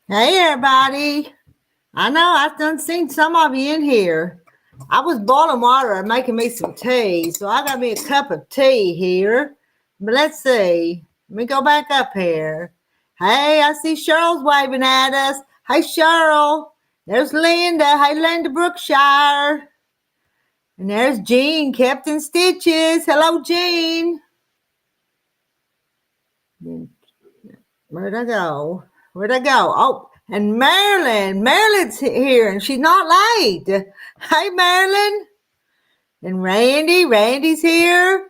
Hey, everybody. I know I've done seen some of you in here. I was boiling water and making me some tea, so I got me a cup of tea here. But let's see. Let me go back up here. Hey, I see Cheryl's waving at us. Hey, Cheryl. There's Linda. Hey, Linda Brookshire. And there's Jean, Captain Stitches. Hello, Jean. Where'd I go? Oh, and Marilyn. Marilyn's here, and she's not late. Hey, Marilyn. And Randy. Randy's here.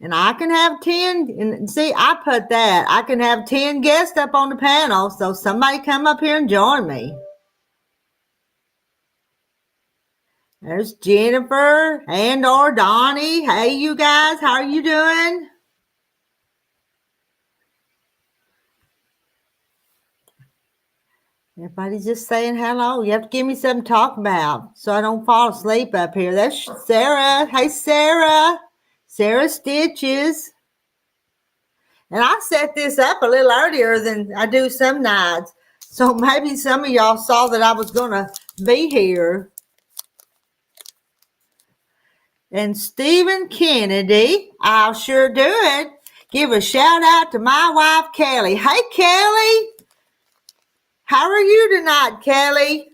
And I can have 10. And see, I put that. I can have 10 guests up on the panel, so somebody come up here and join me. There's Jennifer and or Donnie. Hey, you guys. How are you doing? Everybody's just saying hello. You have to give me something to talk about so I don't fall asleep up here. That's Sarah. Hey, Sarah. Sarah Stitches. And I set this up a little earlier than I do some nights. So maybe some of y'all saw that I was going to be here. And Stephen Kennedy, I'll sure do it. Give a shout out to my wife, Kelly. Hey, Kelly. How are you tonight, Kelly?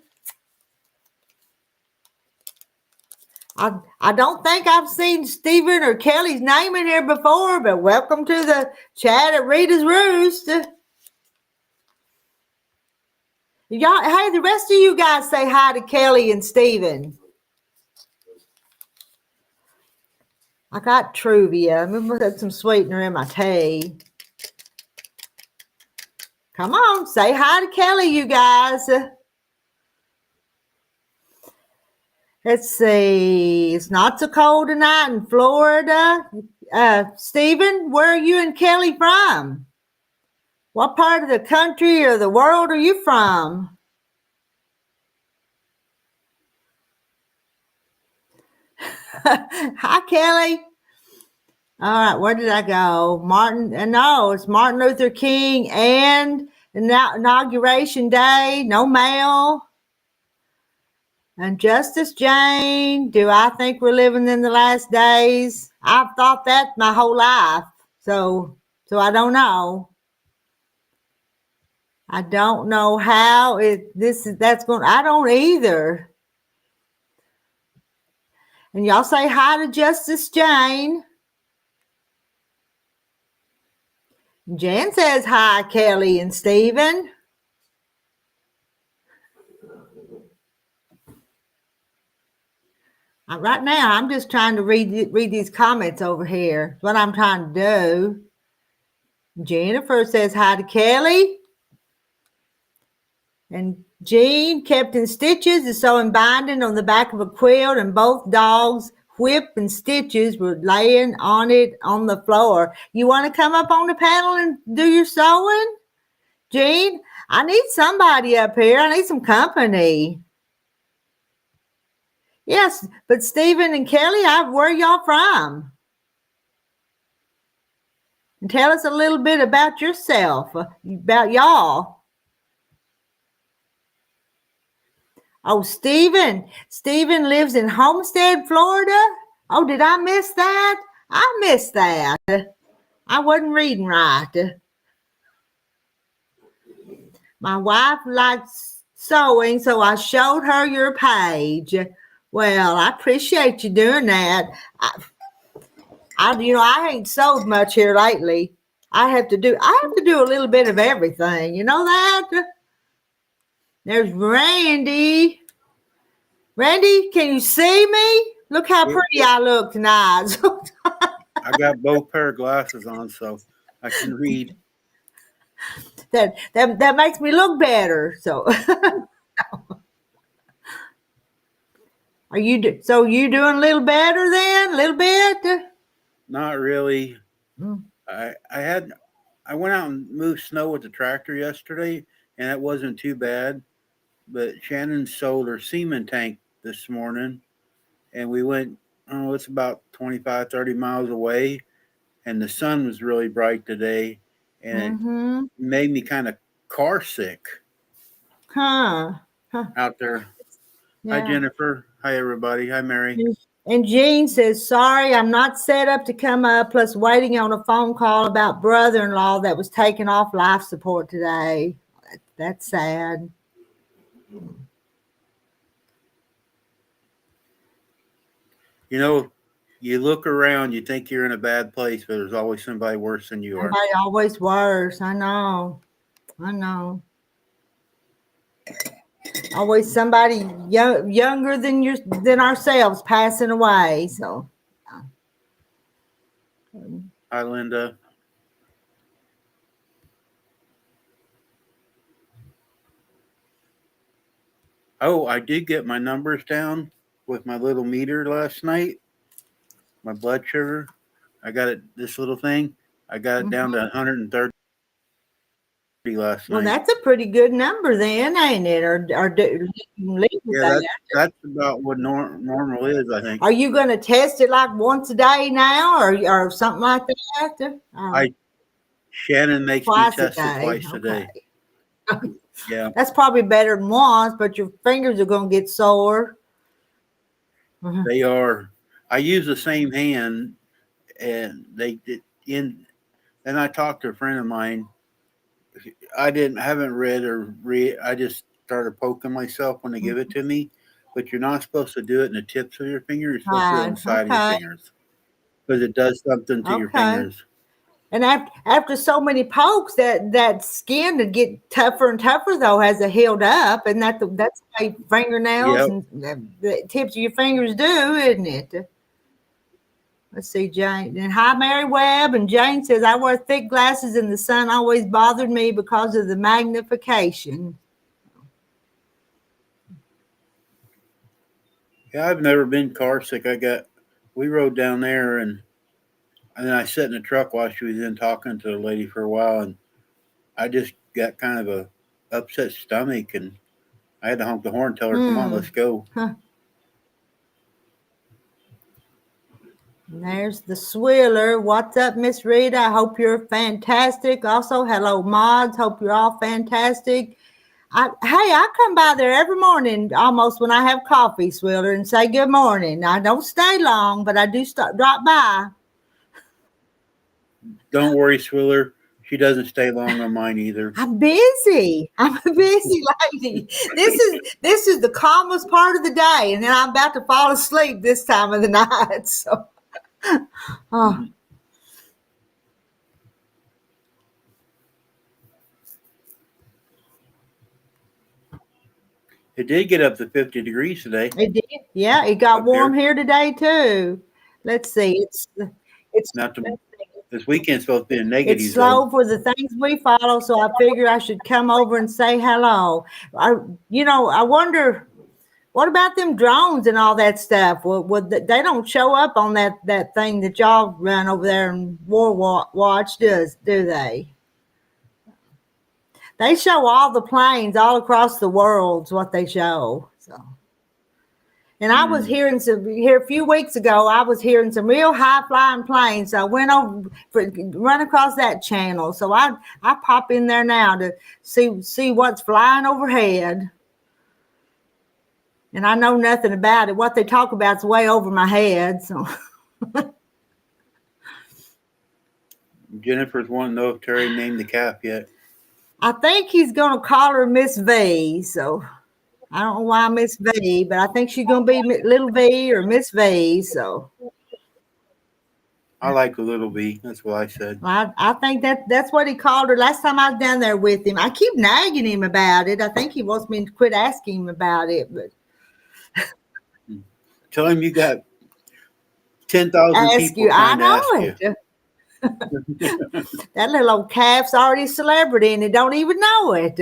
I don't think I've seen Stephen or Kelly's name in here before, but welcome to the chat at Rita's Roost. Y'all, hey, the rest of you guys say hi to Kelly and Stephen. I got Truvia. I'm going to put some sweetener in my tea. Come on, say hi to Kelly, you guys. Let's see. It's not so cold tonight in Florida. Stephen, where are you and Kelly from? What part of the country or the world are you from? Hi, Kelly. All right, where did I go? No, it's Martin Luther King and Inauguration Day. No mail. And Justice Jane, do I think we're living in the last days? I've thought that my whole life. So I don't know. I don't know how that's going. I don't either. And y'all say hi to Justice Jane. Jen says hi, Kelly and Stephen. Right now, I'm just trying to read these comments over here. That's what I'm trying to do. Jennifer says hi to Kelly. And Jean, Captain Stitches, is sewing binding on the back of a quilt, and both dogs, Whip and Stitches, were laying on it on the floor. You want to come up on the panel and do your sewing? Jean, I need somebody up here. I need some company. Yes, but Stephen and Kelly, where y'all from? And tell us a little bit about yourself, about y'all. Oh, Stephen lives in Homestead, Florida. Oh, did I miss that? I missed that. I wasn't reading right. My wife likes sewing, so I showed her your page. Well, I appreciate you doing that. I ain't sewed much here lately. I have to do a little bit of everything. You know that? There's Randy. Randy, can you see me? Look how pretty I look tonight. I got both pair of glasses on, so I can read. That makes me look better. So, you doing a little better then? A little bit? Not really. I went out and moved snow with the tractor yesterday, and it wasn't too bad. But Shannon sold her semen tank this morning, and we went. Oh, it's about 25, 30 miles away, and the sun was really bright today, and it made me kind of car sick Huh. Huh. out there. Hi, Yeah. Jennifer. Hi, everybody. Hi, Mary. And Jean says, sorry, I'm not set up to come up, plus waiting on a phone call about brother-in-law that was taken off life support today. That's sad. You know, you look around, you think you're in a bad place, but there's always somebody worse than you are. Somebody always worse. I know. Always somebody younger than ourselves passing away. So Hi, Linda. Oh, I did get my numbers down with my little meter last night. My blood sugar. I got it, this little thing. I got it down to 130 last well, night. that's a pretty good number then, ain't it? Or Yeah, that's about what normal is, I think. Are you going to test it like once a day now, or something like that? Shannon makes me Twice a test it day. twice a day. Okay. Yeah, That's probably better than once, but your fingers are going to get sore. they are. I use the same hand, and they did in. And I talked to a friend of mine. Haven't read or read. I just started poking myself when they give it to me. But you're not supposed to do it in the tips of your fingers. You're supposed to do it on the side of your fingers because it does something to your fingers. And after so many pokes, that skin to get tougher and tougher though has it healed up, and that's the way fingernails Yep. and the tips of your fingers do, isn't it? Let's see, Jane. And hi, Mary Webb. And Jane says, I wear thick glasses and the sun always bothered me because of the magnification. Yeah, I've never been car sick. We rode down there and then I sat in the truck while she was in talking to the lady for a while, and I just got kind of a upset stomach, and I had to honk the horn and tell her, come on, let's go. Huh. And there's the Swiller. What's up, Miss Rita? I hope you're fantastic. Also, hello, mods. Hope you're all fantastic. I come by there every morning almost when I have coffee, Swiller, and say good morning. I don't stay long, but I do drop by. Don't worry, Swiller. She doesn't stay long on mine either. I'm busy. I'm a busy lady. This is the calmest part of the day, and then I'm about to fall asleep this time of the night. So, oh. It did get up to 50 degrees today. It did. Yeah, it got warm here today too. Let's see. It's Not this weekend's supposed to be a negative. It's slow for the things we follow, so I figure I should come over and say hello. I wonder, what about them drones and all that stuff? They don't show up on that thing that y'all run over there in War Watch, do they? They show all the planes all across the world is what they show. So. And I was here a few weeks ago. I was hearing some real high flying planes. So I went over, run across that channel. So I pop in there now to see what's flying overhead. And I know nothing about it. What they talk about is way over my head. So Jennifer's wanting to know if Terry named the calf yet. I think he's going to call her Miss V. So I don't know why Miss V, but I think she's going to be Little V or Miss V. So I like the little V. That's what I said. I think that's what he called her last time I was down there with him. I keep nagging him about it. I think he wants me to quit asking him about it, but tell him you got 10,000 people trying to ask you. That little old calf's already a celebrity and they don't even know it.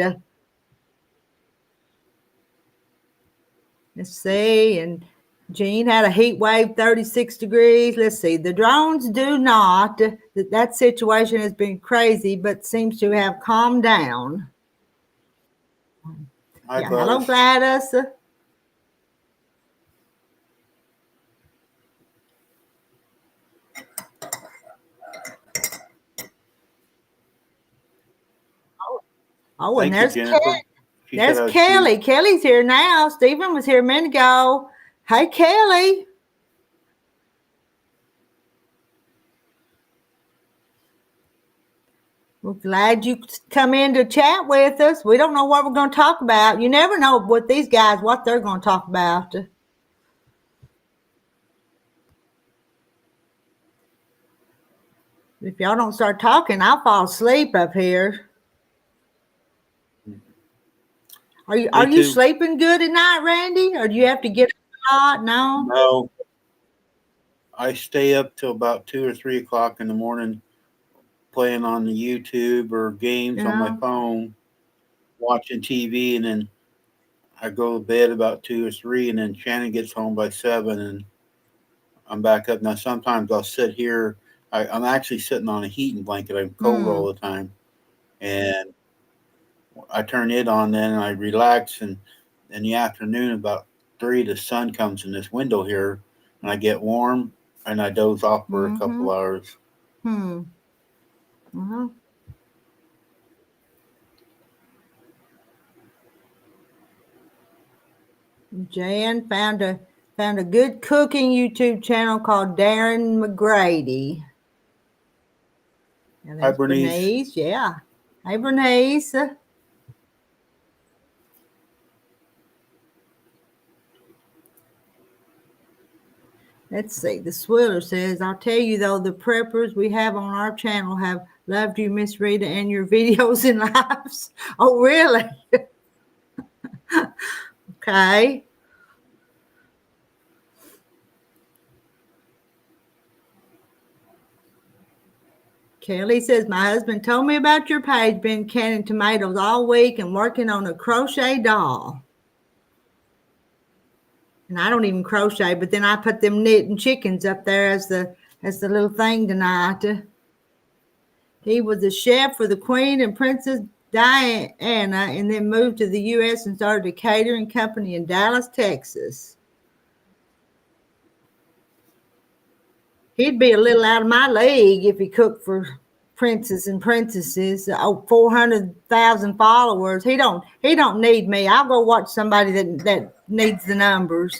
Let's see. And Jean had a heat wave, 36 degrees. Let's see. The drones do not. That situation has been crazy, but seems to have calmed down. Hi, yeah, hello, Gladys. Oh, and Thank you, there's Jennifer. She said I there's was cute. Kelly. Kelly's here now. Stephen was here a minute ago. Hey, Kelly. We're glad you come in to chat with us. We don't know what we're going to talk about. You never know what these guys, what they're going to talk about. If y'all don't start talking, I'll fall asleep up here. Are you sleeping good at night, Randy? Or do you have to get up a lot? No? No. I stay up till about 2 or 3 o'clock in the morning playing on the YouTube or games on my phone, watching TV, and then I go to bed about 2 or 3, and then Shannon gets home by 7, and I'm back up. Now, sometimes I'll sit here. I'm actually sitting on a heating blanket. I'm cold all the time. And I turn it on then, and I relax. And in the afternoon, about 3, the sun comes in this window here, and I get warm, and I doze off for a couple hours. Jan found a good cooking YouTube channel called Darren McGrady. Hi, Bernice. Yeah. Hey, Bernice. Let's see. The Swiller says, I'll tell you, though, the preppers we have on our channel have loved you, Miss Rita, and your videos and lives. Oh, really? Okay. Kelly says, my husband told me about your page, been canning tomatoes all week and working on a crochet doll. And I don't even crochet, but then I put them knitting chickens up there as the little thing tonight. He was a chef for the Queen and Princess Diana, and then moved to the U.S. and started a catering company in Dallas, Texas. He'd be a little out of my league if he cooked for princes and princesses. 400,000 followers. He don't need me. I'll go watch somebody that needs the numbers.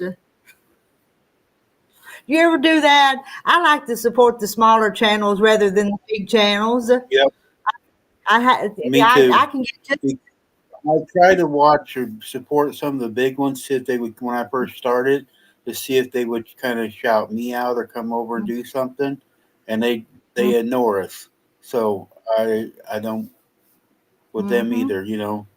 You ever do that? I like to support the smaller channels rather than the big channels. Yep. Me too. I can get to. I try to watch or support some of the big ones. See if they would, when I first started, to see if they would kind of shout me out or come over and do something, and they ignore us. So I don't with them either. You know,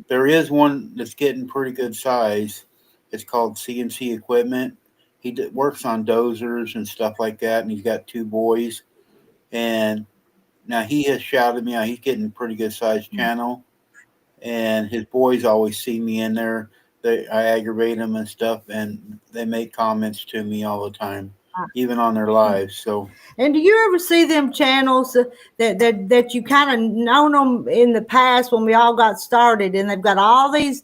there is one that's getting pretty good size. It's called CNC Equipment. He works on dozers and stuff like that, and he's got 2 boys. And now he has shouted me out. He's getting a pretty good sized channel, and his boys always see me in there. I aggravate them and stuff, and they make comments to me all the time, even on their lives. So. And do you ever see them channels that you kind of known them in the past when we all got started, and they've got all these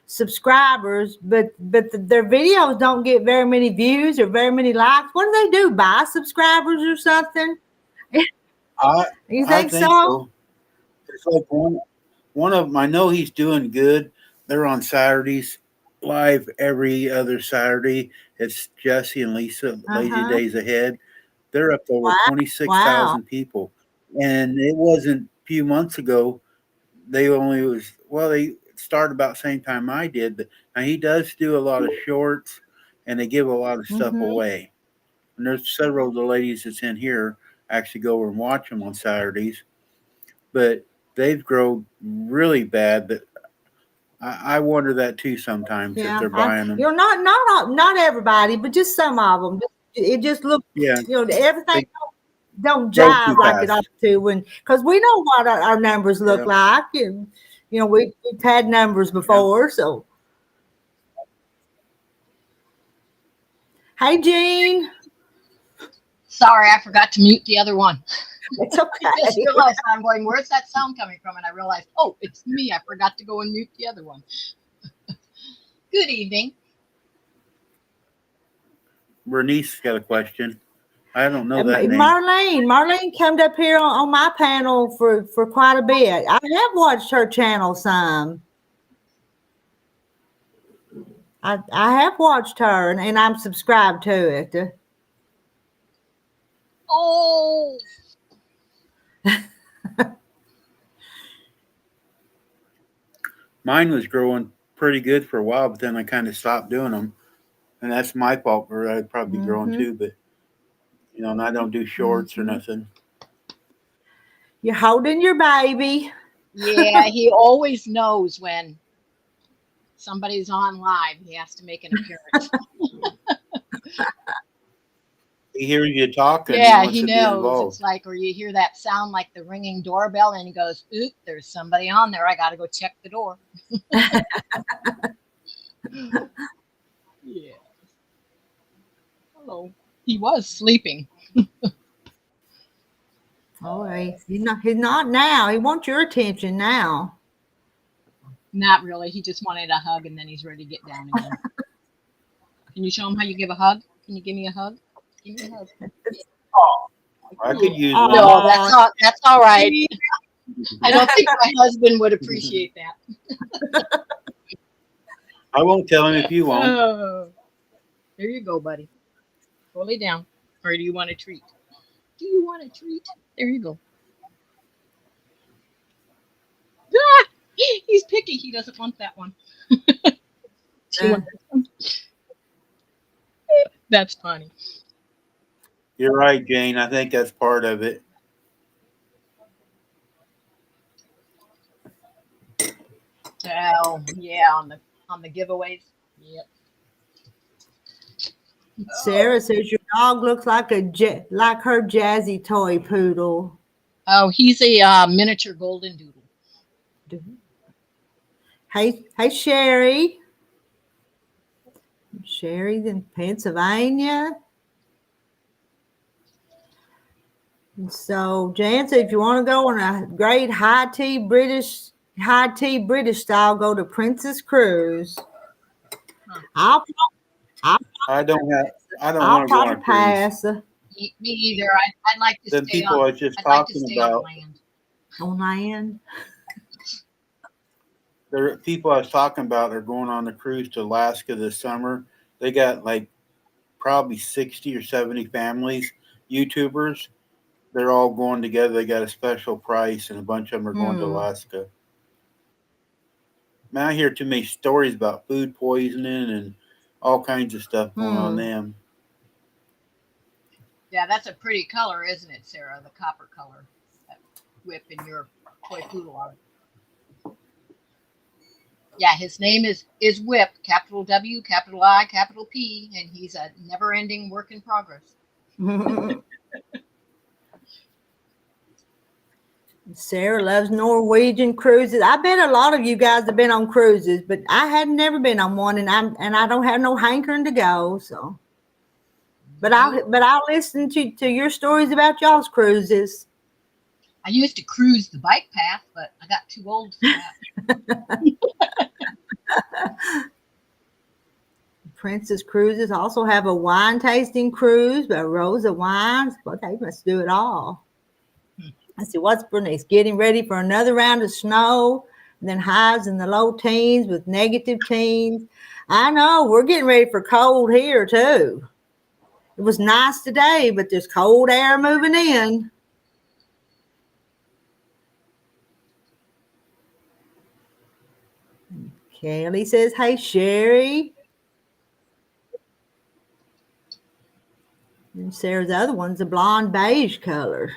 subscribers, but their videos don't get very many views or very many likes? What do they do? Buy subscribers or something? You think so? It's like one of them. I know he's doing good. They're on Saturdays live every other Saturday. It's Jesse and Lisa, Lazy Days Ahead. They're up to over 26,000 people. And it wasn't a few months ago. They started about the same time I did. But now he does do a lot of shorts, and they give a lot of stuff away. And there's several of the ladies that's in here actually go over and watch them on Saturdays. But they've grown really bad. But I wonder that too sometimes if they're buying them. Not everybody, but just some of them. It just looks, everything don't jive like it ought to, because we know what our numbers look like, and we've had numbers before. So, hey, Jean. Sorry, I forgot to mute the other one. It's okay. I just realized I'm going, where's that sound coming from? And I realized, oh, it's me. I forgot to go and mute the other one. Good evening. Bernice got a question. I don't know that name. Marlene came up here on my panel for quite a bit. I have watched her channel some. I have watched her, and I'm subscribed to it. Oh, Mine was growing pretty good for a while, but then I kind of stopped doing them, and that's my fault. Or I'd probably be growing too, but and I don't do shorts or nothing. You're holding your baby. yeah, he always knows when somebody's on live. He has to make an appearance. He hears you talking. Yeah, he he wants to be knows. involved. It's like, or you hear that sound like the ringing doorbell, and he goes, "Oop, there's somebody on there. I got to go check the door." Yeah. Hello. He was sleeping. Oh, he's not now. He wants your attention now. Not really. He just wanted a hug, and then he's ready to get down again. Can you show him how you give a hug? Can you give me a hug? Give me a hug. I could use one. No, that's all right. I don't think my husband would appreciate that. I won't tell him if you won't. There you go, buddy. Go lay down. Or do you want a treat? Do you want a treat? There you go. Ah, he's picky. He doesn't want that one. Do you want this one? That's funny. You're right, Jane. I think that's part of it. Oh, yeah, on the giveaways. Yep. Sarah says your dog looks like like her jazzy toy poodle. Oh, he's a miniature golden doodle. Hey, Sherry. Sherry's in Pennsylvania. And so, Jan said, if you want to go on a great high tea British style, go to Princess Cruise. Huh. I don't want to go on probably a cruise. pass. Me either. I'd like to The stay people on. I was just I'd like to talking stay on about. land. On land. The people I was talking about are going on the cruise to Alaska this summer. They got like probably 60 or 70 families, YouTubers. They're all going together. They got a special price, and a bunch of them are going to Alaska. Man, I hear too many stories about food poisoning and all kinds of stuff going on them. Yeah, that's a pretty color, isn't it, Sarah? The copper color. That whip in your toy poodle art. Yeah, his name is Whip, capital W, capital I, capital P, and he's a never-ending work in progress. Sarah loves Norwegian cruises. I bet a lot of you guys have been on cruises, but I had never been on one, and I don't have no hankering to go. So, but I'll listen to your stories about y'all's cruises. I used to cruise the bike path, but I got too old for that. Princess Cruises also have a wine tasting cruise by Rosa Wines. Well, they must do it all. Let's see what's for next. Getting ready for another round of snow, and then highs in the low teens with negative teens. I know we're getting ready for cold here too. It was nice today, but there's cold air moving in. Kelly says, hey, Sherry. And Sarah's other one's a blonde beige color.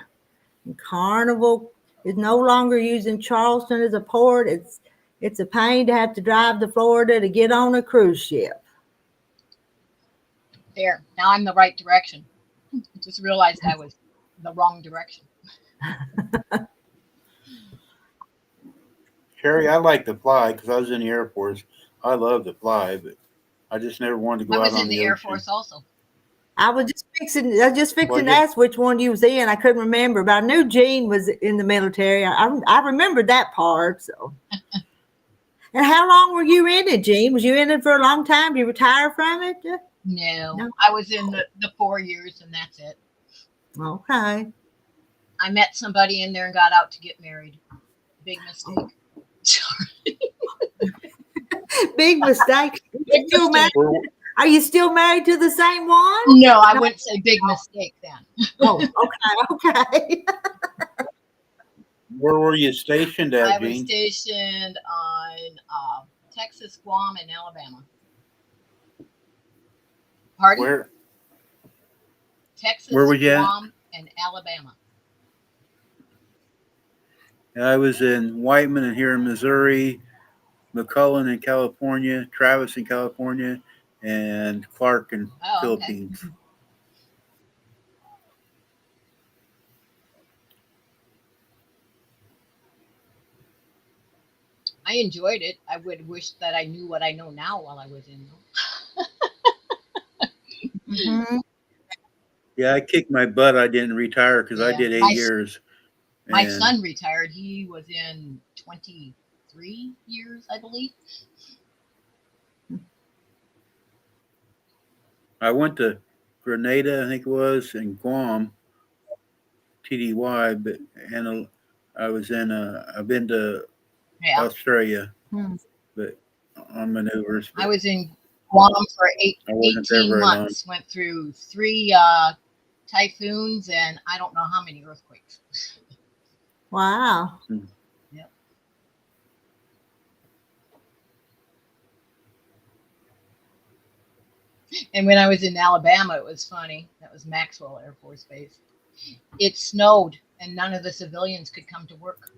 And Carnival is no longer using Charleston as a port. It's a pain to have to drive to Florida to get on a cruise ship. There, now I'm the right direction. I just realized I was the wrong direction. Sherry, I like to fly because I was in the Air Force. I love to fly, but I just never wanted to go out on the ocean. I was in the Air Force also. I was just fixing to ask which one you was in. I couldn't remember, but I knew Jean was in the military. I remembered that part. So, and how long were you in it, Jean? Was you in it for a long time? Did you retire from it? No, I was in the 4 years, and that's it. Okay. I met somebody in there and got out to get married. Big mistake. Sorry. Big mistake. Big mistake. Are you still married to the same one? No, I wouldn't say big mistake then. Oh, okay. Where were you stationed I at, was Gene? stationed on Texas, Guam, and Alabama. Pardon? Where Texas, was you at? Guam, and Alabama. I was in Whiteman and here in Missouri, McCullen in California, Travis in California, and Clark in Oh, okay. Philippines. I enjoyed it. I would wish that I knew what I know now while I was in Mm-hmm. Yeah, I kicked my butt. I didn't retire because I Yeah. did 8 years. My And son retired. He was in 23 years, I believe. I went to Grenada, I think it was, and Guam, TDY, but and I was in. I've been to Yeah. Australia, Hmm. but on maneuvers. I But was in Guam for I wasn't there 18 very long. months. Went through 3 typhoons and I don't know how many earthquakes. Wow. Yep. And when I was in Alabama, it was funny. That was Maxwell Air Force Base. It snowed and none of the civilians could come to work.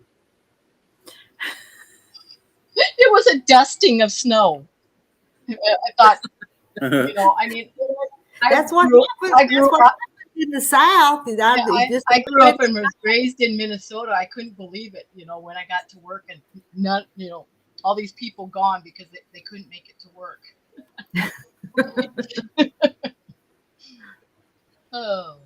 It was a dusting of snow. I thought, I mean, That's what happens. I grew up in the South. I grew up and was raised in Minnesota. I couldn't believe it, when I got to work and none, all these people gone because they couldn't make it to work. Oh,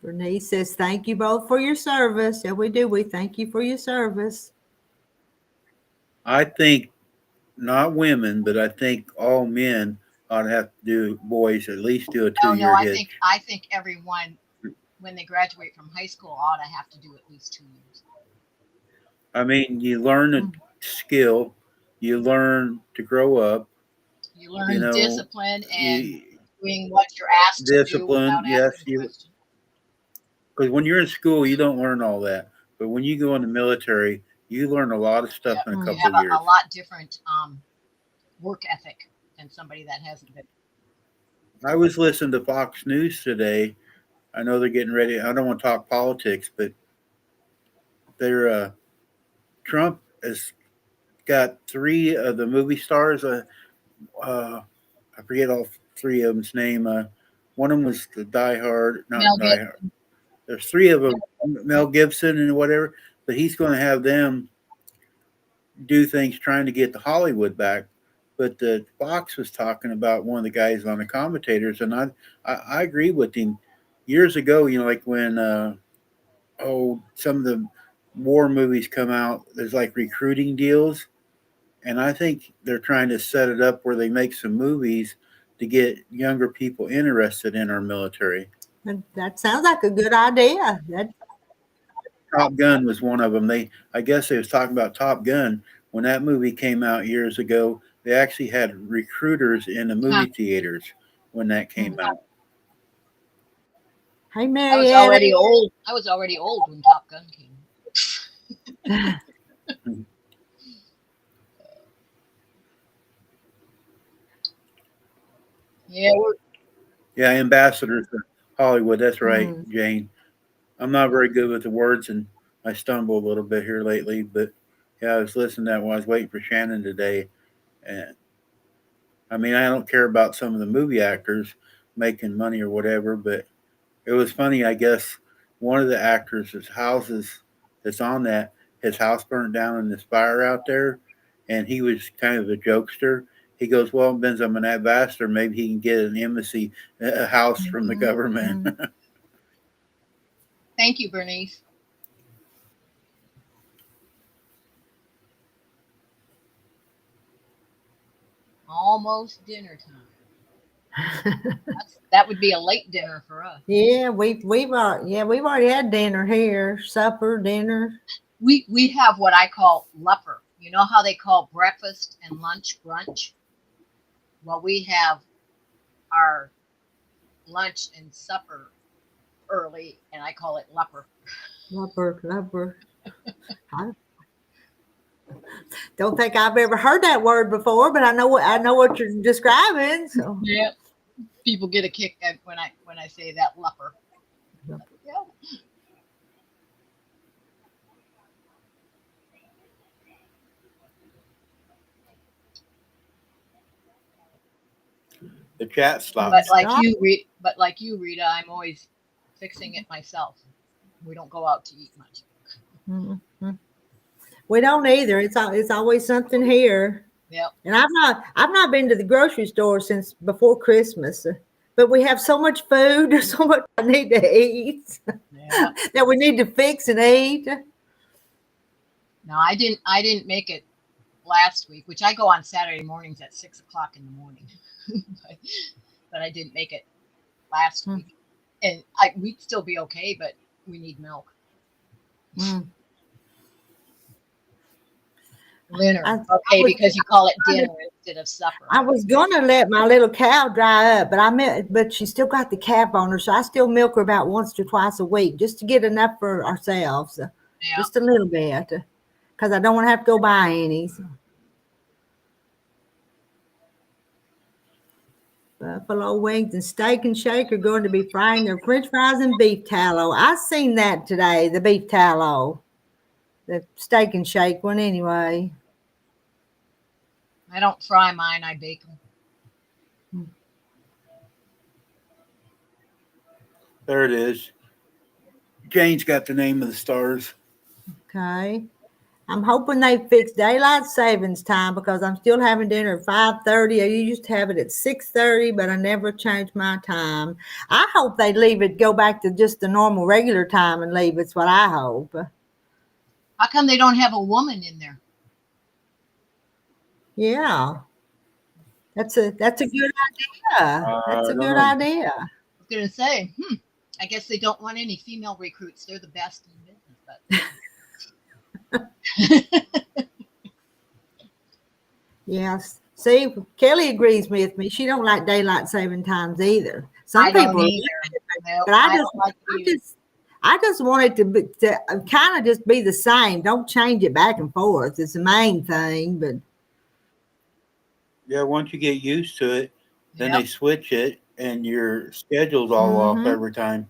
Bernice says, thank you both for your service. Yeah, we do. We thank you for your service. I think not women, but I think all men ought to have to do boys at least do a 2 year no, hitch. I think everyone when they graduate from high school ought to have to do at least 2 years. I mean, you learn a skill, you learn to grow up. You learn discipline and doing what you're asked Discipline, to do yes. without asking questions. Because when you're in school, you don't learn all that. But when you go in the military, you learn a lot of stuff in a couple You have of years. a lot different work ethic than somebody that hasn't been. I was listening to Fox News today. I know they're getting ready. I don't want to talk politics, but they're Trump has got 3 of the movie stars. I forget all 3 of them's name. One of them was the Die Hard, not Die Hard. There's 3 of them, Mel Gibson and whatever. But he's going to have them do things trying to get the Hollywood back. But the Fox was talking about one of the guys on the commentators, and I agree with him. Years ago, like when some of the war movies come out, there's like recruiting deals, and I think they're trying to set it up where they make some movies to get younger people interested in our military. That sounds like a good idea. Top Gun was one of them. I guess they was talking about Top Gun when that movie came out years ago. They actually had recruiters in the movie theaters when that came out. Hey, I was already old. I was already old when Top Gun came. Yeah, ambassadors to Hollywood. That's right, Jane. I'm not very good with the words, and I stumble a little bit here lately. But yeah, I was listening to that while I was waiting for Shannon today, and I mean, I don't care about some of the movie actors making money or whatever, but it was funny. I guess one of the actors' houses that's on that, his house burned down in this fire out there, and he was kind of a jokester. He goes, "Well, Benz, I'm an ambassador. Maybe he can get an embassy, a house from the government." Thank you, Bernice. Almost dinner time. That would be a late dinner for us. Yeah, we've already had dinner here, supper, dinner. We have what I call lupper. You know how they call breakfast and lunch brunch? Well, we have our lunch and supper early, and I call it lupper. Lupper. I don't think I've ever heard that word before, but I know what you're describing. So Yeah, people get a kick when I say that lupper. Yeah. The chat stopped. But like you, Rita, I'm always fixing it myself. We don't go out to eat much. mm-hmm. We don't either. It's always something here. Yep. And I've not been to the grocery store since before Christmas. But we have so much food. There's so much I need to eat that we need to fix and eat. No, I didn't make it last week, which I go on Saturday mornings at 6 o'clock in the morning. but I didn't make it last week, and we'd still be okay, but we need milk. Dinner, because you call it dinner instead of supper. I was gonna let my little cow dry up, but she still got the calf on her, so I still milk her about once or twice a week just to get enough for ourselves, just a little bit, because I don't want to have to go buy any. So. Buffalo wings and Steak and Shake are going to be frying their French fries and beef tallow. I seen that today, the beef tallow, the Steak and Shake one anyway. I don't fry mine, I bake them. There it is. Jane's got the name of the stars. Okay. I'm hoping they fix daylight savings time because I'm still having dinner at 5:30. I used to have it at 6:30, but I never changed my time. I hope they go back to just the normal regular time and leave. It's what I hope. How come they don't have a woman in there? Yeah. That's a good idea. That's a good idea. I was going to say, I guess they don't want any female recruits. They're the best in business. But Yes. See, Kelly agrees with me. She don't like daylight saving times either. Some people either. But I just want it to kind of just be the same. Don't change it back and forth. It's the main thing. But yeah, once you get used to it, then they switch it, and your schedule's all off every time.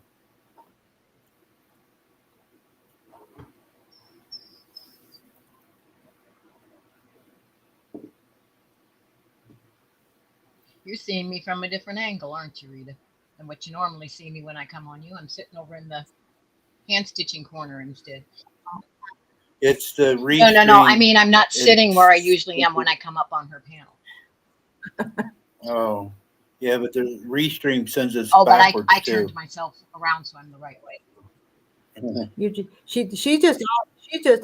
You're seeing me from a different angle, aren't you, Rita? Than what you normally see me when I come on you. I'm sitting over in the hand stitching corner instead. It's the restream. No. I mean, I'm not sitting where I usually am when I come up on her panel. Oh, yeah, but the restream sends us backwards. But I turned myself around so I'm the right way. She's just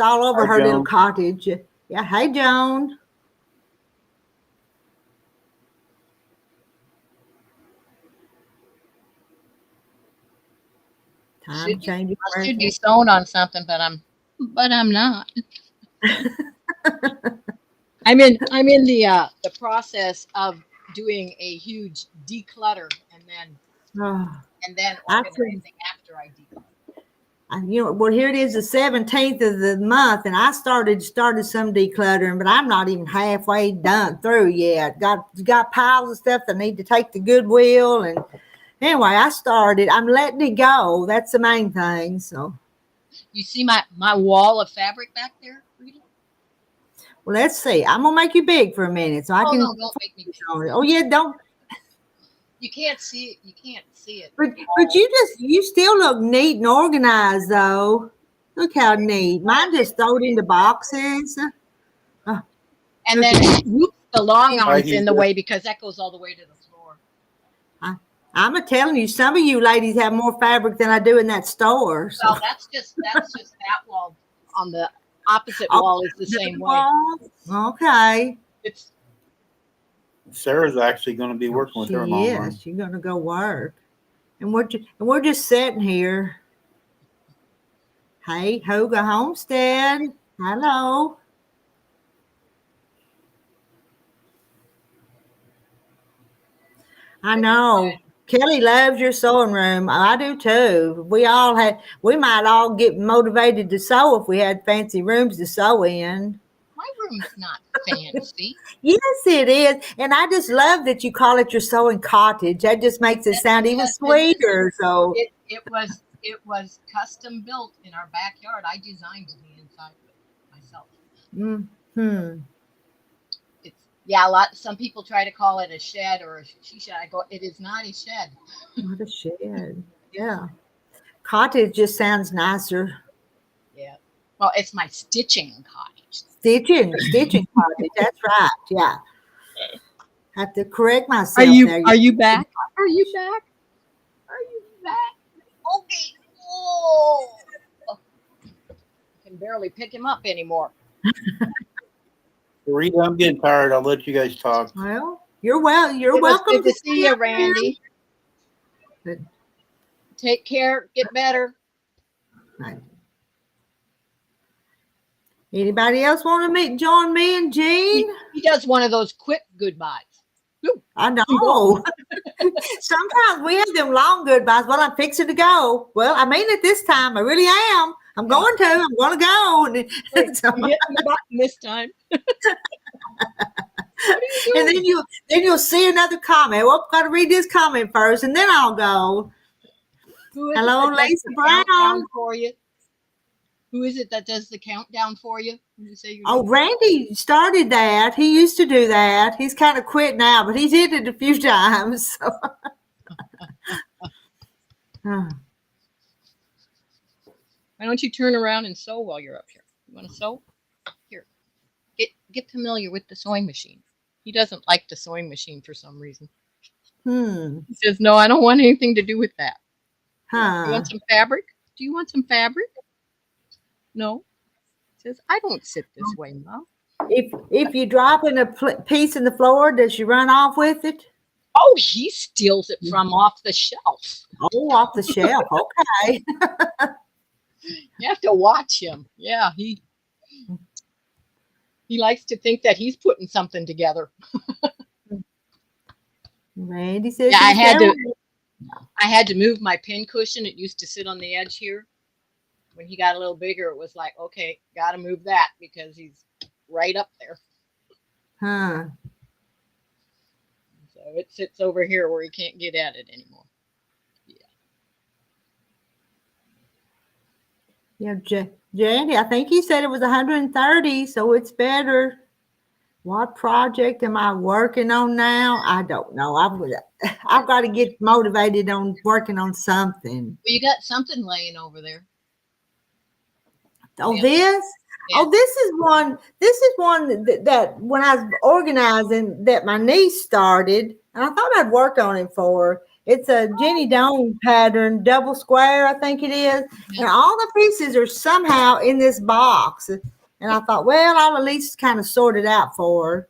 all over her little cottage. Yeah, hey Joan. I should be sewing on something, but I'm not. I'm in the process of doing a huge declutter and then organizing after I declutter. Well, here it is, the 17th of the month, and I started some decluttering, but I'm not even halfway done through yet. Got piles of stuff that need to take to Goodwill, and anyway, I started. I'm letting it go. That's the main thing. So, you see my wall of fabric back there, Rita? Well, let's see. I'm gonna make you big for a minute, so I can. No, don't make me big. Oh yeah, don't. You can't see it. You can't see it. But you still look neat and organized though. Look how neat. Mine just thrown into boxes. And then the long arms in the way because that goes all the way to the floor. I'm telling you, some of you ladies have more fabric than I do in that store. So. Well, that's just that wall. On the opposite wall is the same way. Okay. Sarah's actually going to be working with She her long run. is. She's gonna go work, and we're just sitting here. Hey, Hoga Homestead. Hello. I know. Kelly loves your sewing room. I do too. We might all get motivated to sew if we had fancy rooms to sew in. My room's not fancy. Yes, it is. And I just love that you call it your sewing cottage. That just makes it sound even sweeter. So It was custom built in our backyard. I designed the inside of it myself. hmm Some people try to call it a shed or a she shed. I go, it is not a shed. What a shed. Yeah. Cottage just sounds nicer. Yeah. Well, it's my stitching cottage. Stitching cottage. That's right. Yeah. Have to correct myself there. Are you back? Are you back? Are you back? Okay. Oh. I can barely pick him up anymore. Rita, I'm getting tired. I'll let you guys talk. Well, you're welcome. Good to see you, Randy. Good. Take care. Get better. Right. Anybody else want to join me and Jean? He does one of those quick goodbyes. I know. Sometimes we have them long goodbyes. Well, I'm fixing to go. Well, I mean it this time. I really am. I'm going to go. Wait, so, I'm hitting the button this time. And then you'll see another comment. Well, I've got to read this comment first, and then I'll go. Hello, Lisa Brown. For you. Who is it that does the countdown for you? You say Randy started that. He used to do that. He's kind of quit now, but he did it a few times. So. Why don't you turn around and sew while you're up here? You want to sew? Here. Get familiar with the sewing machine. He doesn't like the sewing machine for some reason. He says, no, I don't want anything to do with that. You want some fabric? Do you want some fabric? No. He says, I don't sit this way, Mom. If you drop in a piece in the floor, does she run off with it? Oh, he steals it from off the shelf. Oh, off the shelf. Okay. You have to watch him. Yeah, he likes to think that he's putting something together. Randy says, yeah, I had to move my pin cushion. It used to sit on the edge here. When he got a little bigger, it was like, okay, got to move that because he's right up there. So it sits over here where he can't get at it anymore. Yeah, Jandy, I think he said it was 130, so it's better. What project am I working on now? I don't know. I've got to get motivated on working on something. Well, you got something laying over there. Oh, this? Yeah. Oh, this is one that when I was organizing that my niece started, and I thought I'd work on it for her. It's a Jenny Doan pattern, double square, I think it is. And all the pieces are somehow in this box. And I thought, well, I'll at least kind of sort it out for her.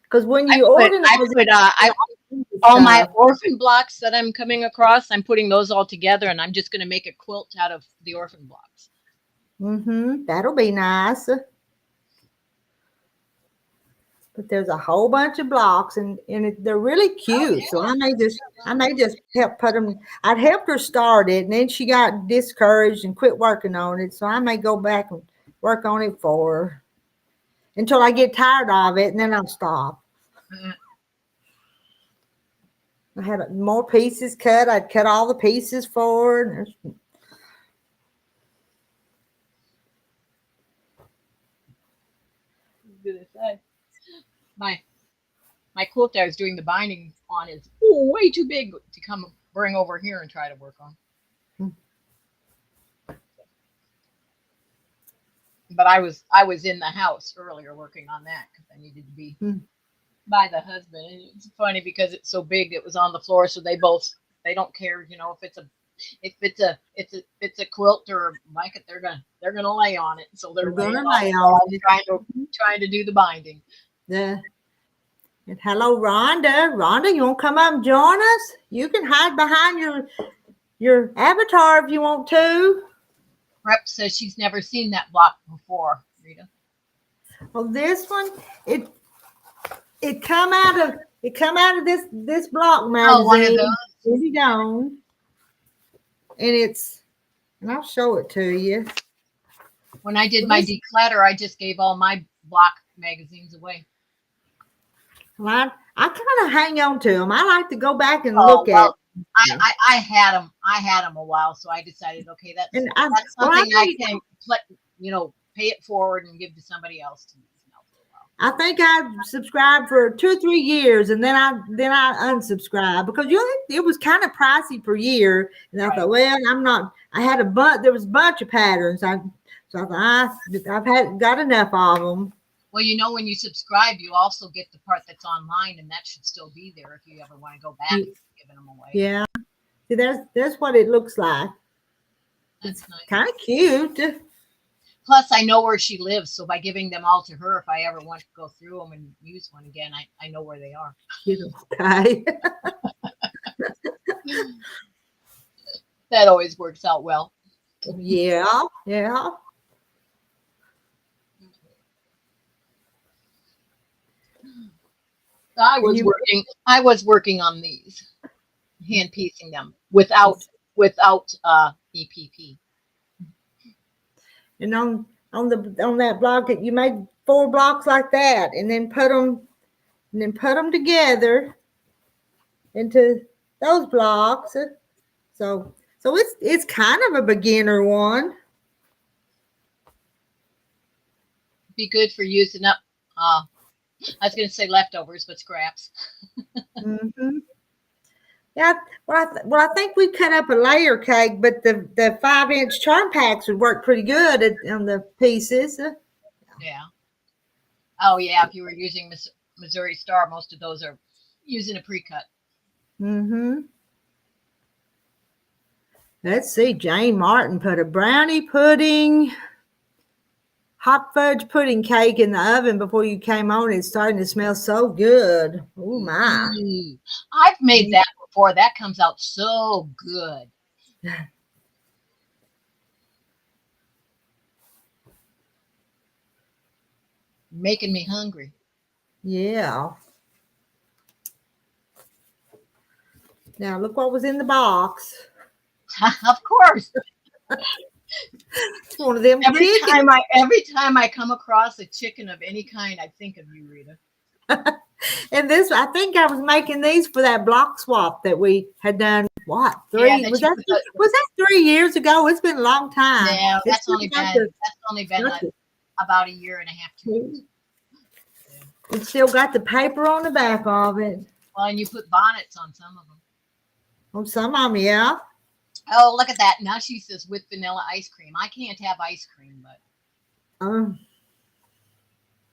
Because when you organize all my orphan blocks that I'm coming across, I'm putting those all together, and I'm just going to make a quilt out of the orphan blocks. That'll be nice. But there's a whole bunch of blocks, and they're really cute. So I may just help put them. I'd helped her start it, and then she got discouraged and quit working on it. So I may go back and work on it for her until I get tired of it, and then I'll stop. I had more pieces cut. I'd cut all the pieces for her. My quilt I was doing the binding on is way too big to come bring over here and try to work on. But I was in the house earlier working on that because I needed to be by the husband. And it's funny because it's so big. It was on the floor, so they don't care, if it's a quilt or a blanket, they're gonna lay on it. So they're gonna lay on it, trying to do the binding. And hello, Rhonda. Rhonda, you want to come up and join us? You can hide behind your avatar if you want to. Rep says she's never seen that block before, Rita. Well, this one, it come out of this block magazine. Oh, one of those. Maybe don't. And I'll show it to you. When I did my declutter, I just gave all my block magazines away. Well, I kind of hang on to them. I like to go back and look at. I had them. I had them a while, so I decided, okay, that's something I can, pay it forward and give to somebody else to use. I think I subscribed for 2 or 3 years, and then I unsubscribed because it was kind of pricey per year. And I thought, well, I'm not. I had there was a bunch of patterns. So I thought I've got enough of them. Well, when you subscribe, you also get the part that's online, and that should still be there if you ever want to go back and giving them away. Yeah, see, that's what it looks like. That's nice. Kind of cute. Plus, I know where she lives, so by giving them all to her, if I ever want to go through them and use one again, I know where they are. Okay. That always works out well. Yeah. I was working on these, hand piecing them without EPP. And on that block, you made 4 blocks like that, and then put them together into those blocks. So it's kind of a beginner one. Be good for using up. I was going to say leftovers, but scraps. Mm-hmm. Yeah, well, I think we cut up a layer cake, but the 5-inch charm packs would work pretty good on the pieces. Yeah. Oh, yeah. If you were using Missouri Star, most of those are using a pre-cut. Mm-hmm. Let's see. Jane Martin put a brownie pudding, hot fudge pudding cake in the oven before you came on. It's starting to smell so good. Oh, my. I've made that before. That comes out so good. Making me hungry. Yeah. Now, look what was in the box. Of course. It's one of them every chickens. time I come across a chicken of any kind, I think of you, Rita. And I think I was making these for that block swap that we had done. What, 3? Yeah, was that 3 years ago? It's been a long time. Yeah, that's only been like about 1.5 years, 2 years. It's still got the paper on the back of it. Well, and you put bonnets on some of them. On some of them, yeah. Oh, look at that. Now she says with vanilla ice cream. I can't have ice cream, but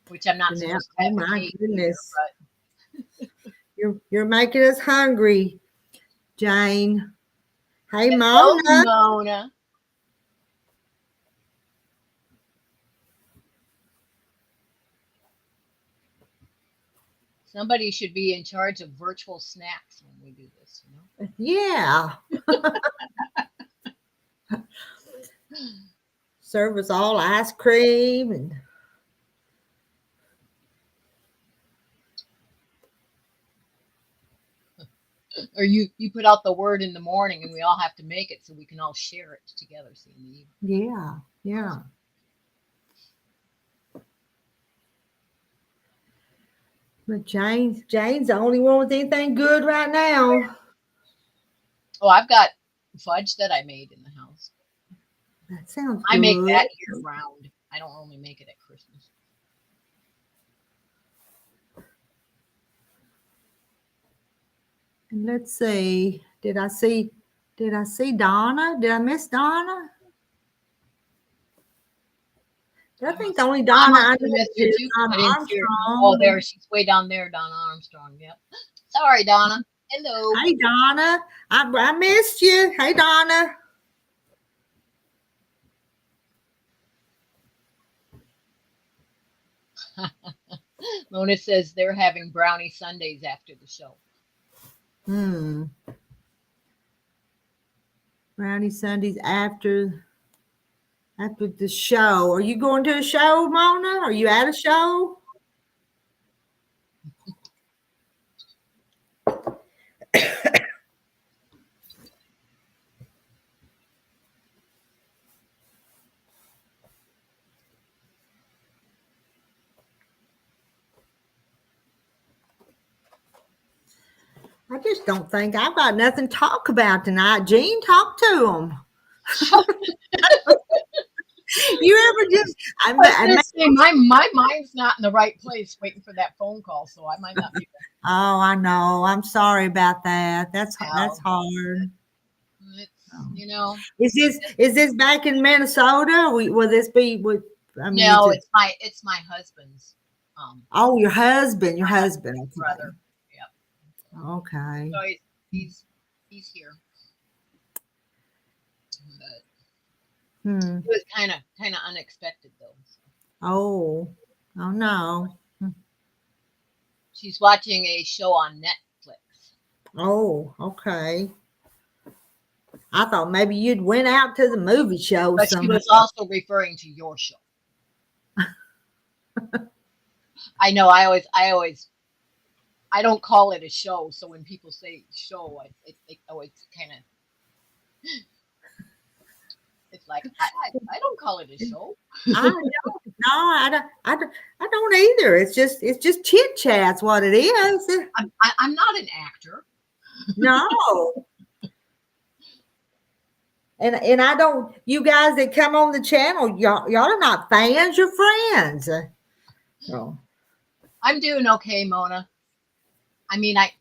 which I'm not supposed to have. Oh my goodness. Either, you're making us hungry, Jane. Hey, Mona. Mona. Somebody should be in charge of virtual snacks when we do this, Yeah. Serve us all ice cream and or you put out the word in the morning and we all have to make it so we can all share it together. Yeah. But Jane's the only one with anything good right now. Oh, I've got fudge that I made in the house. That sounds I good. make that year round. I don't only make it at Christmas. And let's see. Did I see Donna? Did I miss Donna? I think the only Donna I missed is Donna Armstrong. Oh, there, she's way down there, Donna Armstrong. Yep. Sorry, Donna. Hello. Hey, Donna. I missed you. Hey, Donna. Mona says they're having brownie sundaes after the show. Brownie Sundays after the show. Are you going to a show, Mona? Are you at a show? I just don't think I've got nothing to talk about tonight. Jean, talk to them. You ever just? I was gonna say, my mind's not in the right place, waiting for that phone call, so I might not be. Oh, I know. I'm sorry about that. That's hard. It's, you know. Is this back in Minnesota? Will this be with? I mean, No, it's my husband's. Oh, your husband. Okay. Brother. Yep. Okay. So he's here. But it was kind of unexpected though. Oh no. She's watching a show on Netflix. Oh, okay. I thought maybe you'd went out to the movie show. But she was also referring to your show. I know. I don't call it a show. So when people say show, it always kind of. It's like I don't call it a show. I don't either. It's just chit chat's what it is. I'm not an actor. No. And I don't. You guys that come on the channel, y'all are not fans. You're friends. Oh. I'm doing okay, Mona. I mean, I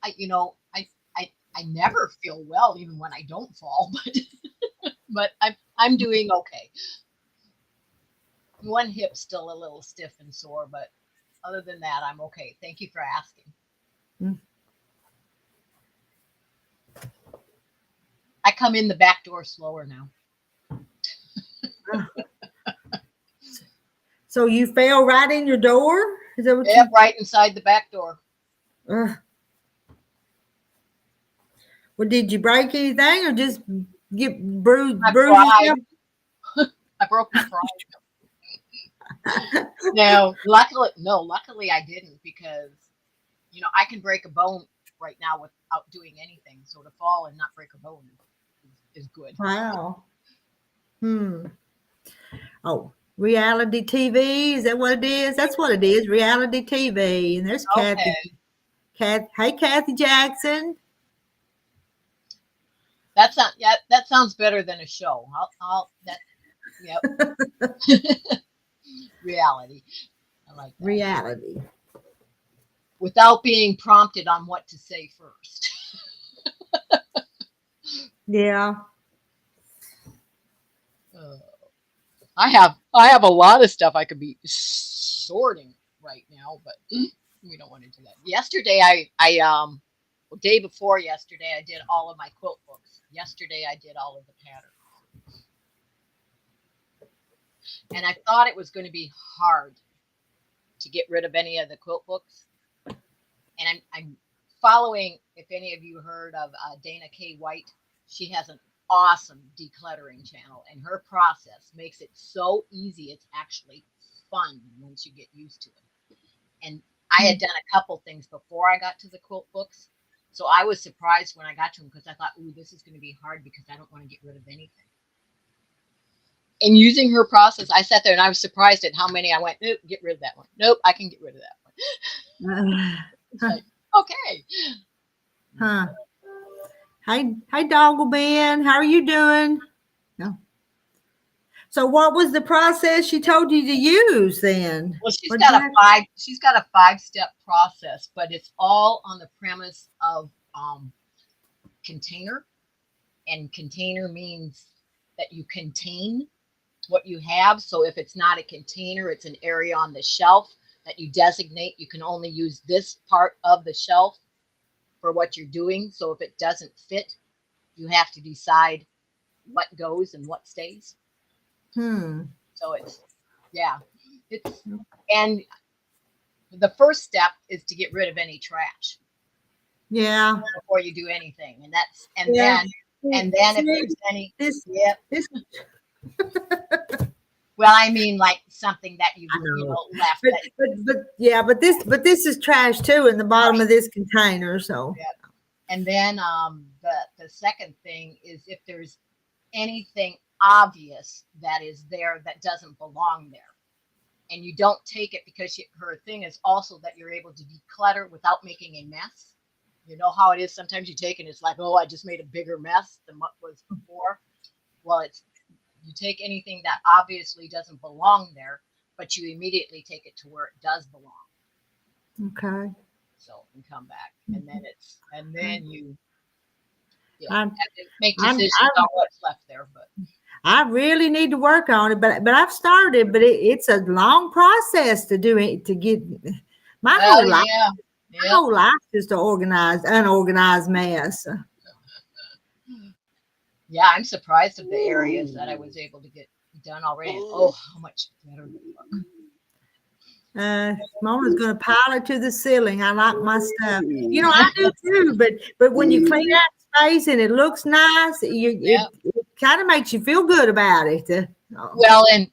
never feel well even when I don't fall, but I'm doing okay. One hip's still a little stiff and sore, but other than that, I'm okay. Thank you for asking. I come in the back door slower now. So you fell right in your door? Is that what right inside the back door. Well, did you break anything or just get bruised? I broke my pride. No, luckily I didn't, because I can break a bone right now without doing anything. So to fall and not break a bone is good. Wow. Oh, reality TV, is that what it is? That's what it is, reality TV. And there's Okay. Hey, Kathy Jackson. That sounds better than a show. Yep. Reality. I like that. Reality. Without being prompted on what to say first. Yeah. I have a lot of stuff I could be sorting right now, but we don't want to do that. Yesterday, day before yesterday, I did all of my quilt books. Yesterday, I did all of the patterns. And I thought it was going to be hard to get rid of any of the quilt books. And I'm following, if any of you heard of Dana K. White, she has an awesome decluttering channel, and her process makes it so easy. It's actually fun once you get used to it. And I had done a couple things before I got to the quilt books, so I was surprised when I got to them, because I thought, ooh, this is going to be hard because I don't want to get rid of anything. And using her process, I sat there and I was surprised at how many I went, nope, get rid of that one. Nope, I can get rid of that one. It's like, okay. Huh. Hey, Doggle Ben, how are you doing? No. So what was the process she told you to use then? Well, she's got a 5-step process, but it's all on the premise of container. And container means that you contain what you have. So if it's not a container, it's an area on the shelf that you designate. You can only use this part of the shelf for what you're doing. So if it doesn't fit, you have to decide what goes and what stays. So and the first step is to get rid of any trash Yeah. before you do anything. Yeah. And then if there's any, This, yeah. this, Well, I mean, like something that you I know. left. But this is trash too in the bottom of this container. So Yeah. And then the second thing is if there's anything obvious that is there that doesn't belong there, and you don't take it because her thing is also that you're able to declutter without making a mess. You know how it is. Sometimes you take it and it's like, oh, I just made a bigger mess than what was before. Well, you take anything that obviously doesn't belong there, but you immediately take it to where it does belong. okay. So and come back, and then you I'm, have to make I'm, decisions I'm on what's left there. But I really need to work on it, but I've started. But it's a long process to do it to get my whole life. My whole life is to unorganized mess. Yeah, I'm surprised of the areas that I was able to get done already. Oh, how much better they look. Mona's gonna pile it to the ceiling. I like my stuff. You know, I do too. But when you clean out space and it looks nice, it kind of makes you feel good about it. Well, and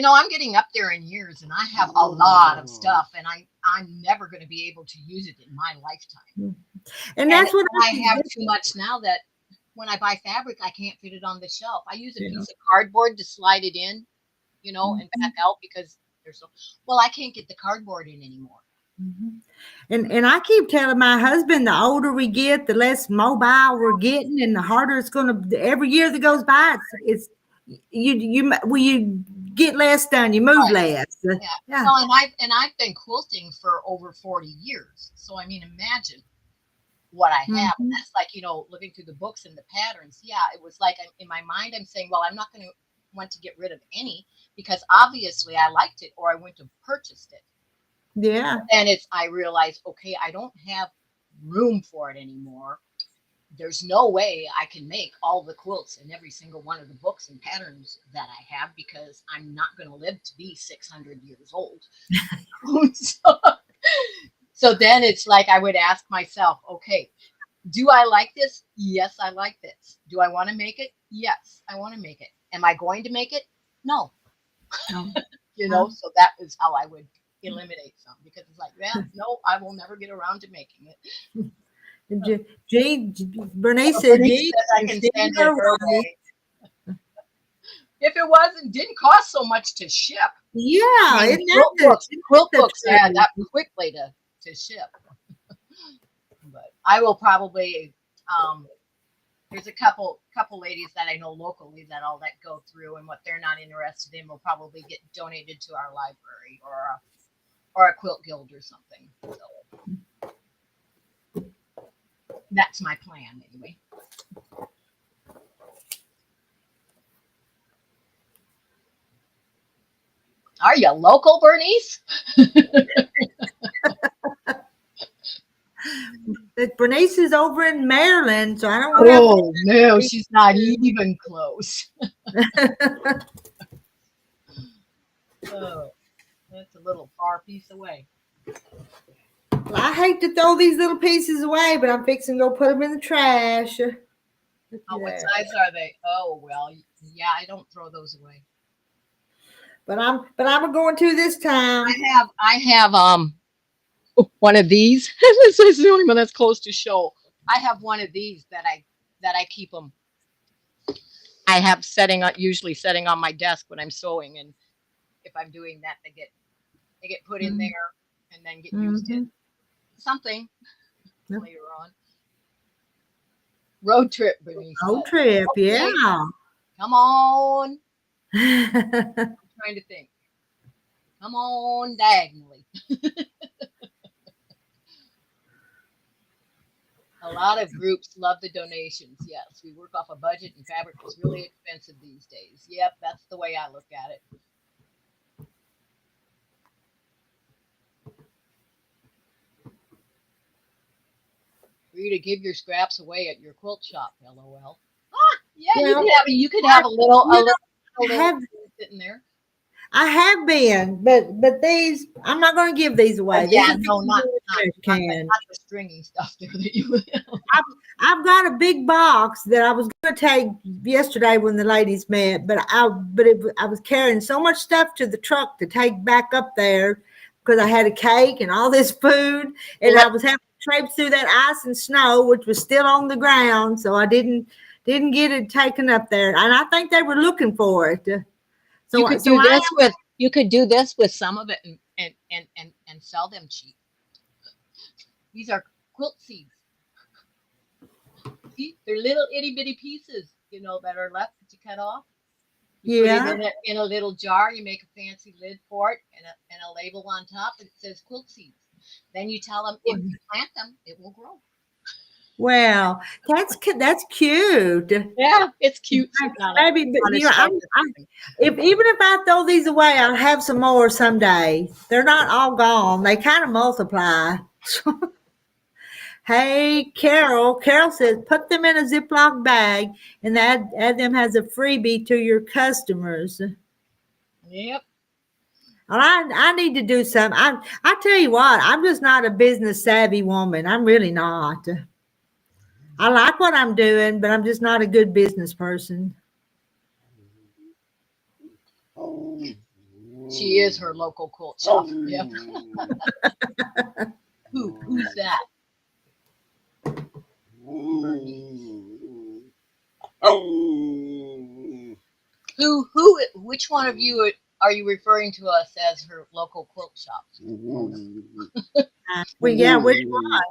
I'm getting up there in years, and I have a lot of stuff, and I'm never going to be able to use it in my lifetime. And that's what I have too much now that when I buy fabric, I can't fit it on the shelf. I use a piece of cardboard to slide it in, and back out because they're so. Well, I can't get the cardboard in anymore. And I keep telling my husband, the older we get, the less mobile we're getting, and the harder it's going to. Every year that goes by, it's you get less done, you move less. Yeah. Well, and I've been quilting for over 40 years, so I mean, imagine what I have. And that's like looking through the books and the patterns. Yeah, it was like in my mind, I'm saying, well, I'm not going to want to get rid of any because obviously I liked it or I wouldn't have purchased it. Yeah. And I realized, okay, I don't have room for it anymore. There's no way I can make all the quilts in every single one of the books and patterns that I have because I'm not going to live to be 600 years old. So then it's like I would ask myself, okay, do I like this? Yes, I like this. Do I want to make it? Yes, I want to make it. Am I going to make it? No. So that is how I would eliminate some because it's like, no, I will never get around to making it. Bernice said, I can send her way. If it didn't cost so much to ship. Yeah, quilt books had that quickly to ship. But I will probably there's a couple ladies that I know locally that I'll let go through, and what they're not interested in will probably get donated to our library or a quilt guild or something. So that's my plan anyway. Are you local, Bernice? Bernice is over in Maryland, so I don't know. Oh, no, she's not even close. Oh, that's a little far piece away. Well, I hate to throw these little pieces away, but I'm fixing to go put them in the trash. Oh, what size are they? Oh, well, yeah, I don't throw those away. But I'm going to this time. I have one of these. This is the only one that's close to show. I have one of these that I keep them. I have usually setting on my desk when I'm sewing, and if I'm doing that, they get put in there and then get used in something later on. Road trip, Bernice. Road trip, yeah. Come on. I'm trying to think. Come on, diagonally. A lot of groups love the donations. Yes, we work off a budget, and fabric is really expensive these days. Yep, that's the way I look at it. For you to give your scraps away at your quilt shop, LOL. Yeah, you could have a little sitting there. I have been, but these I'm not going to give these away. These Yeah, are no, not can. the stringy stuff there that you. I've got a big box that I was going to take yesterday when the ladies met, but I was carrying so much stuff to the truck to take back up there because I had a cake and all this food, and I was having to traipse through that ice and snow, which was still on the ground, so I didn't get it taken up there, and I think they were looking for it. So You could do this with some of it and sell them cheap. These are quilt seeds. See, they're little itty bitty pieces, that are left that you cut off. You put it in a little jar. You make a fancy lid for it and a label on top, and it says quilt seeds. Then you tell them if you plant them, it will grow. Well, that's cute. Yeah, it's cute. Maybe, but even if I throw these away, I'll have some more someday. They're not all gone. They kind of multiply. Hey, Carol. Carol says, put them in a Ziploc bag and add them as a freebie to your customers. Yep. Well, I need to do something. I tell you what, I'm just not a business savvy woman. I'm really not. I like what I'm doing, but I'm just not a good business person. She is her local quilt shop. Yep. Who's that? Which one of you are you referring to us as her local quilt shop? Well, yeah, which one?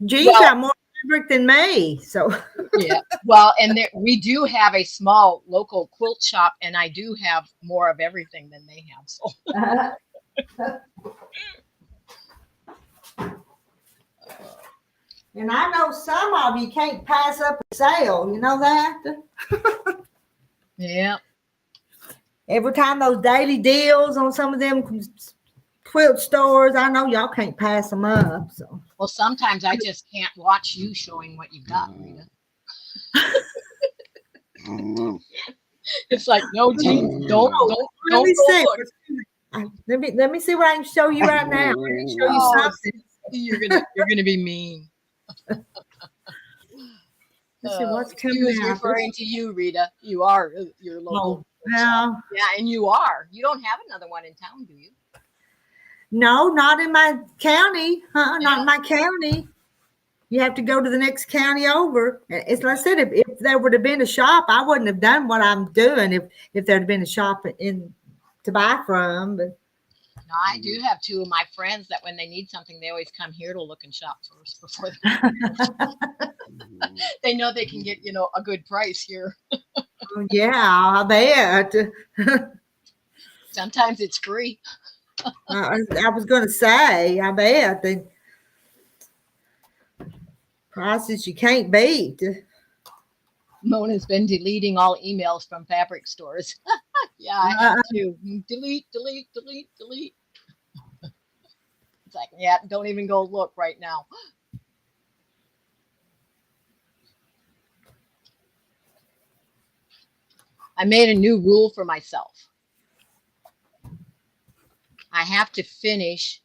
Jean's got more fabric than me, so yeah. Well, and we do have a small local quilt shop, and I do have more of everything than they have. So. And I know some of you can't pass up a sale. You know that? Yeah. Every time those daily deals on some of them quilt stores, I know y'all can't pass them up. So. Well, sometimes I just can't watch you showing what you've got, Rita. It's like, no, Jean, don't Let me see. look. Let me see what I can show you right now. I can show you something. You're gonna be mean. Let's see what's coming She was out. referring to you, Rita. You are your local. Yeah, and you are. You don't have another one in town, do you? no, not in my county. Not in my county. You have to go to the next county over. It's like I said, if there would have been a shop, I wouldn't have done what I'm doing if there had been a shop to buy from. But no, I do have two of my friends that when they need something, they always come here to look and shop first before they know they can get a good price here. Yeah, I bet. Sometimes it's free. I was going to say, I bet the prices you can't beat. Mona's been deleting all emails from fabric stores. Yeah, I have to. Delete. It's like, yeah, don't even go look right now. I made a new rule for myself. I have to finish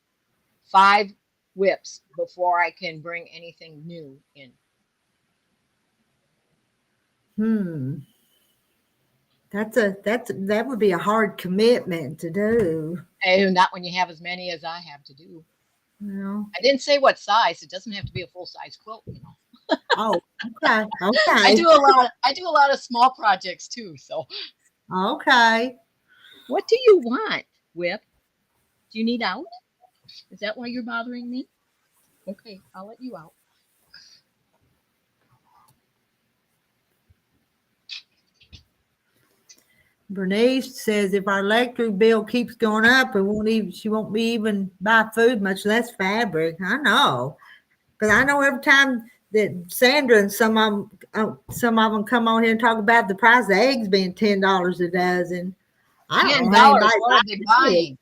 5 whips before I can bring anything new in. That would be a hard commitment to do. And not when you have as many as I have to do. Well, I didn't say what size. It doesn't have to be a full size quilt, Oh, okay. I do a lot of small projects too. So, okay. What do you want, Whip? Do you need out? Is that why you're bothering me? Okay, I'll let you out. Bernice says if our electric bill keeps going up, she won't be even buy food, much less fabric. I know, because I know every time that Sandra and some of them come on here and talk about the price of eggs being $10 a dozen. $10. What are they buying?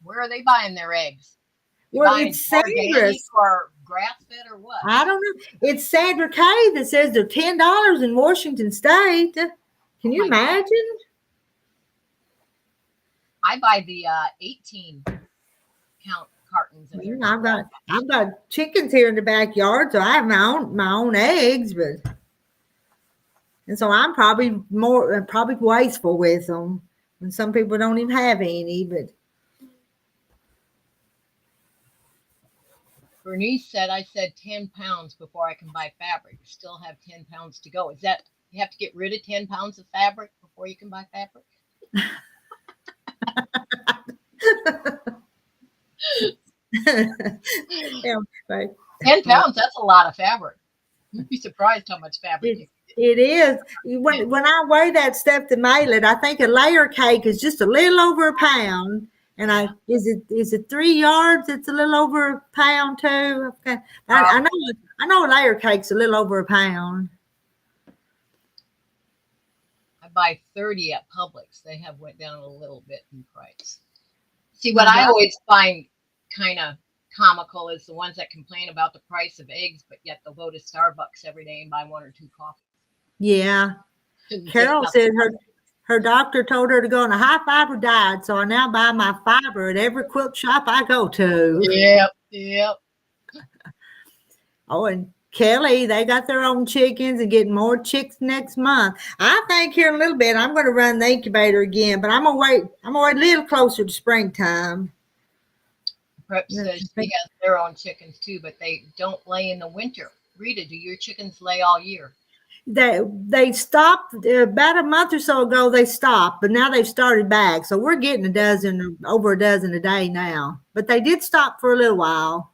Where are they buying their eggs? Well, it's Sandra or grass-fed or what? I don't know. It's Sandra Kay that says they're $10 in Washington State. Can you imagine? I buy the 18 count cartons. And they're I've got chickens here in the backyard, so I have my own eggs, and so I'm probably probably wasteful with them. And some people don't even have any, but Bernice said, I said 10 pounds before I can buy fabric. Still have 10 pounds to go. Is that you have to get rid of 10 pounds of fabric before you can buy fabric? Yeah, right. 10 pounds, that's a lot of fabric. You'd be surprised how much fabric It is. When I weigh that stuff to mail it, I think a layer cake is just a little over a pound. And is it 3 yards? It's a little over a pound too. Okay. I know a layer cake's a little over a pound. I buy 30 at Publix. They have went down a little bit in price. See, what I always find kind of comical is the ones that complain about the price of eggs, but yet they'll go to Starbucks every day and buy 1 or 2 coffees. Yeah. Carol said her doctor told her to go on a high fiber diet, so I now buy my fiber at every quilt shop I go to. Yep. Oh, and Kelly, they got their own chickens and getting more chicks next month. I think here in a little bit I'm going to run the incubator again, but I'm gonna wait a little closer to springtime. Prep says she has their own chickens too, but they don't lay in the winter. Rita, do your chickens lay all year? They stopped about a month or so ago. They stopped, but now they've started back. So we're getting over a dozen a day now. But they did stop for a little while.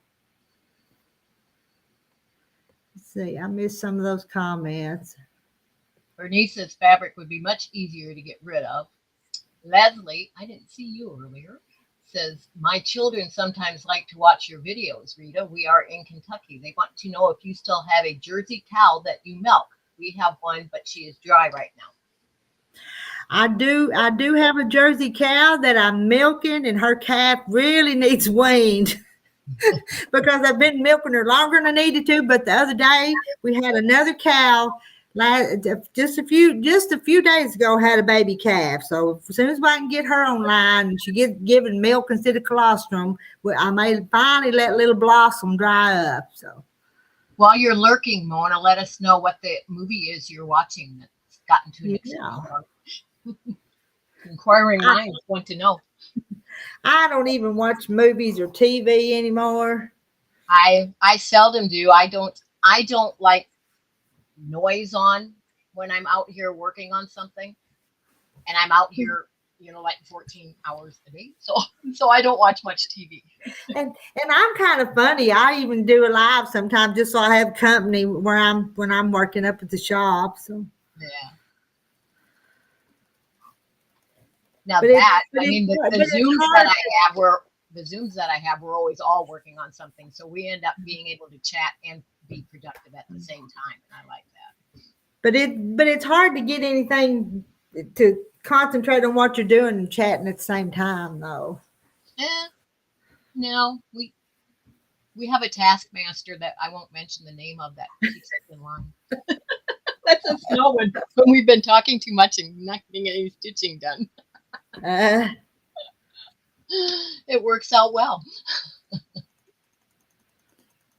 Let's see, I missed some of those comments. Bernice says fabric would be much easier to get rid of. Leslie, I didn't see you earlier, says, my children sometimes like to watch your videos, Rita. We are in Kentucky. They want to know if you still have a Jersey cow that you milk. We have one, but she is dry right now. I do have a Jersey cow that I'm milking, and her calf really needs weaned because I've been milking her longer than I needed to. But the other day we had another cow. Just a few days ago, had a baby calf. So as soon as I can get her online and she gets given milk instead of colostrum, I may finally let little Blossom dry up. So while you're lurking, Mona, let us know what the movie is you're watching that's gotten to an extent. Inquiring minds want to know. I don't even watch movies or TV anymore. I seldom do. I don't like noise on when I'm out here working on something, and I'm out here, like 14 hours a day. So I don't watch much TV. And I'm kind of funny. I even do a live sometimes just so I have company when I'm working up at the shop. So yeah. Now the Zooms that I have, we're always all working on something. So we end up being able to chat and be productive at the same time. And I like that. But it's hard to get anything to concentrate on what you're doing and chatting at the same time, though. No, we have a taskmaster that I won't mention the name of that keeps us in line. That's a snow when we've been talking too much and not getting any stitching done. It works out well.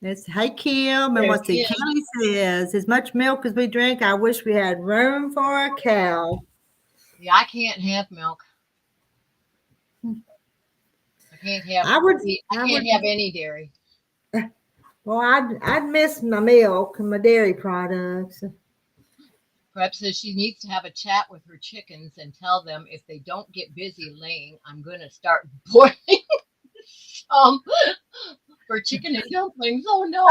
Hey Kim, and what the Kelly says, as much milk as we drink, I wish we had room for a cow. Yeah, I can't have milk. I can't have. I can't have any dairy. Well, I'd miss my milk and my dairy products. Perhaps says she needs to have a chat with her chickens and tell them if they don't get busy laying, I'm going to start boiling some for chicken and dumplings. Oh no!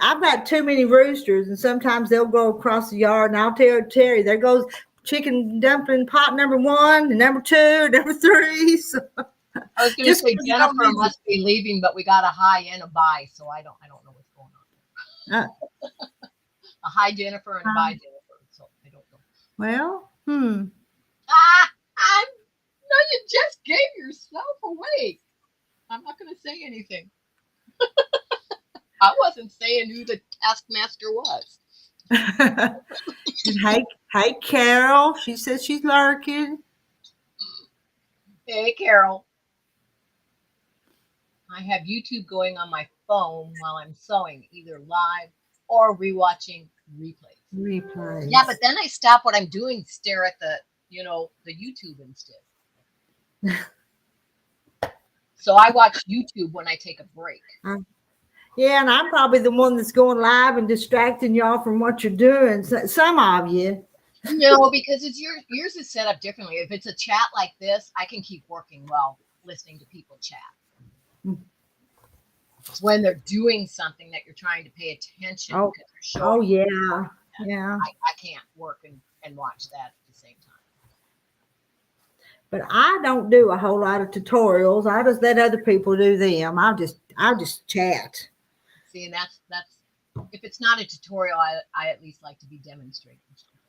I've got too many roosters, and sometimes they'll go across the yard, and I'll tell Terry, there goes chicken dumpling pot number 1, and number 2, number 3. So. I was going to say Jennifer must be leaving, but we got a hi and a bye, so I don't know what's going on. A hi Jennifer and a bye Jennifer, so I don't know. Well, no, you just gave yourself away. I'm not going to say anything. I wasn't saying who the taskmaster was. Hey, Carol. She says she's lurking. Hey, Carol. I have YouTube going on my phone while I'm sewing, either live or rewatching replays. Replays. Yeah, but then I stop what I'm doing, stare at the YouTube instead. So I watch YouTube when I take a break. Yeah, and I'm probably the one that's going live and distracting y'all from what you're doing. Some of you. No, because it's yours is set up differently. If it's a chat like this, I can keep working while listening to people chat. It's when they're doing something that you're trying to pay attention. Oh, yeah. Yeah. I can't work and watch that at the same time. But I don't do a whole lot of tutorials. I just let other people do them. I'll just chat. See, and that's if it's not a tutorial, I at least like to be demonstrating something.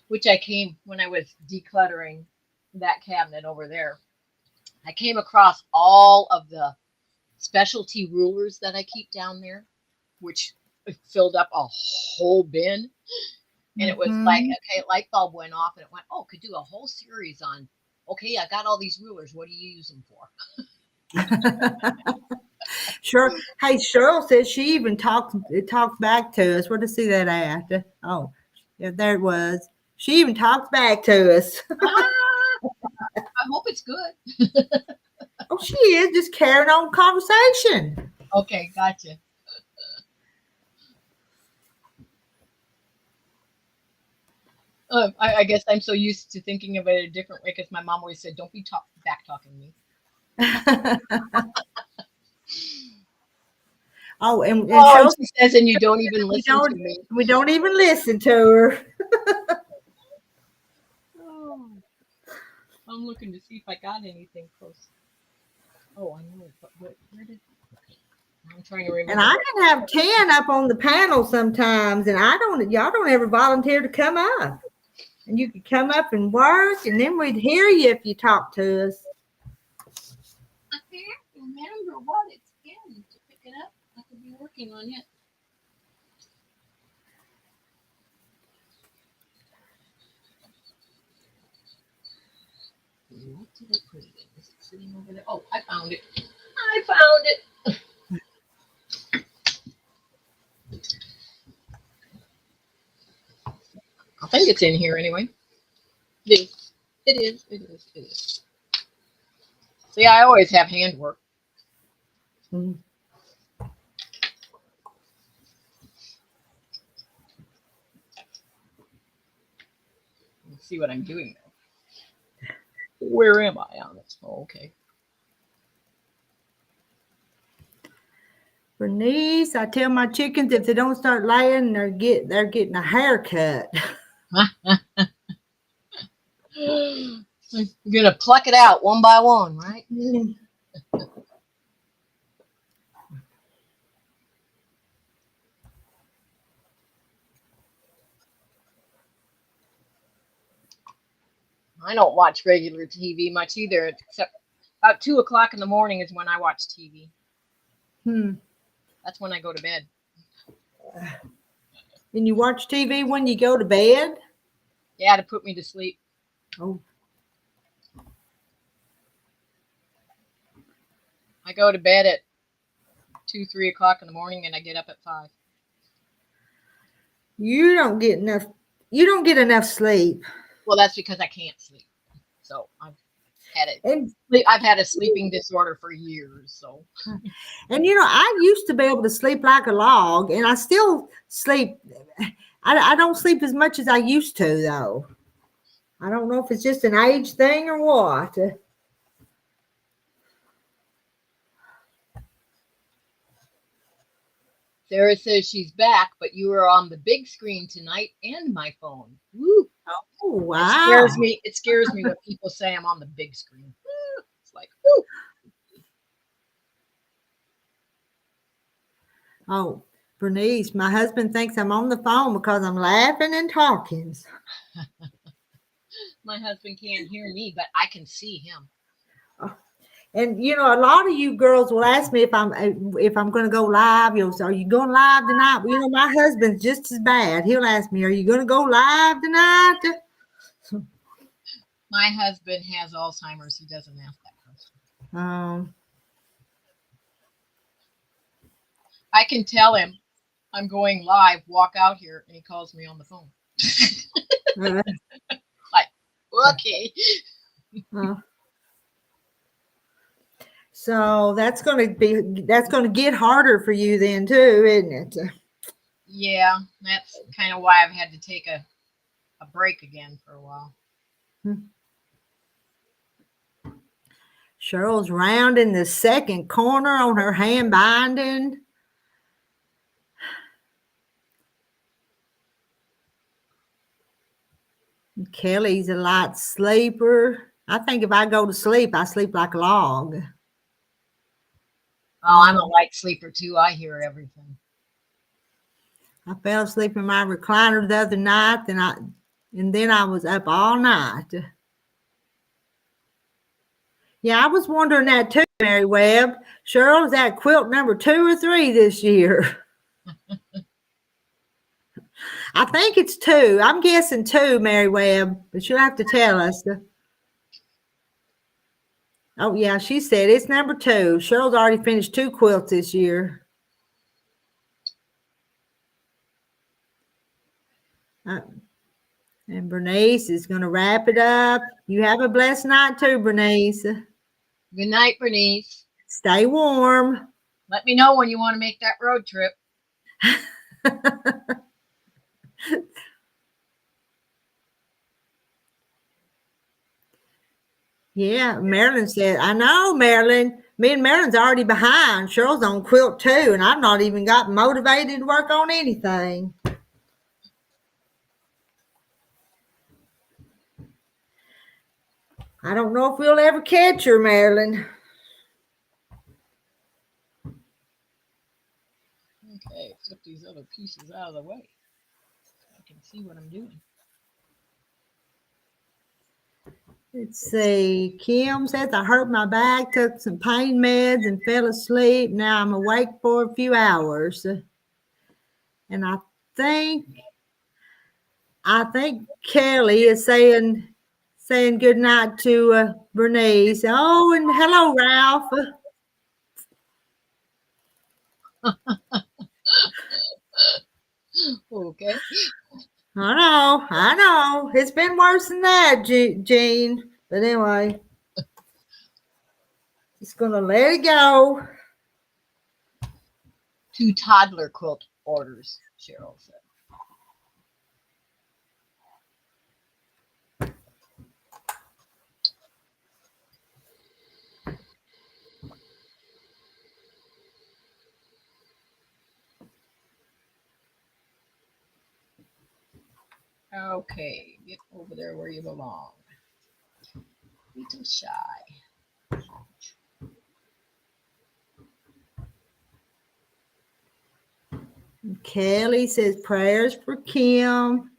Which I came when I was decluttering that cabinet over there. I came across all of the specialty rulers that I keep down there, which filled up a whole bin. And it was like, okay, light bulb went off and it went, oh, could do a whole series on, okay, I got all these rulers. What do you use them for? Sure. Hey, Cheryl says she even talked back to us. Where to see that at? Oh, yeah, there it was. She even talked back to us. I hope it's good. Oh, she is just carrying on conversation. Okay, gotcha. I guess I'm so used to thinking of it a different way because my mom always said, "Don't be back talking me." Oh, and she says, and you don't even listen to me. We don't even listen to her. Oh, I'm looking to see if I got anything close. Oh, I know, but where did? I'm trying to remember. And I can have 10 up on the panel sometimes, and y'all don't ever volunteer to come up. And you could come up and work, and then we'd hear you if you talk to us. I can't remember what it's in to pick it up. I could be working on it. What did I put it in? Is it sitting over there? Oh, I found it. I found it. I think it's in here anyway. It is. See, I always have handwork. Mm-hmm. Let's see what I'm doing now. Where am I on it? Oh, okay. Bernice, I tell my chickens if they don't start laying, they're getting a haircut. I'm gonna pluck it out one by one, right? I don't watch regular TV much either, except about 2 o'clock in the morning is when I watch TV. That's when I go to bed. And you watch TV when you go to bed? Yeah, to put me to sleep. Oh. I go to bed at 2, 3 o'clock in the morning, and I get up at 5. You don't get enough sleep. Well, that's because I can't sleep. So I've had a sleeping disorder for years. So, and I used to be able to sleep like a log, and I still sleep. I don't sleep as much as I used to, though. I don't know if it's just an age thing or what. Sarah says she's back, but you are on the big screen tonight and my phone. Woo. Oh, wow. It scares me when people say I'm on the big screen. It's like, woo. Oh, Bernice, my husband thinks I'm on the phone because I'm laughing and talking. My husband can't hear me, but I can see him. And you know, a lot of you girls will ask me if I'm going to go live. You'll say, "Are you going live tonight?" Well, you know, my husband's just as bad. He'll ask me, "Are you going to go live tonight?" My husband has Alzheimer's. He doesn't ask that question. I can tell him I'm going live, walk out here, and he calls me on the phone. Like, okay. So that's going to get harder for you then too, isn't it? Yeah, that's kind of why I've had to take a break again for a while. Cheryl's rounding the second corner on her hand binding. Kelly's a light sleeper. I think if I go to sleep, I sleep like a log. Oh, I'm a light sleeper too. I hear everything. I fell asleep in my recliner the other night, and then I was up all night. Yeah, I was wondering that too, Mary Webb. Cheryl, is that quilt number 2 or 3 this year? I think it's 2. I'm guessing 2, Mary Webb, but you'll have to tell us. Oh, yeah, she said it's number 2. Cheryl's already finished 2 quilts this year. And Bernice is going to wrap it up. You have a blessed night too, Bernice. Good night, Bernice. Stay warm. Let me know when you want to make that road trip. Yeah, Marilyn said, I know, Marilyn. Me and Marilyn's already behind. Cheryl's on quilt 2, and I've not even got motivated to work on anything. I don't know if we'll ever catch her, Marilyn. Okay, flip these other pieces out of the way so I can see what I'm doing. Let's see. Kim says, I hurt my back, took some pain meds, and fell asleep. Now I'm awake for a few hours. And I think Kelly is saying good night to Bernice. Oh, and hello, Ralph. Okay. I know. It's been worse than that, Jean. But anyway, just going to let it go. 2 toddler quilt orders, Cheryl said. Okay, get over there where you belong. Little shy. Kelly says prayers for Kim.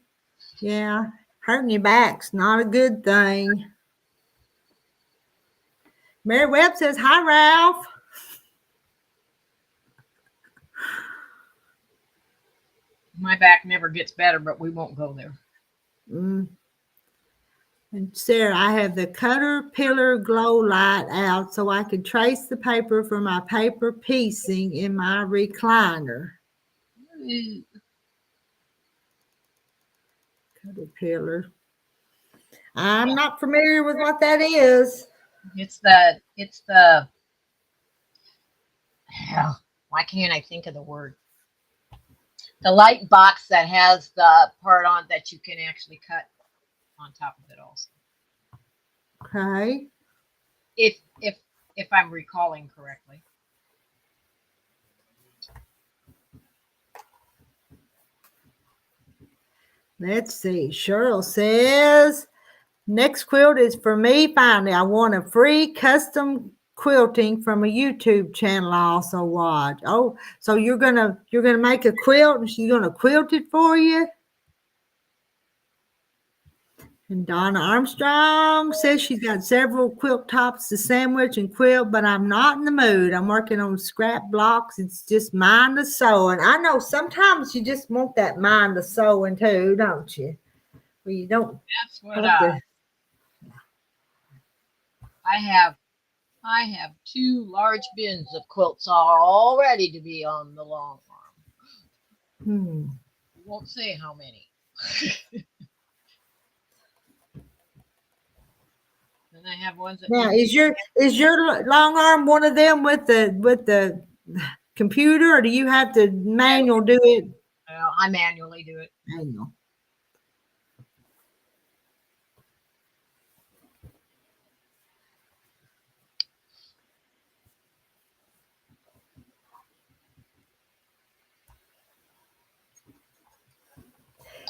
Yeah, hurting your back's not a good thing. Mary Webb says, hi, Ralph. My back never gets better, but we won't go there. And Sarah, I have the Caterpillar glow light out so I can trace the paper for my paper piecing in my recliner. Caterpillar. I'm not familiar with what that is. It's the hell, why can't I think of the word? The light box that has the part on that you can actually cut on top of it also. Okay. If I'm recalling correctly. Let's see. Cheryl says, next quilt is for me. Finally, I want a free custom quilting from a YouTube channel I also watch. Oh, so you're gonna make a quilt and she's gonna quilt it for you? And Donna Armstrong says she's got several quilt tops to sandwich and quilt, but I'm not in the mood. I'm working on scrap blocks. It's just mindless sewing. I know sometimes you just want that mindless sewing too, don't you? Well, you don't That's what have to. I have 2 large bins of quilts all ready to be on the long arm. Won't say how many. And I have ones that Now, is your long arm one of them with the computer, or do you have to manual do it? I manually do it. Manual.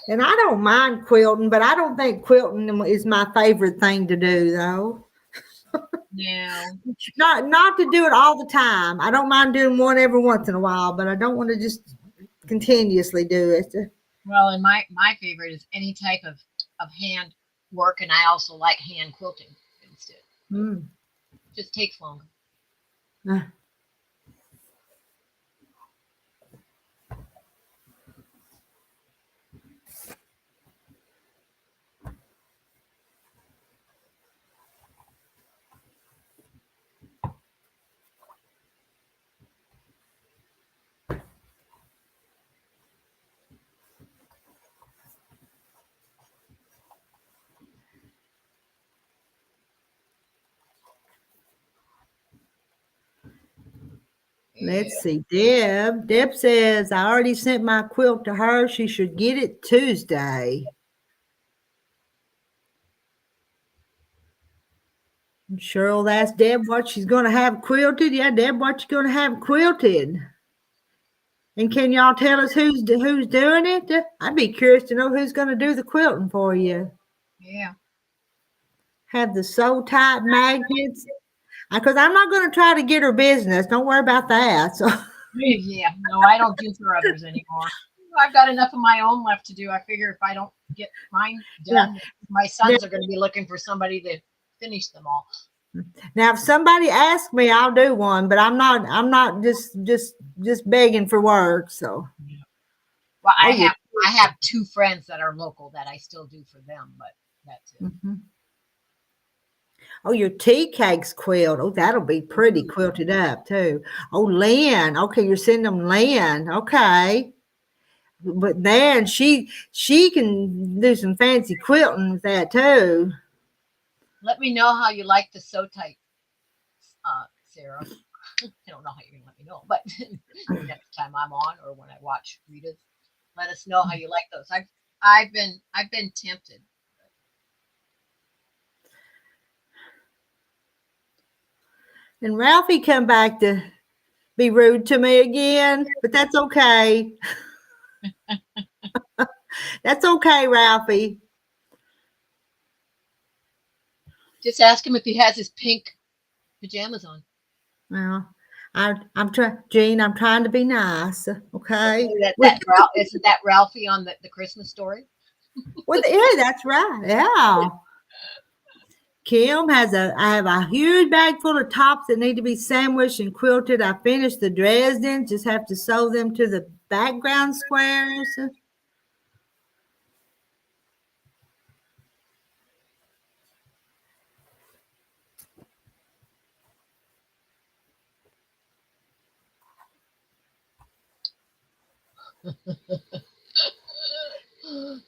And I don't mind quilting, but I don't think quilting is my favorite thing to do, though. No. Not to do it all the time. I don't mind doing one every once in a while, but I don't want to just continuously do it. Well, and my favorite is any type of hand work, and I also like hand quilting instead. Just takes longer. Let's see. Deb says, I already sent my quilt to her. She should get it Tuesday. Cheryl asked Deb what she's going to have quilted. Yeah, Deb, what you going to have quilted? And can y'all tell us who's doing it? I'd be curious to know who's going to do the quilting for you. Yeah. Have the sew type magnets. Because I'm not going to try to get her business. Don't worry about that. So. Yeah. No, I don't do for others anymore. I've got enough of my own left to do. I figure if I don't get mine done, my sons are going to be looking for somebody to finish them all. Now, if somebody asks me, I'll do one, but I'm not just begging for work. So, well, I have 2 friends that are local that I still do for them, but that's it. Mm-hmm. Oh, your tea cakes quilt. Oh, that'll be pretty quilted up too. Oh, Lynn. Okay, you're sending them Lynn. Okay. But then she can do some fancy quilting with that too. Let me know how you like the sew type, Sarah. I don't know how you're gonna let me know, but next time I'm on or when I watch Rita's, let us know how you like those. I've been tempted. And Ralphie come back to be rude to me again, but that's okay. That's okay, Ralphie. Just ask him if he has his pink pajamas on. Well, I'm trying, Jean. I'm trying to be nice. Okay. Isn't that Ralphie on the Christmas Story? Yeah, that's right. Yeah. Kim I have a huge bag full of tops that need to be sandwiched and quilted. I finished the Dresden, just have to sew them to the background squares.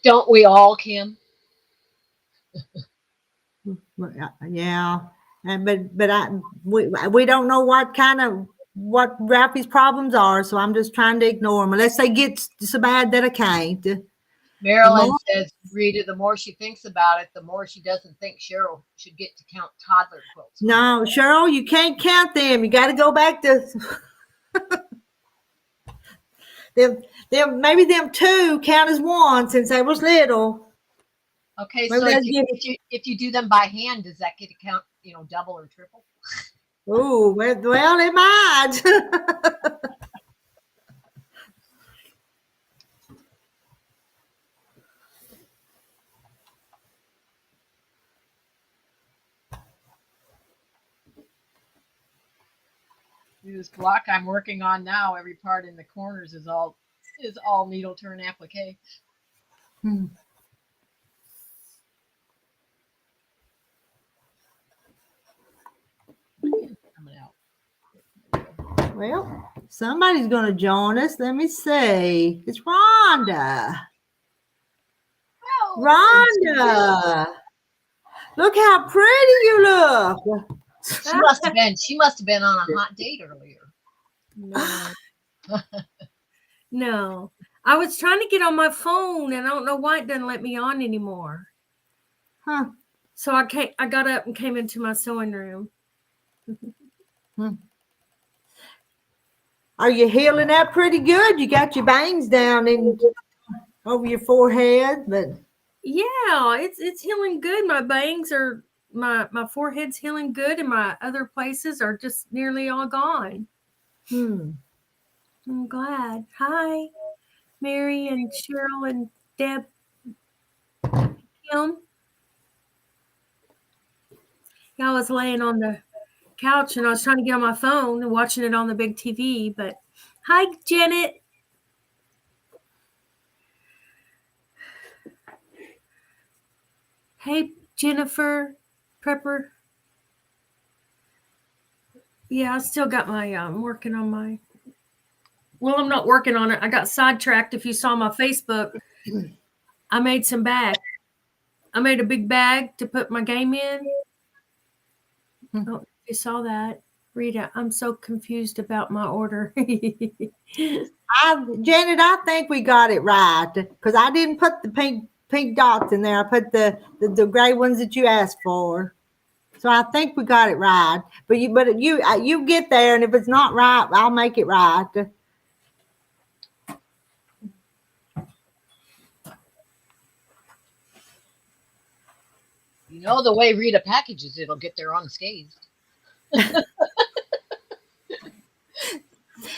Don't we all, Kim? Yeah. But we don't know what Ralphie's problems are, so I'm just trying to ignore them unless they get so bad that I can't. Marilyn says, Rita, the more she thinks about it, the more she doesn't think Cheryl should get to count toddler quilts. No, Cheryl, you can't count them. You got to go back to them. Maybe them 2 count as 1 since they was little. Okay, so if you do them by hand, does that get to count, double or triple? Oh, well, it might. This block I'm working on now, every part in the corners is all needle turn applique. Hmm. Coming out. Well, somebody's going to join us. Let me see. It's Rhonda. Rhonda. Look how pretty you look. She must have been on a hot date earlier. No. No. I was trying to get on my phone and I don't know why it doesn't let me on anymore. Huh. So I got up and came into my sewing room. Are you healing up pretty good? You got your bangs down in over your forehead, but Yeah, it's healing good. My bangs are my forehead's healing good and my other places are just nearly all gone. I'm glad. Hi, Mary and Cheryl and Deb. Kim. Yeah, I was laying on the couch and I was trying to get on my phone and watching it on the big TV. But hi, Janet. Hey, Jennifer Prepper. Yeah, I still got my I'm working on my. Well, I'm not working on it. I got sidetracked. If you saw my Facebook, I made some bags. I made a big bag to put my game in. Oh, you saw that. Rita, I'm so confused about my order. Janet, I think we got it right because I didn't put the pink dots in there. I put the gray ones that you asked for. So I think we got it right. But you get there, and if it's not right, I'll make it right. You know the way Rita packages, it'll get there unscathed. And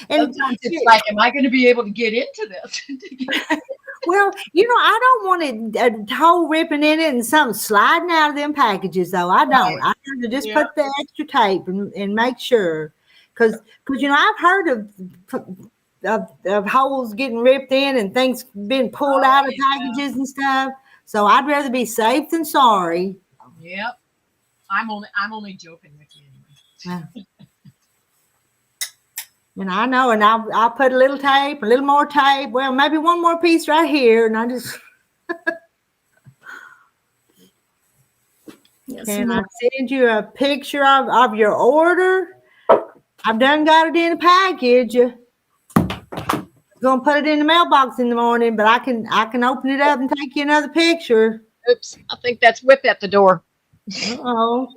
sometimes it's like, am I going to be able to get into this? Well, I don't want it a hole ripping in it and something sliding out of them packages, though. I don't. Right. I have to just put the extra tape and make sure. Because I've heard of holes getting ripped in and things being pulled out of packages and stuff. So I'd rather be safe than sorry. Yep. I'm only joking with you anyway. Yeah. And I know, and I'll put a little tape, a little more tape. Well, maybe one more piece right here, and I just. Can I send you a picture of your order? I've done got it in a package. Gonna put it in the mailbox in the morning, but I can open it up and take you another picture. Oops, I think that's Whip at the door. Uh-oh.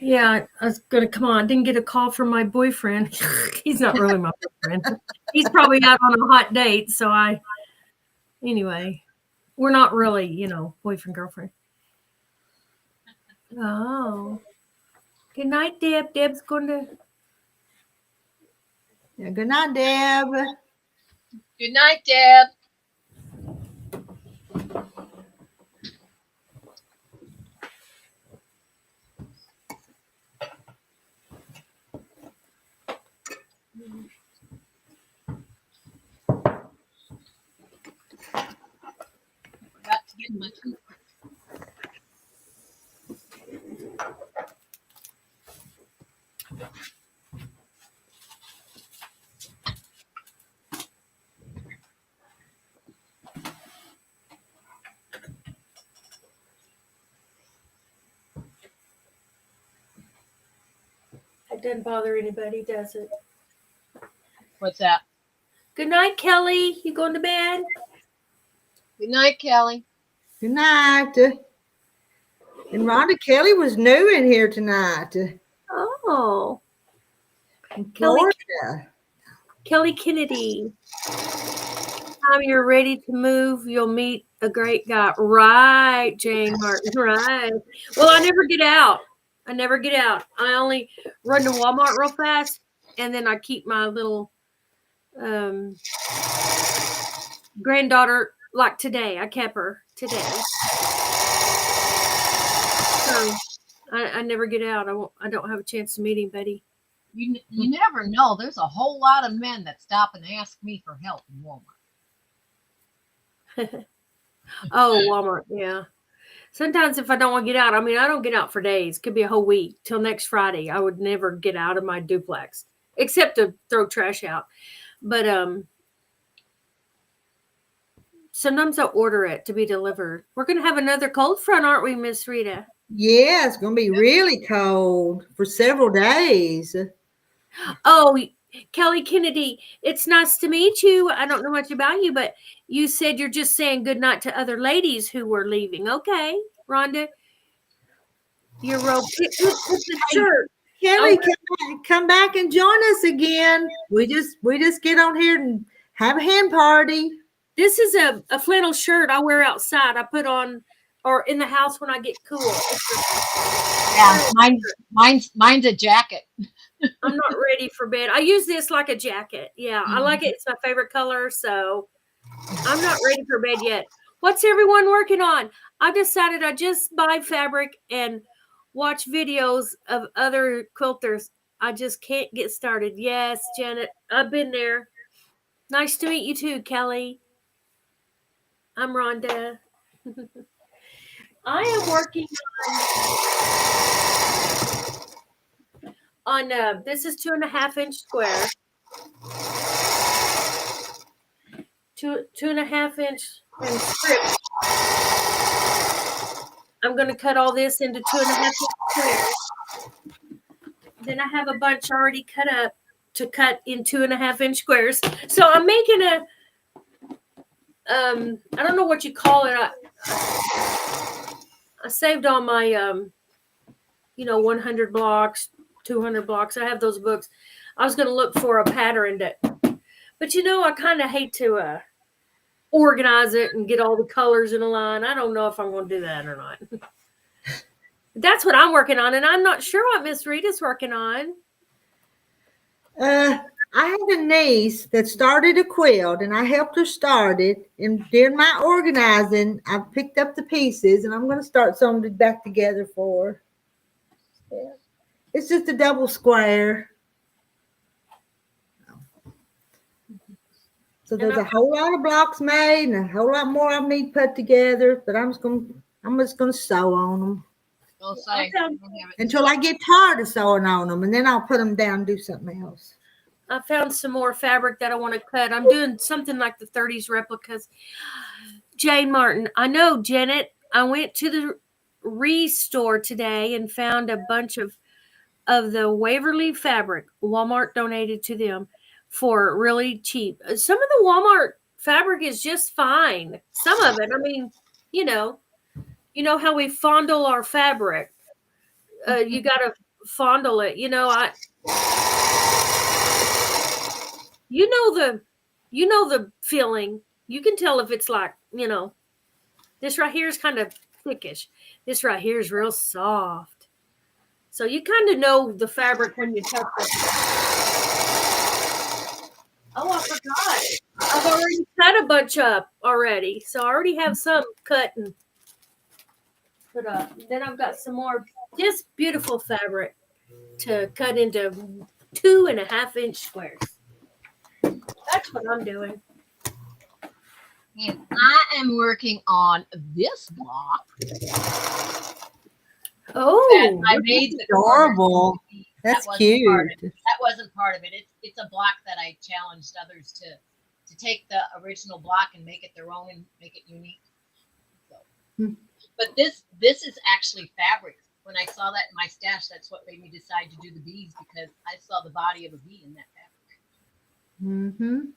Yeah, I was going to come on. I didn't get a call from my boyfriend. He's not really my boyfriend. He's probably out on a hot date. So anyway, we're not really, boyfriend, girlfriend. Oh. Good night, Deb. Deb's going to. Yeah, good night, Deb. Good night, Deb. Forgot to get my toothbrush. It doesn't bother anybody, does it? What's that? Good night, Kelly. You going to bed? Good night, Kelly. Good night. And Rhonda Kelly was new in here tonight. Oh. In Florida. Kelly Kennedy. Time you're ready to move, you'll meet a great guy. Right, Jane Martin. Right. Well, I never get out. I only run to Walmart real fast, and then I keep my little granddaughter. Like today, I kept her today. So I never get out. I don't have a chance to meet anybody. You never know. There's a whole lot of men that stop and ask me for help in Walmart. Oh, Walmart, yeah. Sometimes if I don't want to get out, I mean, I don't get out for days. Could be a whole week till next Friday. I would never get out of my duplex except to throw trash out. But sometimes I'll order it to be delivered. We're going to have another cold front, aren't we, Miss Rita? Yeah, it's going to be really cold for several days. Oh, Kelly Kennedy, it's nice to meet you. I don't know much about you, but you said you're just saying good night to other ladies who were leaving. Okay, Rhonda, your robe. It's a shirt. Kelly, come back and join us again. We just get on here and have a hen party. This is a flannel shirt I wear outside. I put on or in the house when I get cool. Yeah, mine's a jacket. I'm not ready for bed. I use this like a jacket. Yeah, I like it. It's my favorite color, so I'm not ready for bed yet. What's everyone working on? I decided I just buy fabric and watch videos of other quilters. I just can't get started. Yes, Janet, I've been there. Nice to meet you too, Kelly. I'm Rhonda. I am working on this is 2.5-inch square. 2.5-inch and strips. I'm going to cut all this into 2.5-inch squares. Then I have a bunch already cut up to cut in 2.5-inch squares. So I'm making a I don't know what you call it. I saved all my 100 blocks, 200 blocks. I have those books. I was going to look for a pattern but I kind of hate to organize it and get all the colors in a line. I don't know if I'm going to do that or not. That's what I'm working on, and I'm not sure what Miss Rita's working on. I have a niece that started a quilt, and I helped her start it. And during my organizing, I picked up the pieces, and I'm going to start something back together for her. Yeah. It's just a double square. So there's a whole lot of blocks made, and a whole lot more I need put together. But I'm just gonna sew on them. Until I get tired of sewing on them, and then I'll put them down and do something else. I found some more fabric that I want to cut. I'm doing something like the 30s replicas. Jane Martin, I know, Janet. I went to the Restore today and found a bunch of the Waverly fabric Walmart donated to them for really cheap. Some of the Walmart fabric is just fine. Some of it, I mean, you know how we fondle our fabric. You got to fondle it. You know the feeling. You can tell if it's like, this right here is kind of thickish. This right here is real soft. So you kind of know the fabric when you touch it. Oh, I forgot. I've already cut a bunch up already. So I already have some cut and put up. Then I've got some more just beautiful fabric to cut into 2.5-inch squares. That's what I'm doing. And I am working on this block. Oh, I made adorable. That's cute. That wasn't part of it. It's a block that I challenged others to take the original block and make it their own and make it unique. So, but this is actually fabric. When I saw that in my stash, that's what made me decide to do the bees, because I saw the body of a bee in that fabric. Mm-hmm.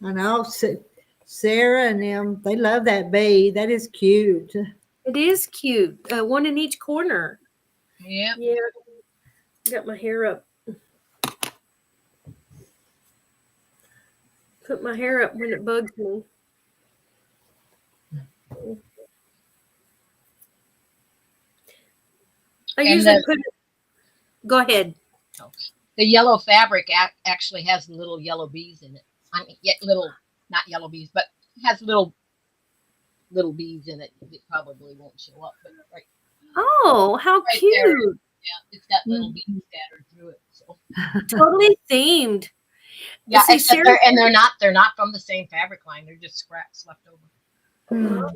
I know. So Sarah and them, they love that bee. That is cute. It is cute. One in each corner. Yep. Yeah. Got my hair up. Put my hair up when it bugs me. I And usually the- put it. Go ahead. The yellow fabric actually has little yellow bees in it. I mean, not yellow bees, but has little bees in it. It probably won't show up, but right, Oh, how Right cute. there. It's got little bees scattered through it. So Totally themed. yeah, See, except Sarah- they're not from the same fabric line. They're just scraps left over.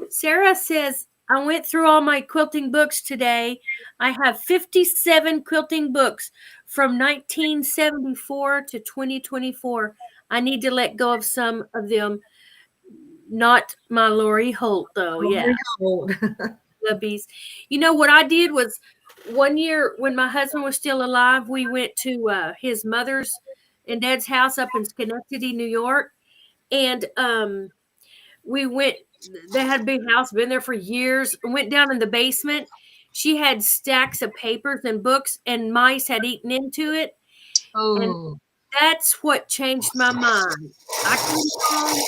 Sarah says, I went through all my quilting books today. I have 57 quilting books from 1974 to 2024. I need to let go of some of them. Not my Lori Holt, though. Yeah. Bees. You know what I did was one year when my husband was still alive, we went to his mother's and dad's house up in Schenectady, New York. And we went, they had a big house, been there for years, went down in the basement. She had stacks of papers and books, and mice had eaten into it. Oh, That's what changed my mind. I came home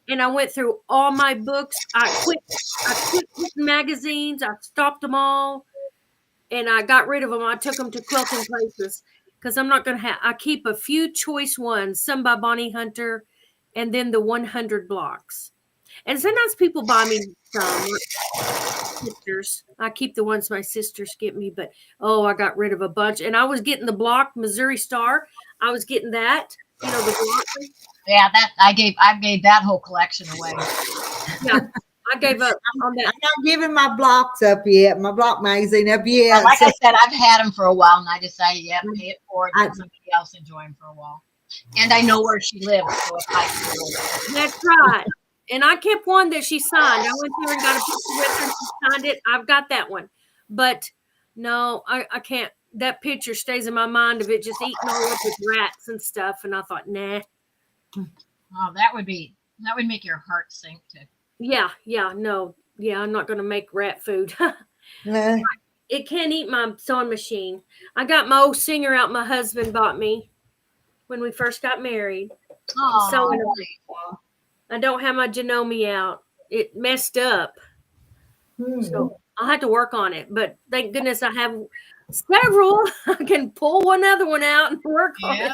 and I went through all my books. I quit getting magazines. I stopped them all, and I got rid of them. I took them to Quilting Places because I'm not going to have. I keep a few choice ones, some by Bonnie Hunter, and then the 100 blocks. And sometimes people buy me some sisters. I keep the ones my sisters get me, but I got rid of a bunch. And I was getting the block Missouri Star. I was getting that, the block. yeah, that I gave that whole collection away. Yeah, I gave up on that. I'm not giving my blocks up yet, my block magazine up yet. Well, like I said, I've had them for a while, and I decided, pay it forward, let somebody else enjoy them for a while. And I know where she lives, so if I can go. That's right. And I kept one that she signed. I went there and got a picture with her and she signed it. I've got that one. But no, I can't. That picture stays in my mind of it just eating all up with rats and stuff. And I thought, nah. Oh, that would make your heart sink to. Yeah, no. Yeah, I'm not going to make rat food. It can't eat my sewing machine. I got my old Singer out my husband bought me when we first got married. Oh, Sewing I don't have my Janome out. It messed up. So I'll have to work on it. But thank goodness I have several. I can pull one other one out and work on it.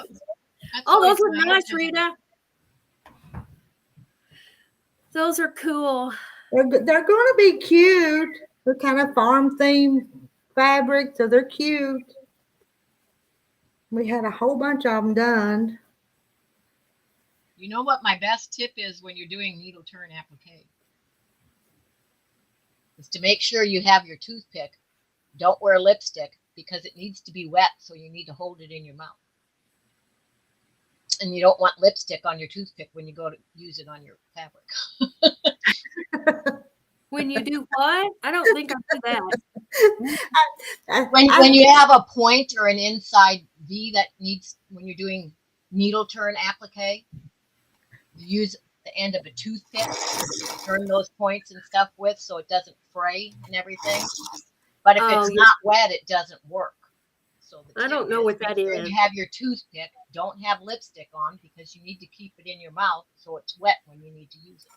Oh, those are nice, Rita. Those are cool. They're going to be cute. They're kind of farm themed fabric, so they're cute. We had a whole bunch of them done. You know what my best tip is when you're doing needle turn applique? Is to make sure you have your toothpick. Don't wear lipstick because it needs to be wet, so you need to hold it in your mouth. And you don't want lipstick on your toothpick when you go to use it on your fabric. When you do what? I don't think I do that. When you have a point or an inside V that needs, when you're doing needle turn applique, you use the end of a toothpick to turn those points and stuff with so it doesn't fray and everything. But if it's not wet, it doesn't work. So I don't know what that is. You have your toothpick, don't have lipstick on because you need to keep it in your mouth so it's wet when you need to use it.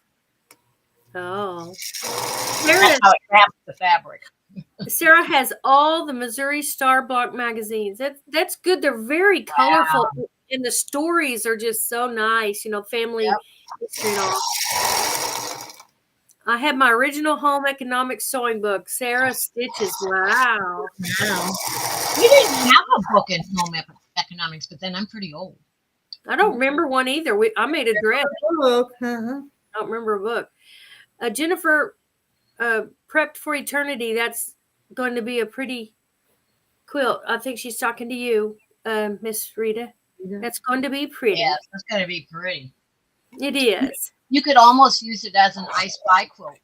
Oh. That's how it wraps the fabric. Sarah has all the Missouri Star block magazines. That's good. They're very colorful. Wow. And the stories are just so nice, family history and all. I have my original home economics sewing book, Sarah Stitches. Wow. We didn't have a book in home economics, but then I'm pretty old. I don't remember one either. I made a dress. I don't remember a book. Jennifer prepped for eternity. That's going to be a pretty quilt. I think she's talking to you, Miss Rita. That's going to be pretty. Yeah, it's going to be pretty. It is. You could almost use it as an I Spy quilt.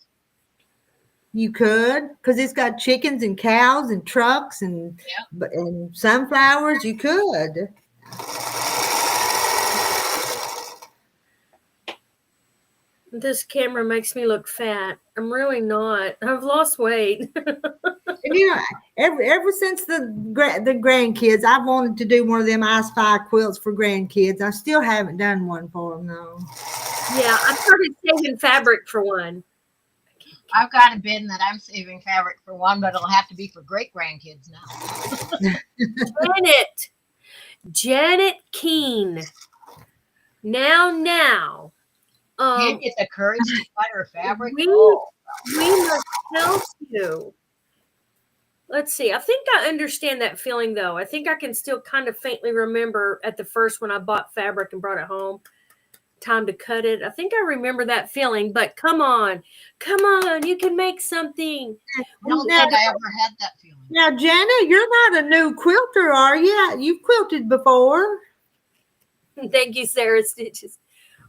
You could, because it's got chickens and cows and trucks and sunflowers. You could. This camera makes me look fat. I'm really not. I've lost weight. And ever since the grandkids, I've wanted to do one of them I Spy quilts for grandkids. I still haven't done one for them though. Yeah, I started saving fabric for one. I've got a bin that I'm saving fabric for one, but it'll have to be for great grandkids now. Janet Keene. Now. Can't get the courage to cut her fabric. We must help you. Let's see. I think I understand that feeling, though. I think I can still kind of faintly remember at the first when I bought fabric and brought it home. Time to cut it. I think I remember that feeling, but come on, you can make something. I don't think I ever had that feeling. Now, Janet, you're not a new quilter, are you? You've quilted before. Thank you, Sarah Stitches.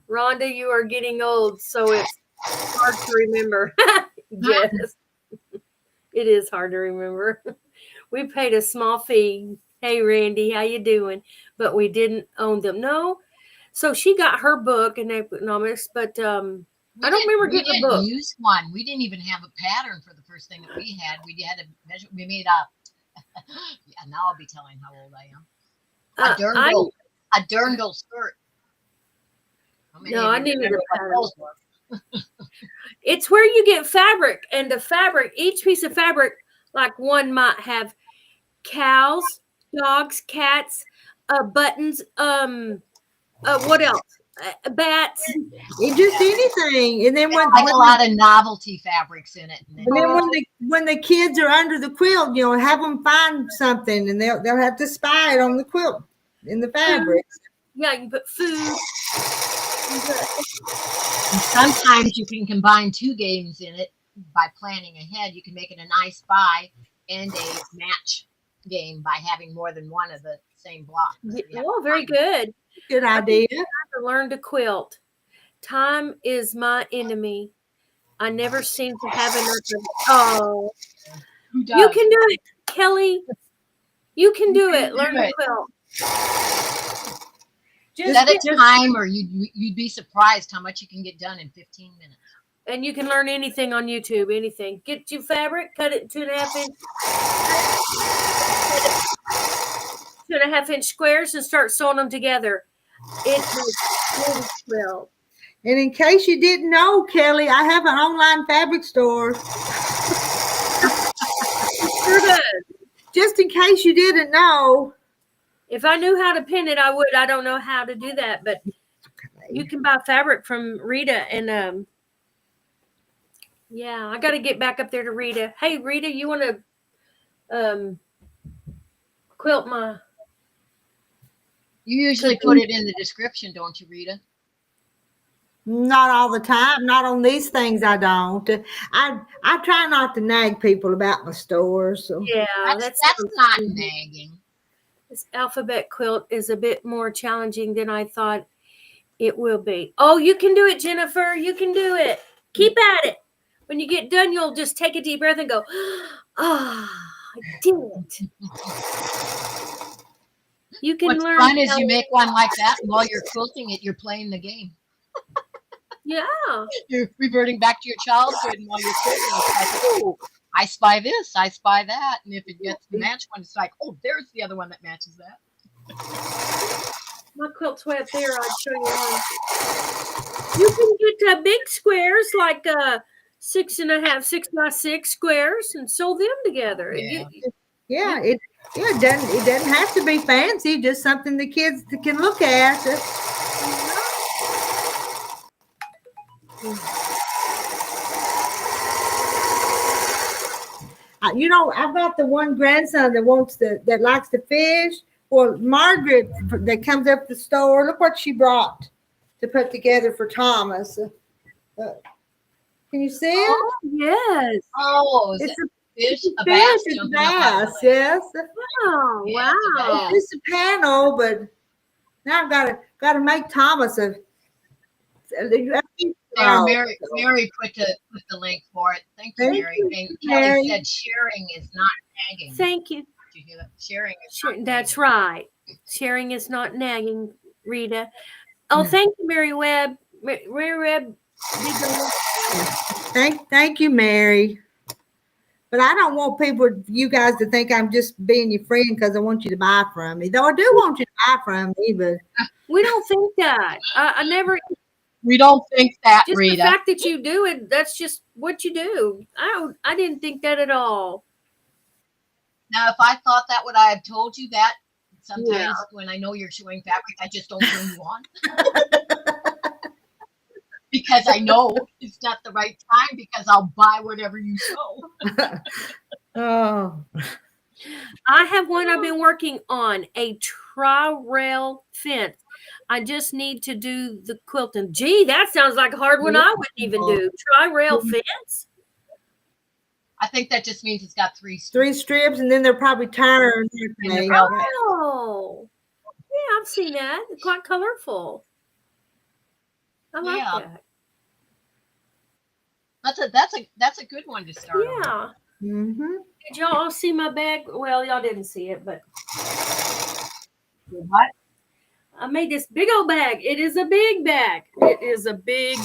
Rhonda, you are getting old, so it's hard to remember. Yes, it is hard to remember. We paid a small fee. Hey, Randy, how you doing? But we didn't own them. No. So she got her book in economics, but I don't remember getting a book. We didn't use one. We didn't even have a pattern for the first thing that we had. We had to measure. We made up. Yeah, now I'll be telling how old I am. A dirndl skirt. No, I needed a pattern. It's where you get fabric, and the fabric, each piece of fabric, like one might have cows, dogs, cats, buttons, what else? Bats. It just anything. And then when a lot of novelty fabrics in it. And then when the kids are under the quilt, have them find something, and they'll have to spy it on the quilt in the fabric. Yeah, you can put food. And sometimes you can combine two games in it by planning ahead. You can make it an I Spy and a match game by having more than one of the same block. Oh, very good. Good idea. I to learn to quilt. Time is my enemy. I never seem to have enough of it. Oh, you can do it, Kelly. You can do it. Learn to quilt. Set a timer. You'd be surprised how much you can get done in 15 minutes. And you can learn anything on YouTube. Anything. Get your fabric, cut it 2.5 inch. 2.5 inch squares and start sewing them together. It was well. And in case you didn't know, Kelly, I have an online fabric store. Sure does. Just in case you didn't know. If I knew how to pin it, I would. I don't know how to do that, but you can buy fabric from Rita. And yeah, I got to get back up there to Rita. Hey, Rita, you want to quilt my... You usually put it in the description, don't you, Rita? Not all the time. Not on these things, I don't. I try not to nag people about my store. So yeah, that's not nagging. This alphabet quilt is a bit more challenging than I thought it will be. Oh, you can do it, Jennifer. You can do it. Keep at it. When you get done, you'll just take a deep breath and go, I did it. You can learn. What's fun is you make one like that, and while you're quilting it, you're playing the game. Yeah. You're reverting back to your childhood, and while you're quilting, it's like, oh, I spy this, I spy that. And if it gets the match one, it's like, oh, there's the other one that matches that. My quilt's way up there. I'll show you one. You can get big squares, like 6.5, 6x6 squares, and sew them together. Yeah. It doesn't have to be fancy, just something the kids can look at. I've got the one grandson that likes to fish. Well, Margaret that comes up the store, look what she brought to put together for Thomas. Can you see it? Oh, yes. Oh, it's a fish, a bass. bass. It's a bass, yes. Oh, Yeah, wow. It's a panel, but now I've got to make Thomas a. Mary put the link for it. Thank you, Mary. And Kelly said sharing is not nagging. Thank you. Did you hear that? Sharing is not That's nagging. right. Sharing is not nagging, Rita. Oh, thank you, Mary Webb. Rare Red. Thank you, Mary. But I don't want you guys to think I'm just being your friend because I want you to buy from me. Though I do want you to buy from me, but We don't think that. I never. We don't think that, Just Rita. the fact that you do it, that's just what you do. I didn't think that at all. Now, if I thought that, would I have told you that? Sometimes Yeah. when I know you're showing fabric, I just don't turn you on. Because I know it's not the right time because I'll buy whatever you show. oh, I have one I've been working on, a tri-rail fence. I just need to do the quilting. Gee, that sounds like a hard one I wouldn't even do. Tri-rail fence? I think that just means it's got 3 strips. 3 strips, and then they're probably turned. In the rail fence. Oh, yeah, I've seen that. It's quite colorful. I like Yeah. that. That's a good one to start on. Yeah. Mm-hmm. Did y'all all see my bag? Well, y'all didn't see it, but What? I made this big old bag. It is a big bag. It is a big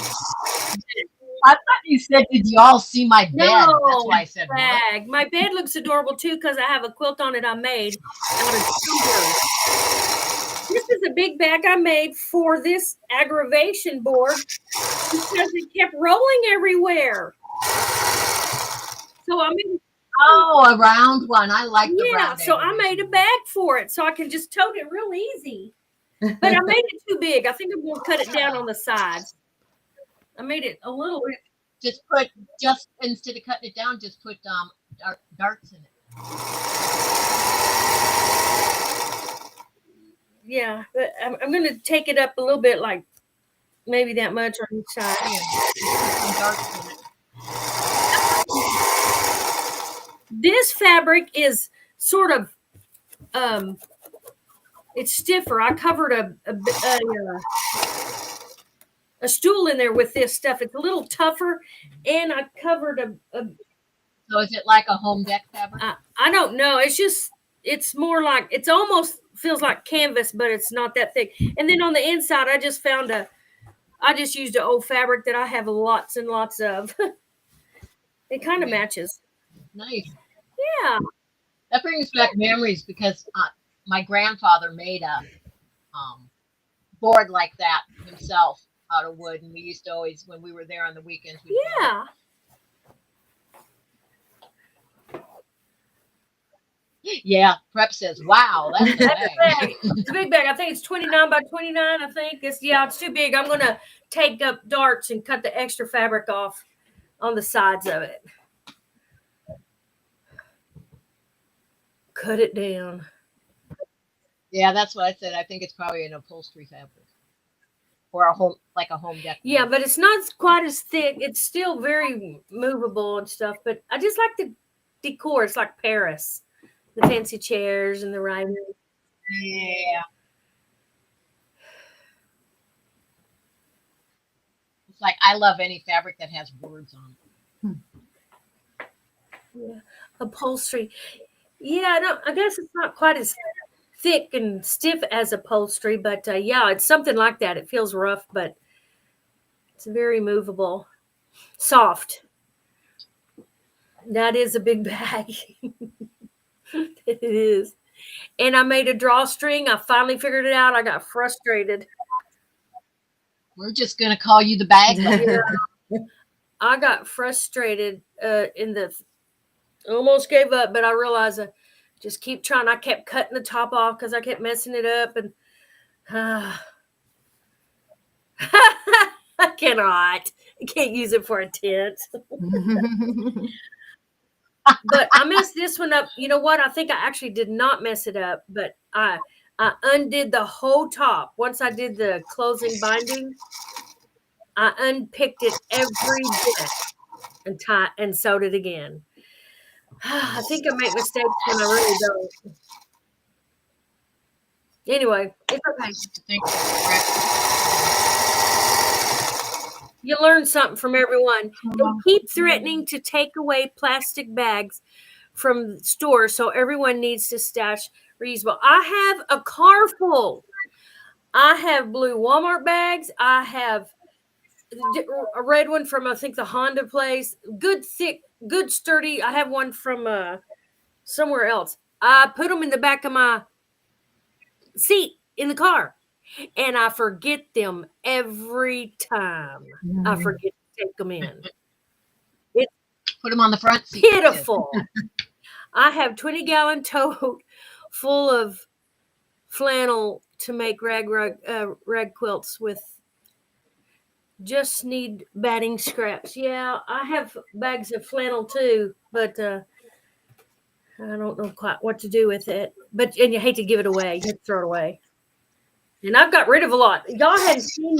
I thought you said, did you all see my bed? That's why I said what? bag. My bed looks adorable too because I have a quilt on it I made out of timber. This is a big bag I made for this aggravation board because it kept rolling everywhere. So I made Oh, a round one. I like the yeah, round. so I made a bag for it so I can just tote it real easy. But I made it too big. I think I'm going to cut it down on the sides. I made it a little. Just instead of cutting it down, just put darts in it. Yeah, but I'm going to take it up a little bit, like maybe that much on each side. Yeah. Some darts in it. This fabric is sort of it's stiffer. I covered a stool in there with this stuff. It's a little tougher, and I covered a So is it like a home deck fabric? I don't know. It's more like, it's almost feels like canvas, but it's not that thick. And then on the inside, I just used an old fabric that I have lots and lots of. It kind of matches. Nice. Yeah. That brings back memories because my grandfather made a board like that himself out of wood, and we used to always, when we were there on the weekends, we'd Yeah. Yeah, Prep says, "Wow, that's a bag." It's a big bag. I think it's 29 by 29. I think it's too big. I'm gonna take up darts and cut the extra fabric off on the sides of it. Cut it down. Yeah, that's what I said. I think it's probably an upholstery fabric or a home deck. Yeah, but it's not quite as thick. It's still very movable and stuff. But I just like the decor. It's like Paris. The fancy chairs and the writing. Yeah. It's like, I love any fabric that has words on it. Yeah. Upholstery. Yeah, I guess it's not quite as thick and stiff as upholstery, but yeah, it's something like that. It feels rough, but it's very movable. Soft. That is a big bag. It is. And I made a drawstring. I finally figured it out. I got frustrated. We're just going to call you the bag. Yeah. I got frustrated almost gave up, but I realized I just keep trying. I kept cutting the top off because I kept messing it up. And I cannot. I can't use it for a tent. But I messed this one up. You know what? I think I actually did not mess it up, but I undid the whole top. Once I did the closing binding, I unpicked it every bit and sewed it again. I think I make mistakes when I really don't. Anyway, it's okay. You learn something from everyone. They keep threatening to take away plastic bags from stores, so everyone needs to stash reusable. I have a car full. I have blue Walmart bags. I have a red one from I think the Honda place. Good thick, good sturdy. I have one from somewhere else. I put them in the back of my seat in the car, and I forget them every time. I forget to take them in. Put them on the front seat. Pitiful. I have 20-gallon tote full of flannel to make rag quilts with. Just need batting scraps. Yeah, I have bags of flannel too, but I don't know quite what to do with it. And you hate to give it away. You have to throw it away. And I've got rid of a lot. Y'all hadn't seen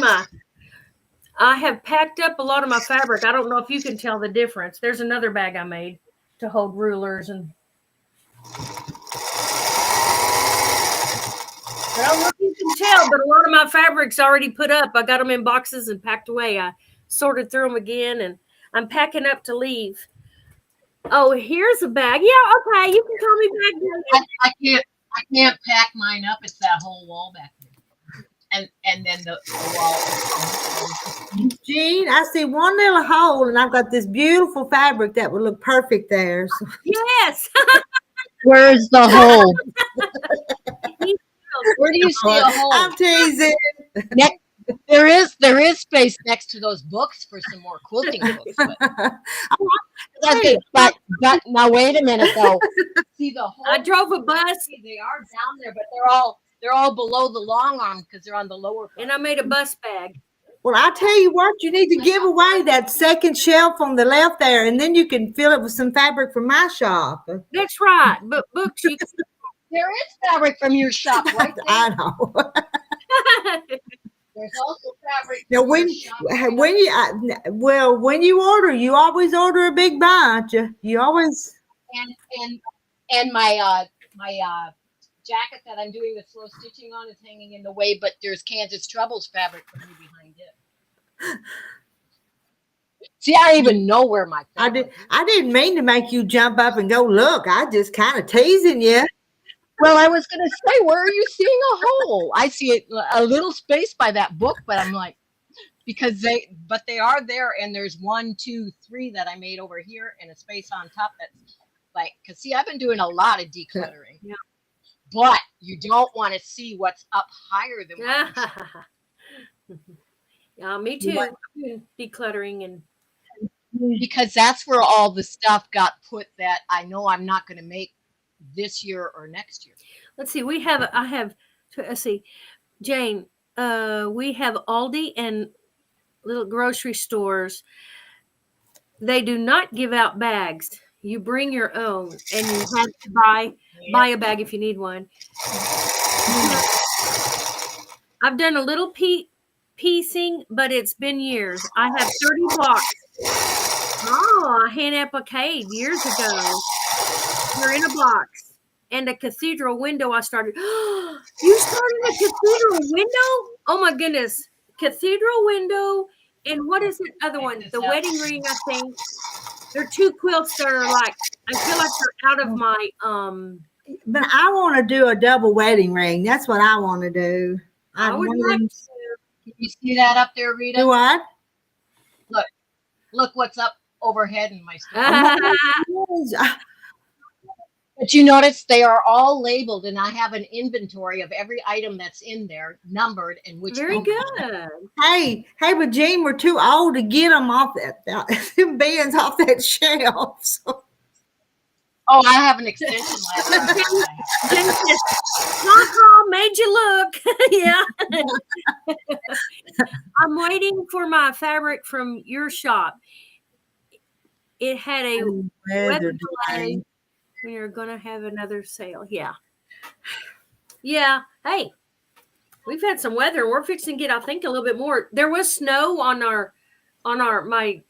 I have packed up a lot of my fabric. I don't know if you can tell the difference. There's another bag I made to hold rulers and. I don't know if you can tell, but a lot of my fabric's already put up. I got them in boxes and packed away. I sorted through them again, and I'm packing up to leave. Oh, here's a bag. Yeah, okay, you can call me back. I can't pack mine up. It's that whole wall back there, and then the wall. Jean, I see one little hole, and I've got this beautiful fabric that would look perfect there. So. Yes. Where's the hole? Where do you see a hole? I'm teasing. There is space next to those books for some more quilting books. But now wait a minute though. See the hole? I drove a bus. They are down there, but they're all below the long arm because they're on the lower part. And I made a bus bag. Well, I tell you what, you need to give away that second shelf on the left there, and then you can fill it with some fabric from my shop. That's right. But books, you can. There is fabric from your shop right there. I know. There's also fabric. Now, when you order, you always order a big bunch. You always. And my jacket that I'm doing the slow stitching on is hanging in the way, but there's Kansas Troubles fabric for me behind it. See, I don't even know where my fabric is. I didn't mean to make you jump up and go look. I just kind of teasing you. Well, I was going to say, where are you seeing a hole? I see a little space by that book, but I'm like, because they are there, and there's 1, 2, 3 that I made over here, and a space on top that's like, because see, I've been doing a lot of decluttering. Yeah. But you don't want to see what's up higher than what Yeah, me too. Decluttering and because that's where all the stuff got put that I know I'm not going to make this year or next year. Let's see. Let's see, Jane. We have Aldi and little grocery stores. They do not give out bags. You bring your own, and you have to buy a bag if you need one. I've done a little piecing, but it's been years. I have 30 blocks. Oh, a hand applique years ago. You're in a box. And a cathedral window I started. You started a cathedral window? Oh my goodness. Cathedral window. And what is the other one? The wedding ring, I think. There are 2 quilts that are like, I feel like they're out of my But I want to do a double wedding ring. That's what I want to do. I would like to. Can you see that up there, Rita? Do what? Look what's up overhead in my store. But you notice they are all labeled, and I have an inventory of every item that's in there, numbered, and which. Very good. Hey, but Jean, we're too old to get them off them bins off that shelf. So. Oh, I have an extension ladder. Jen says, "Mom made you look." Yeah. I'm waiting for my fabric from your shop. It had a weather delay. We are going to have another sale. Yeah. Yeah. Hey, we've had some weather. We're fixing to get, I think, a little bit more. There was snow on my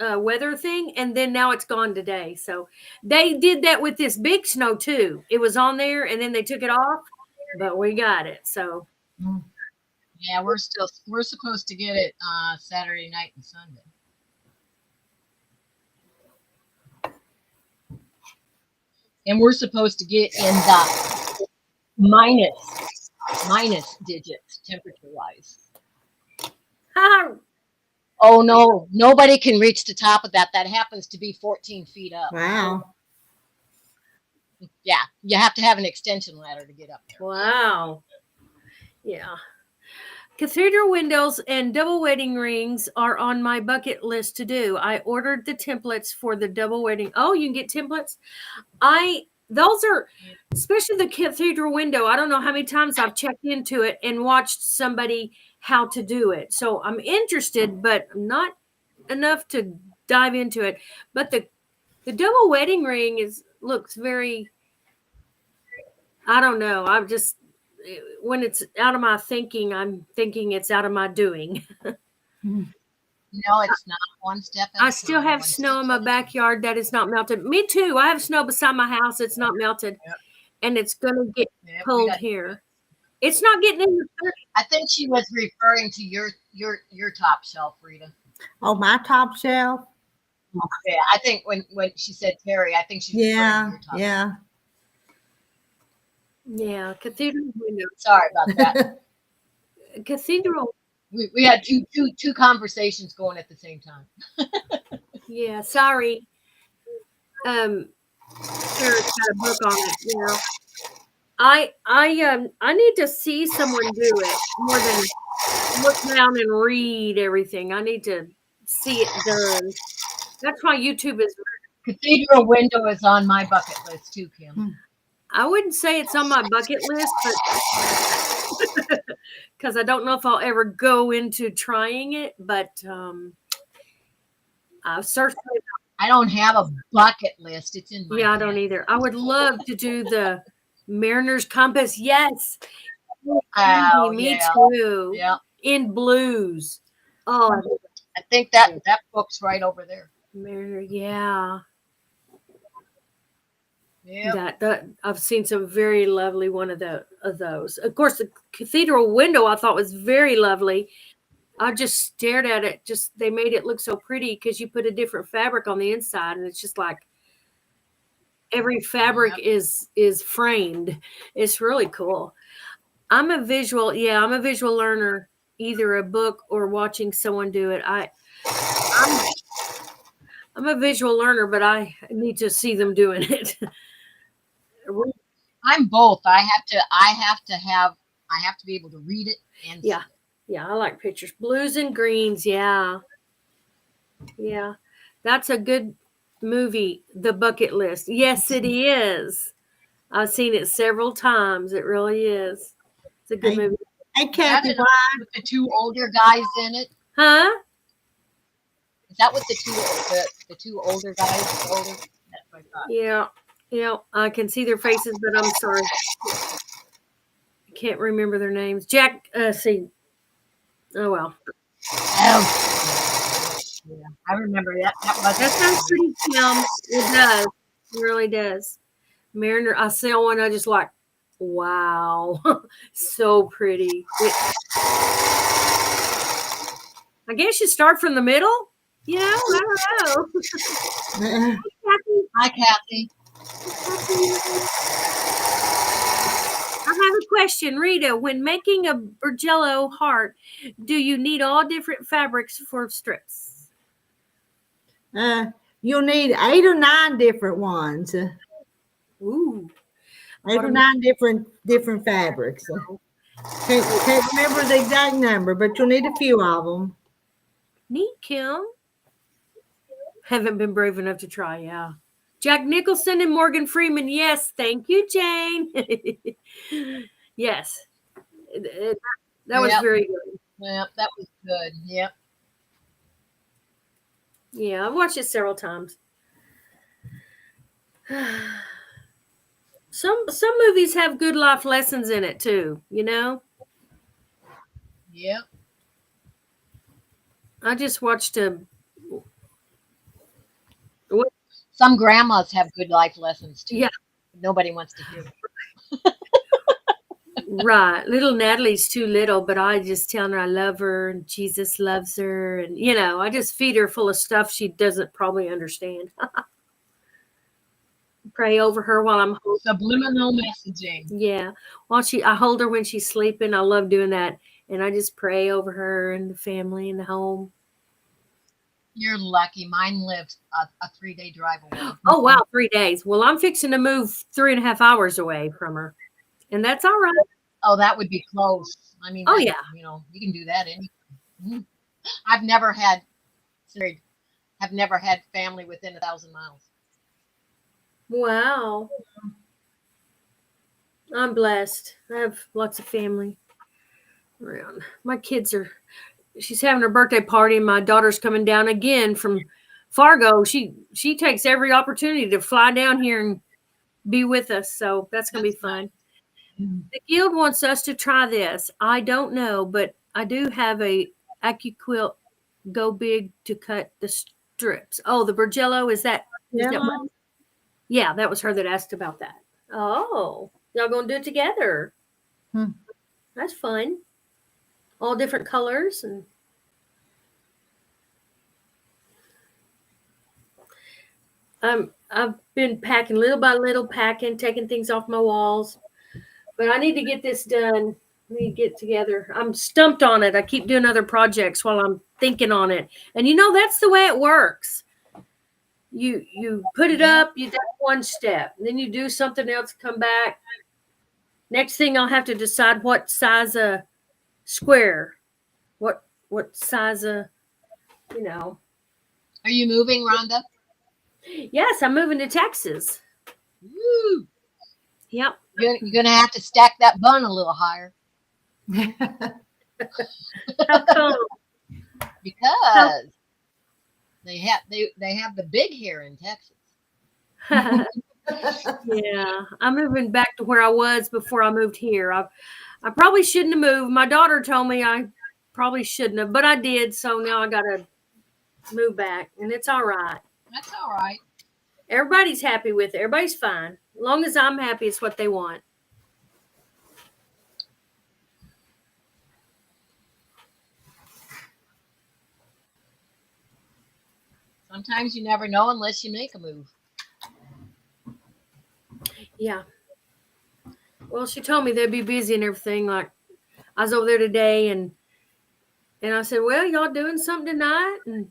weather thing, and then now it's gone today. So they did that with this big snow too. It was on there, and then they took it off, but we got it. So yeah, we're supposed to get it Saturday night and Sunday. And we're supposed to get in the minus digits temperature wise. Oh no, nobody can reach the top of that. That happens to be 14 feet up. Wow. Yeah, you have to have an extension ladder to get up there. Wow. Yeah. Cathedral windows and double wedding rings are on my bucket list to do. I ordered the templates for the double wedding. Oh, you can get templates? Those are, especially the cathedral window. I don't know how many times I've checked into it and watched somebody how to do it. So I'm interested, but not enough to dive into it. But the double wedding ring looks very, I don't know. I'm just, when it's out of my thinking, I'm thinking it's out of my doing. No, it's not. One step at a I still time, have one snow step in my at a time. backyard that is not melted. Me too. I have snow beside my house. It's not melted. Yep. And it's going to get Yep, we cold got- here. It's not getting in the 30s. I think she was referring to your top shelf, Rita. Oh, my top shelf? Yeah, I think when she said Terry, I think she's referring to Yeah, your top. yeah. Yeah, cathedral window. Sorry about that. Cathedral. we had two conversations going at the same time. Yeah, sorry. Sarah's got a book on it, you know. I need to see someone do it more than look down and read everything. I need to see it done. That's why YouTube is. Cathedral window is on my bucket list too, Kim. I wouldn't say it's on my bucket list, but because I don't know if I'll ever go into trying it, but I've certainly. I don't have a bucket list. It's in my Yeah, I don't either. I would love to do the Mariner's Compass. Yes. Oh, Me yeah. too. Yeah. In blues. Oh, I think that book's right over there. Mariner, yeah. Yeah. That I've seen some very lovely one of those. Of course, the cathedral window I thought was very lovely. I just stared at it. Just they made it look so pretty because you put a different fabric on the inside, and it's just like every fabric is framed. It's really cool. I'm a visual learner, either a book or watching someone do it. I'm a visual learner, but I need to see them doing it. I'm both. I have to be able to read it and see Yeah. it. Yeah, I like pictures. Blues and greens, yeah. Yeah. That's a good movie, The Bucket List. Yes, it is. I've seen it several times. It really is. It's a good movie. Hey, Is that Kathy, it with the two older guys in it? Huh? Is that with the two older guys? Older? That's what I thought. Yeah. Yeah. I can see their faces, but I'm sorry. I can't remember their names. Jack, see. Oh, well. Oh. Yeah, I remember that. That sounds pretty, Kim. It does. It really does. Mariner, I saw one, I just like, wow. So pretty. I guess you start from the middle. You know, I don't know. Hi, Kathy. I have a question, Rita. When making a Burgello heart, do you need all different fabrics for strips? You'll need 8 or 9 different ones. Ooh. 8 or 9 different fabrics. Can't remember the exact number, but you'll need a few of them. Neat, Kim. Haven't been brave enough to try, yeah. Jack Nicholson and Morgan Freeman. Yes, thank you, Jane. Yes. That was very good. Yep, that was good. Yep. Yeah, I've watched it several times. Some movies have good life lessons in it too, you know? Yep. I just watched Some grandmas have good life lessons too. Yeah. Nobody wants to hear them. right. Little Natalie's too little, but I just tell her I love her and Jesus loves her. And, you know, I just feed her full of stuff she doesn't probably understand. Pray over her while I'm home. Subliminal messaging. Yeah. I hold her when she's sleeping. I love doing that. And I just pray over her and the family and the home. You're lucky. Mine lives a 3-day drive away. Oh, wow. 3 days. Well, I'm fixing to move 3.5 hours away from her. And that's all right. Oh, that would be close. I mean, Oh, that, yeah. you know, you can do that anytime. I've never had family within 1,000 miles. Wow. I'm blessed. I have lots of family around. My kids she's having her birthday party and my daughter's coming down again from Fargo. She takes every opportunity to fly down here and be with us. So that's going to be fun. Nice. The guild wants us to try this. I don't know, but I do have a AccuQuilt Go Big to cut the strips. Oh, the Bergello, is that Mom? Yeah, that was her that asked about that. Oh, y'all gonna do it together? That's fun. All different colors and I've been packing little by little, taking things off my walls. But I need to get this done. We need to get together. I'm stumped on it. I keep doing other projects while I'm thinking on it. And you know, that's the way it works. You put it up, you do one step, then you do something else, come back. Next thing I'll have to decide what size of square, what size of, you know. Are you moving, Rhonda? Yes, I'm moving to Texas. Woo! Yep. You're gonna have to stack that bun a little higher. How come? Because they have the big hair in Texas. Yeah, I'm moving back to where I was before I moved here. I probably shouldn't have moved. My daughter told me I probably shouldn't have, but I did. So now I got to move back, and it's all right. That's all right. Everybody's happy with it. Everybody's fine. As long as I'm happy, it's what they want. Sometimes you never know unless you make a move. Yeah. Well, she told me they'd be busy and everything. Like, I was over there today, and I said, well, y'all doing something tonight? And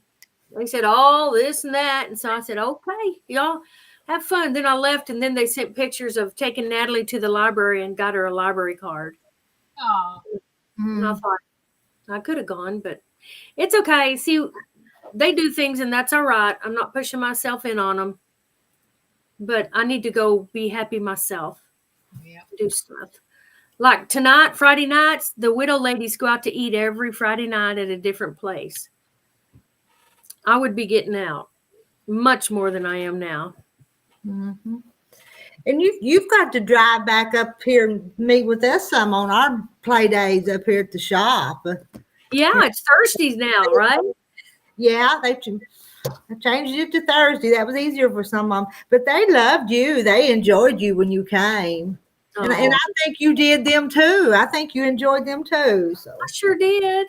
they said, oh, this and that. And so I said, okay, y'all have fun. Then I left, and then they sent pictures of taking Natalie to the library and got her a library card. Oh. And I thought, I could have gone, but it's okay. See, they do things, and that's all right. I'm not pushing myself in on them. But I need to go be happy myself. Yeah. Do stuff. Like tonight, Friday nights, the widow ladies go out to eat every Friday night at a different place. I would be getting out much more than I am now. Mm-hmm. And you've got to drive back up here and meet with us some on our play days up here at the shop. Yeah, it's Thursdays now, right? Yeah, I changed it to Thursday. That was easier for some of them. But they loved you. They enjoyed you when you came. And I think you did them too. I think you enjoyed them too. So I sure did.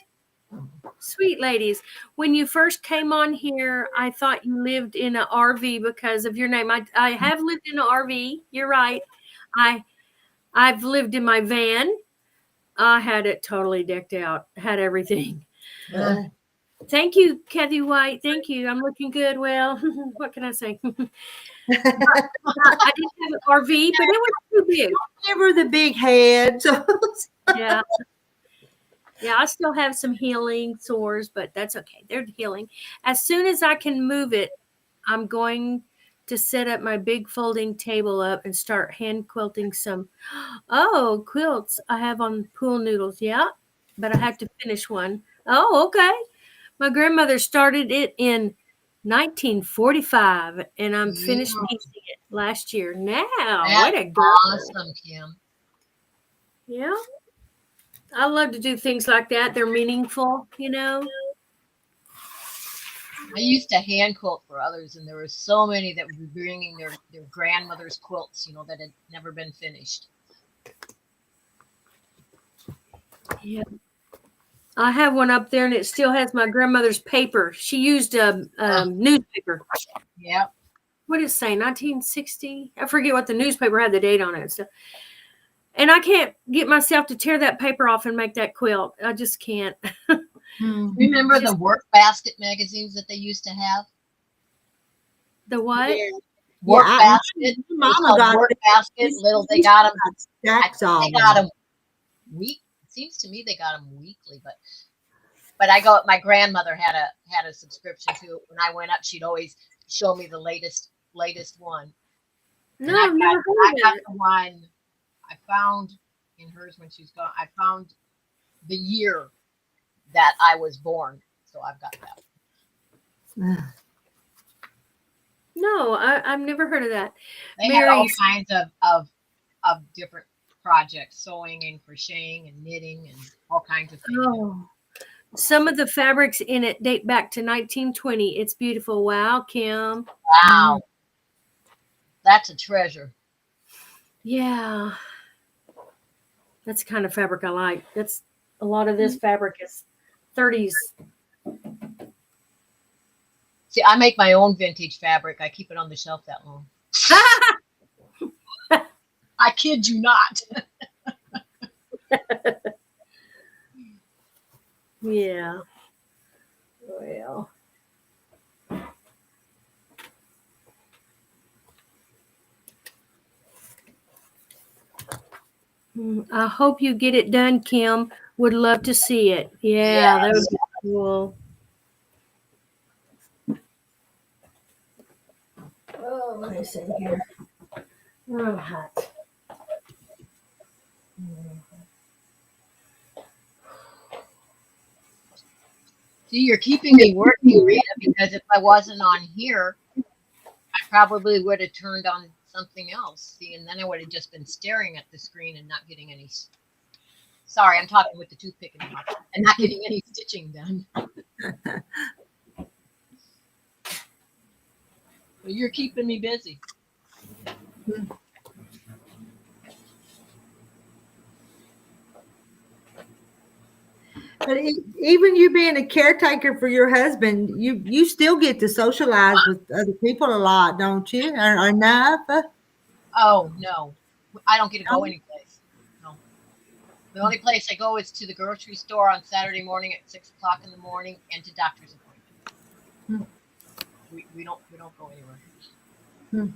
Sweet ladies. When you first came on here, I thought you lived in an RV because of your name. I have lived in an RV. You're right. I've lived in my van. I had it totally decked out. Had everything. Thank you, Kathy White. Thank you. I'm looking good. Well, what can I say? I didn't have an RV, but it was too big. Give her the big head. Yeah. Yeah, I still have some healing sores, but that's okay. They're healing. As soon as I can move it, I'm going to set up my big folding table up and start hand quilting some quilts I have on pool noodles. Yeah, but I have to finish one. Oh, okay. My grandmother started it in 1945, and I'm finished piecing it last year. Now, what a girl. Awesome, Kim. Yeah. I love to do things like that. They're meaningful, you know. I used to hand quilt for others, and there were so many that would be bringing their grandmother's quilts, that had never been finished. Yeah. I have one up there, and it still has my grandmother's paper. She used a newspaper. Yep. What does it say? 1960? I forget what the newspaper had the date on it. So, and I can't get myself to tear that paper off and make that quilt. I just can't. Mhm. Remember the work basket magazines that they used to have? The what? Yeah. Work Yeah, basket. my It was mama called got Work them. basket. Little, they got them. I Stacks think they of got them. them week. It seems to me they got them weekly, but I go. My grandmother had a subscription to it. When I went up, she'd always show me the latest one. And No, I've never heard I of got that. the one I found in hers when she's gone. I found the year that I was born, so I've got that. No, I've never heard of that. They had all Mary, kinds of different projects, sewing and crocheting and knitting and all kinds of things. oh, some of the fabrics in it date back to 1920. It's beautiful. Wow, Kim. Wow, that's a treasure. Yeah. That's the kind of fabric I like. That's a lot of this fabric is 30s. See, I make my own vintage fabric. I keep it on the shelf that long. I kid you not. Yeah. Well. I hope you get it done, Kim. Would love to see it. Yeah, that would Yes. be cool. Oh, let me see here. Oh, hot. See, you're keeping me working, Rita, because if I wasn't on here, I probably would have turned on something else. See, and then I would have just been staring at the screen and not getting any. Sorry, I'm talking with the toothpick in the mouth and not getting any stitching done. Well, you're keeping me busy. But even you being a caretaker for your husband, you still get to socialize with other people a lot, don't you? Or enough? Oh no, I don't get to go anyplace. No, the only place I go is to the grocery store on Saturday morning at 6 o'clock in the morning, and to doctor's appointments. We don't go anywhere.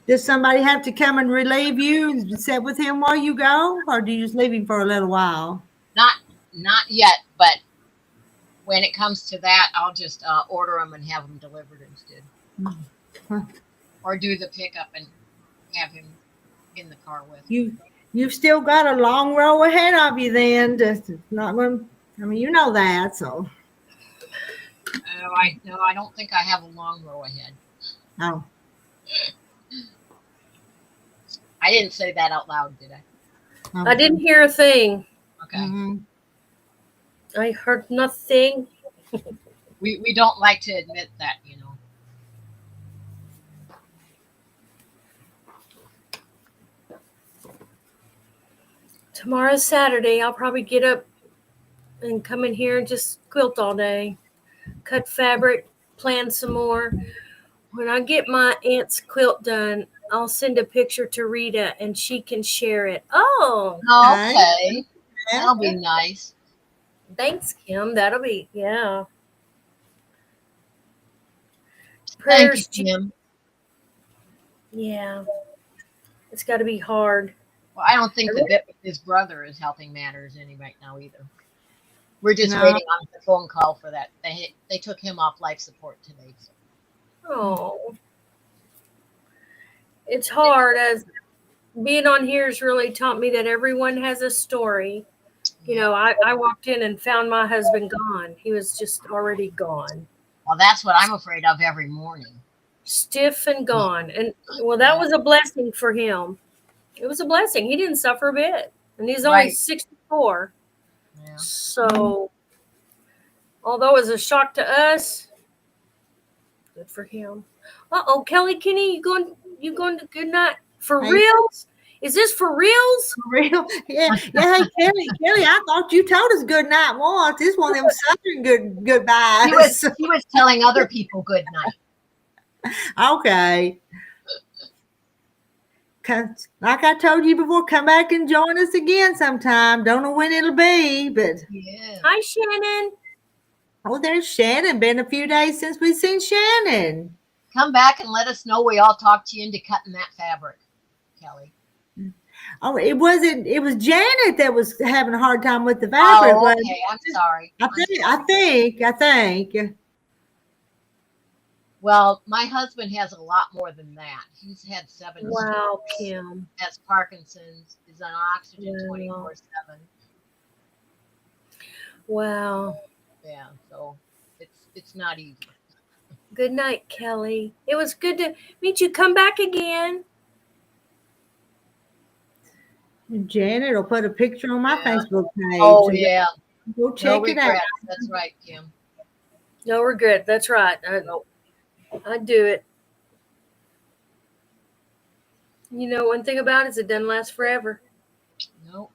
Does somebody have to come and relieve you and sit with him while you go, or do you just leave him for a little while? Not yet, but when it comes to that, I'll just order them and have them delivered instead, or do the pickup and have him in the car with. You've still got a long row ahead of you. Then just not going. I mean, you know that. So I don't think I have a long row ahead. oh, I didn't say that out loud, did I? oh. I didn't hear a thing. Okay. Mm-hmm. I heard nothing. We don't like to admit that, you know. Tomorrow's Saturday. I'll probably get up and come in here and just quilt all day. Cut fabric, plan some more. When I get my aunt's quilt done, I'll send a picture to Rita and she can share it. Oh, Okay. That'll be nice. thanks, Kim. That'll be, yeah. Thank you, Prayers, Kim. yeah. It's got to be hard. Well, I don't think the bit with his brother is helping matters any right now either. We're just waiting on the phone call for that. They took him off life support today. So. Oh, it's hard. As being on here has really taught me that everyone has a story. You know, I walked in and found my husband gone. He was just already gone. Well, that's what I'm afraid of every morning. Stiff and gone. And well, that was a blessing for him. It was a blessing. He didn't suffer a bit. And he's only 64. Yeah. So, although it was a shock to us, good for him. Uh-oh, Kelly Kinney, you going to good night for reals? Is this for reals? For real? Yeah. Hey, Kelly, I thought you told us good night once. This one of them Southern goodbyes. He was telling other people good night. Okay. Like I told you before, come back and join us again sometime. Don't know when it'll be, but Yeah. Hi, Shannon. Oh, there's Shannon. Been a few days since we've seen Shannon. Come back and let us know we all talked you into cutting that fabric, Kelly. Oh, it wasn't. It was Janet that was having a hard time with the fabric. Oh, okay. I'm sorry. I think. Well, my husband has a lot more than that. He's had 7 Wow, strokes, Kim. has Parkinson's, is on oxygen Wow. 24/7. Wow. Yeah, so it's not easy. Good night, Kelly. It was good to meet you. Come back again. Janet will put a picture on my Yeah. Facebook page. Oh so yeah, go check no it out. regrets. That's right, Kim. No regret. That's right. I'd do it. You know, one thing about it is it doesn't last forever. Nope.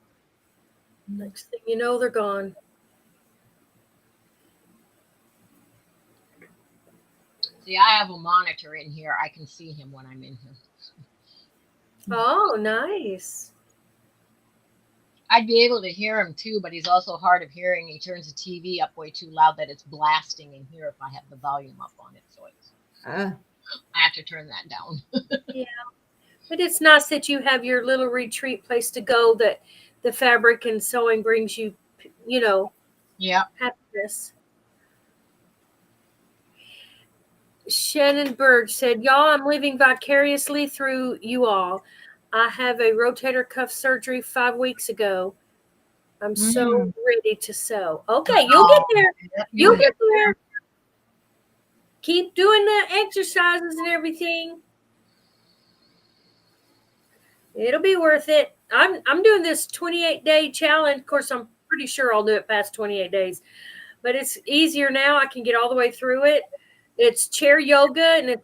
Next thing you know, they're gone. See, I have a monitor in here. I can see him when I'm in here. Oh, nice. I'd be able to hear him too, but he's also hard of hearing. He turns the TV up way too loud that it's blasting in here if I have the volume up on it. So I have to turn that down. Yeah. But it's nice that you have your little retreat place to go, that the fabric and sewing brings you, you know, Yeah. happiness. Shannon Bird said, y'all, I'm living vicariously through you all. I have a rotator cuff surgery 5 weeks ago. I'm so ready to sew. Okay, you'll get there. You'll get there. Keep doing the exercises and everything. It'll be worth it. I'm doing this 28-day challenge. Of course, I'm pretty sure I'll do it past 28 days. But it's easier now. I can get all the way through it. It's chair yoga, and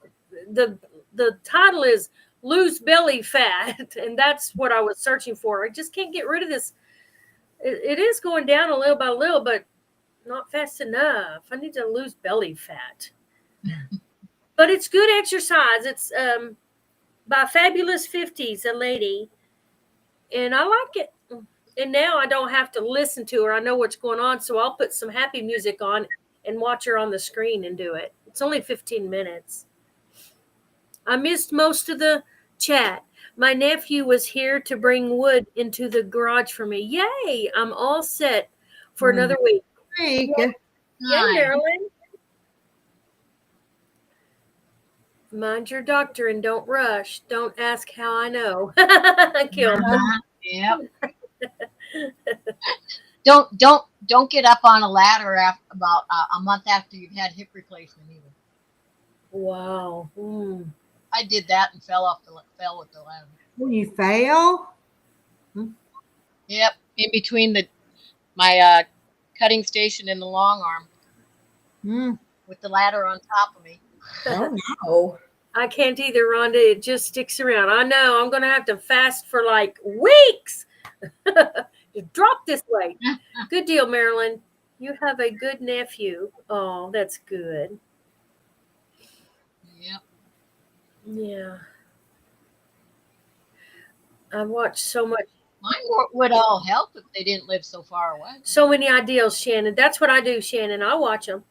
the title is Lose Belly Fat, and that's what I was searching for. I just can't get rid of this. It is going down a little by little, but not fast enough. I need to lose belly fat. But it's good exercise. It's by Fabulous 50s, a lady, and I like it. And now I don't have to listen to her. I know what's going on, so I'll put some happy music on and watch her on the screen and do it. It's only 15 minutes. I missed most of the chat. My nephew was here to bring wood into the garage for me. Yay! I'm all set for another week. Hey, Yay, Marilyn. Mind your doctor and don't rush. Don't ask how I know. Kill. Yep. Don't get up on a ladder after about a month after you've had hip replacement either. Wow. I did that and fell with the ladder. When you fail? Yep, in between my cutting station and the long arm, with the ladder on top of me. Oh no. I can't either, Rhonda. It just sticks around. I know. I'm going to have to fast for like weeks. Just drop this way. Good deal, Marilyn. You have a good nephew. Oh, that's good. Yep. Yeah. I watched so much. Mine would all help if they didn't live so far away. So many ideals, Shannon. That's what I do, Shannon. I watch them.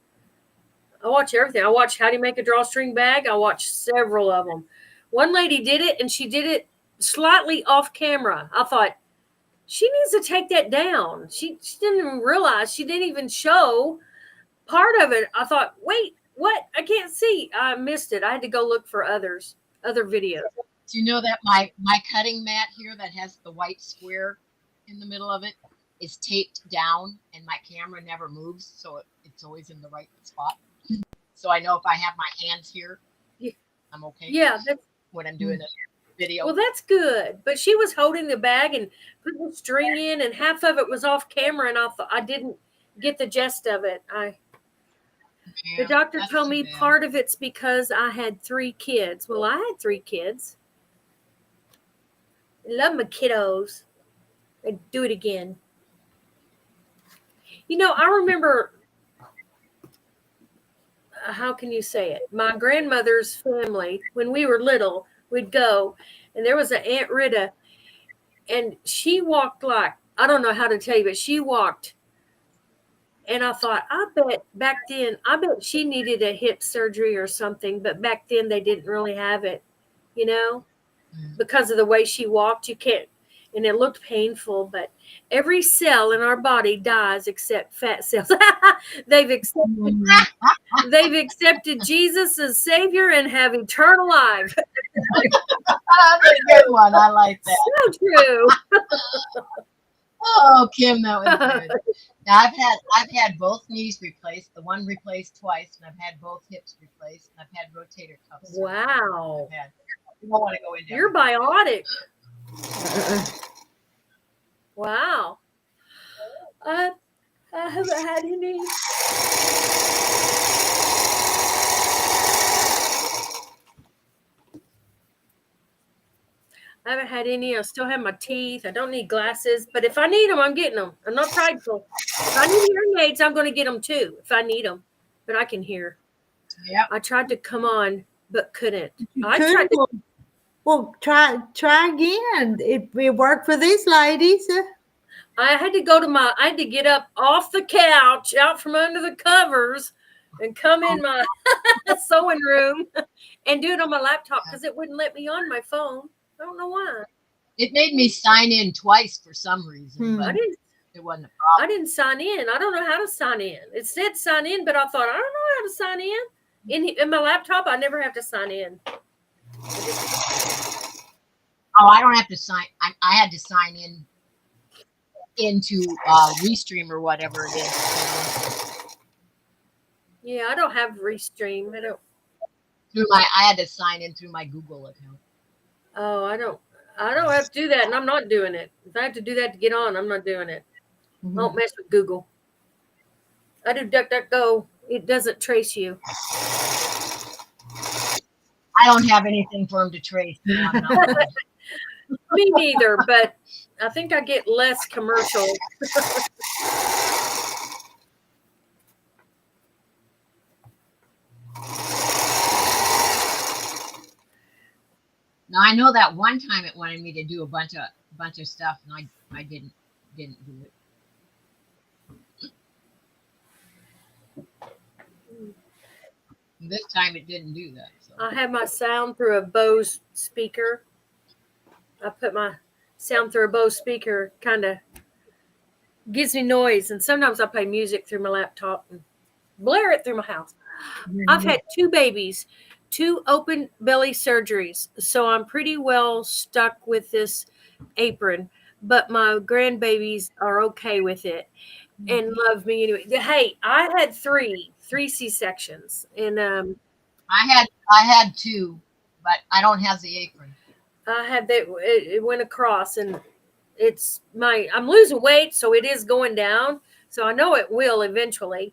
I watch everything. I watch How to Make a Drawstring Bag. I watch several of them. One lady did it, and she did it slightly off camera. I thought, she needs to take that down. She didn't even realize. She didn't even show part of it. I thought, wait, what? I can't see. I missed it. I had to go look for other videos. Do you know that my cutting mat here that has the white square in the middle of it is taped down, and my camera never moves, so it's always in the right spot. So I know if I have my hands here, I'm okay. Yeah, that's when I'm doing a video. Well, that's good. But she was holding the bag and putting the string in, and half of it was off camera, and I didn't get the gist of it. The doctor told me part of it's because I had 3 kids. Well, I had 3 kids. I love my kiddos. I'd do it again. You know, I remember, how can you say it? My grandmother's family, when we were little, we'd go, and there was an Aunt Rita, and she walked like, I don't know how to tell you, but she walked And I thought, I bet back then, I bet she needed a hip surgery or something, but back then they didn't really have it, you know, because of the way she walked. You can't, and it looked painful, but every cell in our body dies except fat cells. they've accepted, they've accepted Jesus as Savior and have eternal life. That's a good one. I like that. So true. Oh, Kim, that was good. Now I've had both knees replaced. The one replaced twice, and I've had both hips replaced, and I've had rotator cuffs. Wow. I don't want to go into You're biotic. Wow. I haven't had any. I haven't had any. I still have my teeth. I don't need glasses, but if I need them, I'm getting them. I'm not prideful. If I need hearing aids, I'm going to get them too if I need them. But I can hear. Yep. I tried to come on, but couldn't. Well, try again. It worked for these ladies. I had to I had to get up off the couch, out from under the covers, and come in my sewing room and do it on my laptop because it wouldn't let me on my phone. I don't know why. It made me sign in twice for some reason, but it wasn't a problem. I didn't sign in. I don't know how to sign in. It said sign in, but I thought, I don't know how to sign in. In my laptop, I never have to sign in. Oh, I don't have to sign. I had to sign into Restream or whatever it is. Yeah, I don't have Restream. I had to sign in through my Google account. Oh, I don't have to do that, and I'm not doing it. If I have to do that to get on, I'm not doing it. I don't mess with Google. I do DuckDuckGo. It doesn't trace you. I don't have anything for him to trace. So I'm not Me neither, but I think I get less commercial. Now I know that one time it wanted me to do a bunch of stuff, and I didn't do it. This time it didn't do that. So. I have my sound through a Bose speaker. I put my sound through a Bose speaker, kind of gives me noise, and sometimes I play music through my laptop and blare it through my house. I've had 2 babies, 2 open belly surgeries, so I'm pretty well stuck with this apron, but my grandbabies are okay with it and love me anyway. Hey, I had 3 C-sections, and I had 2, but I don't have the apron. I had that. It went across, and I'm losing weight, so it is going down. So I know it will eventually.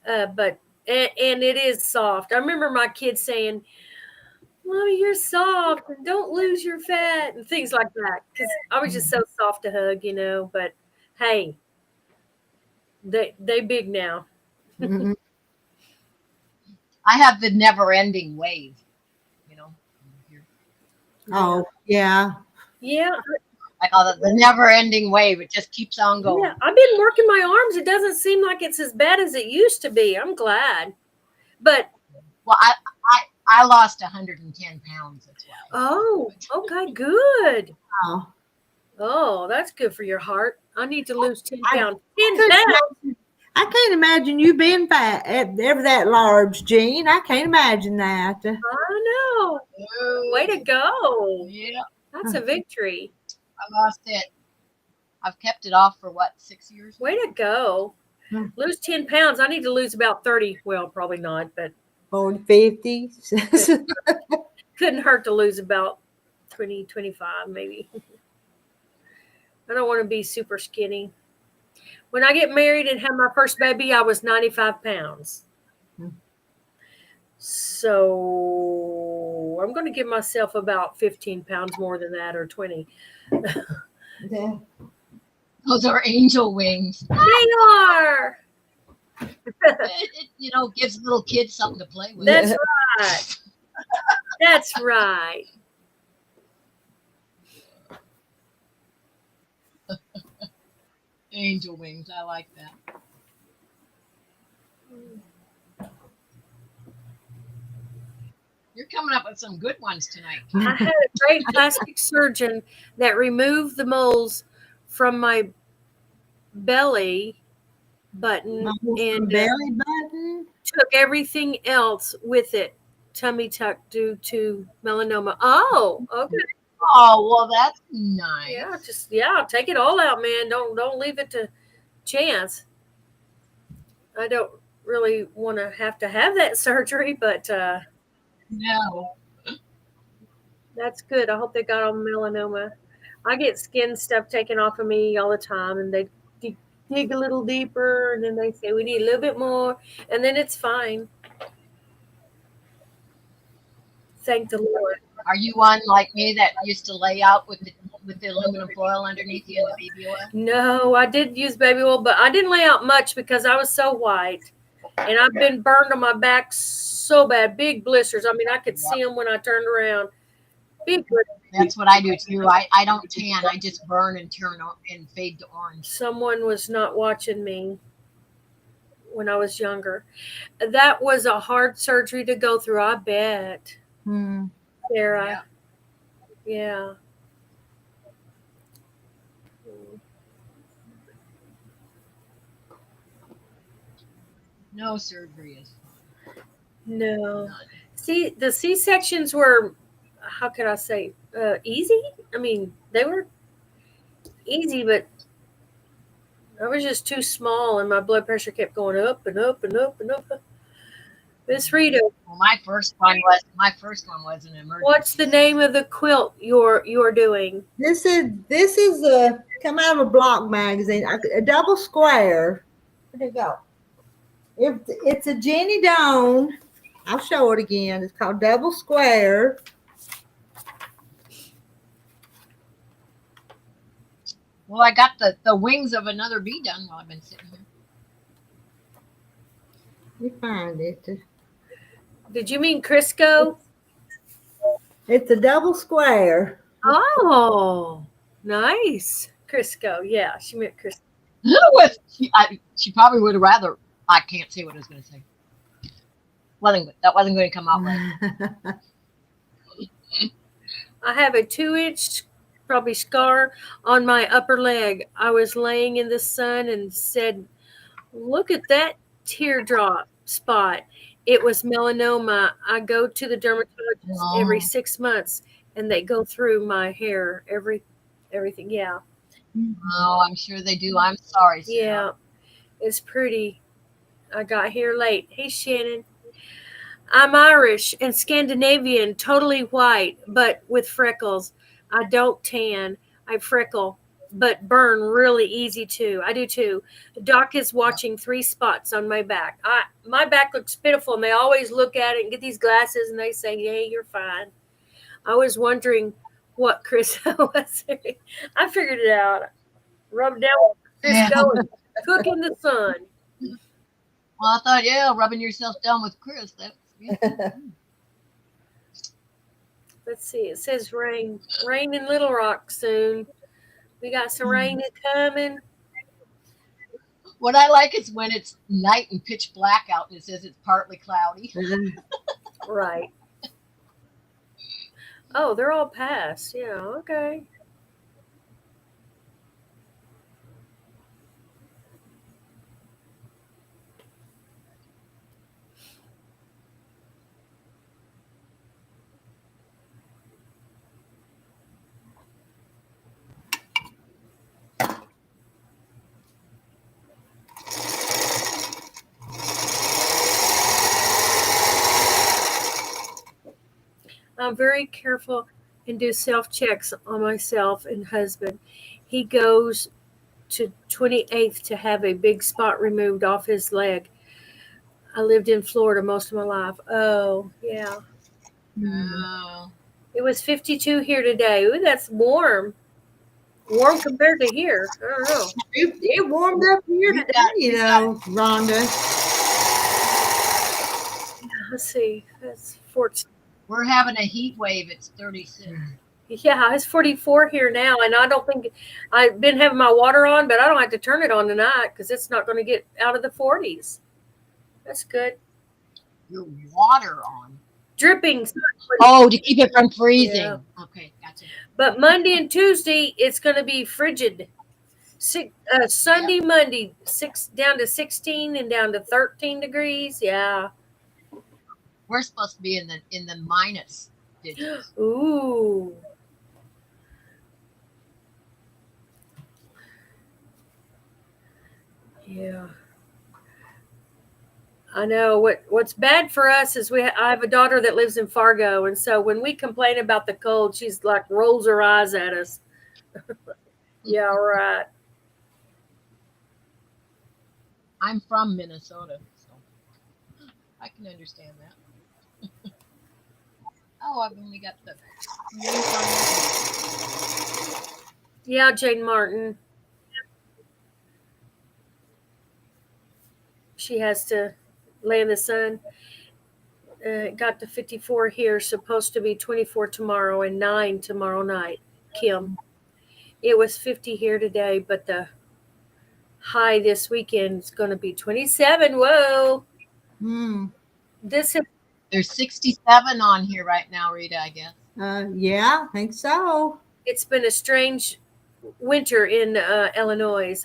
But it is soft. I remember my kids saying, "Mommy, you're soft, and don't lose your fat," and things like that. Because I was just so soft to hug, you know. But hey, they big now. I have the never-ending wave, you know. Oh, yeah. Yeah. I call it the never-ending wave. It just keeps on going. Yeah, I've been working my arms. It doesn't seem like it's as bad as it used to be. I'm glad. But well, I lost 110 pounds. That's why. Oh, okay, good. Oh. Oh, that's good for your heart. I need to lose 10 pounds. 10 pounds. I can't imagine you being fat ever that large, Jean. I can't imagine that. I know. Way to go. Yeah. That's a victory. I lost it. I've kept it off for 6 years? Way to go. Lose 10 pounds. I need to lose about 30. Well, probably not, but 40, 50. couldn't hurt to lose about 20, 25 maybe. I don't want to be super skinny. When I get married and have my first baby, I was 95 pounds. So I'm going to give myself about 15 pounds more than that, or 20. Yeah. Those are angel wings. They are. It gives little kids something to play with. That's right. That's right. Angel wings. I like that. You're coming up with some good ones tonight. I had a great plastic surgeon that removed the moles from my belly button and belly button. took everything else with it. Tummy tuck due to melanoma. Oh, okay. Oh, well, that's nice. Yeah, take it all out, man. Don't leave it to chance. I don't really want to have that surgery, but No. that's good. I hope they got on melanoma. I get skin stuff taken off of me all the time, and they dig a little deeper, and then they say we need a little bit more, and then it's fine. Thank the Lord. Are you one like me that used to lay out with the aluminum foil underneath you and the baby oil? No, I did use baby oil, but I didn't lay out much because I was so white, and I've been burned on my back so bad, big blisters. I mean, I could see them when I turned around. Big blisters. That's what I do too. I don't tan. I just burn and turn and fade to orange. Someone was not watching me when I was younger. That was a hard surgery to go through, I bet. Sarah. Yeah. No surgery is fun. No. None. See, the C-sections were, how can I say, easy? I mean, they were easy, but I was just too small, and my blood pressure kept going up and up and up and up. Miss Rita, Well, my first one was an emergency. what's the name of the quilt you're doing? This is a come out of a block magazine, a double square. Where'd it go? It's a Jenny Dawn. I'll show it again. It's called Double Square. Well, I got the wings of another bee done while I've been sitting here. You find it. Did you mean Crisco? It's a double square. Oh, nice. Crisco. Yeah, she meant Crisco. She probably would have rather. I can't say what I was going to say. That wasn't going to come out right. I have a 2-inch probably scar on my upper leg. I was laying in the sun and said, look at that teardrop spot. It was melanoma. I go to the dermatologist every 6 months, and they go through my hair, everything. Yeah. Oh, I'm sure they do. I'm sorry, Sarah. Yeah, it's pretty. I got here late. Hey, Shannon. I'm Irish and Scandinavian, totally white, but with freckles. I don't tan. I freckle, but burn really easy too. I do too. Doc is watching 3 spots on my back. My back looks pitiful, and they always look at it and get these glasses, and they say, hey, you're fine. I was wondering what Chris was. I figured it out. Rub down with Crisco and cook in the sun. Well, I thought, rubbing yourself down with Chris. Let's see. It says rain in Little Rock soon. We got some rain coming. What I like is when it's night and pitch black out and it says it's partly cloudy. Right. Oh, they're all passed. Yeah, okay. I'm very careful and do self-checks on myself and husband. He goes to 28th to have a big spot removed off his leg. I lived in Florida most of my life. Oh, yeah. Oh. It was 52 here today. Ooh, that's warm. Warm compared to here. I don't know. It warmed up here today, Rhonda. Let's see. That's 14. We're having a heat wave. It's 36. Yeah, it's 44 here now, and I don't think I've been having my water on, but I don't have to turn it on tonight because it's not going to get out of the 40s. That's good. Your water on. Dripping. Oh, to keep it from freezing. Yeah. Okay, gotcha. But Monday and Tuesday, it's going to be frigid. Sunday, Monday, down to 16 and down to 13 degrees. Yeah. We're supposed to be in the minus digits. Ooh. Yeah. I know what's bad for us is I have a daughter that lives in Fargo, and so when we complain about the cold, she's like rolls her eyes at us. Yeah, right. I'm from Minnesota, so I can understand that. Oh, I've only got the Yeah, Jane Martin. She has to lay in the sun. It got to 54 here, supposed to be 24 tomorrow and 9 tomorrow night. Kim. It was 50 here today, but the high this weekend is going to be 27. Whoa. This is There's 67 on here right now, Rita, I guess. Yeah, I think so. It's been a strange winter in Illinois.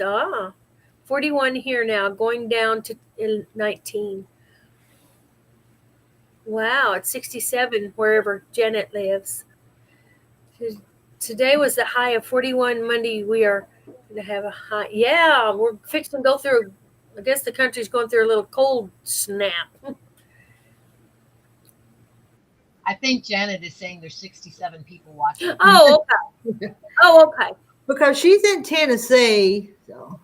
41 here now, going down to 19. Wow, it's 67 wherever Janet lives. Today was the high of 41. Monday we are going to have a high. Yeah, we're fixing to go through. I guess the country's going through a little cold snap. I think Janet is saying there's 67 people watching. Oh, okay. Oh, okay. Because she's in Tennessee, so.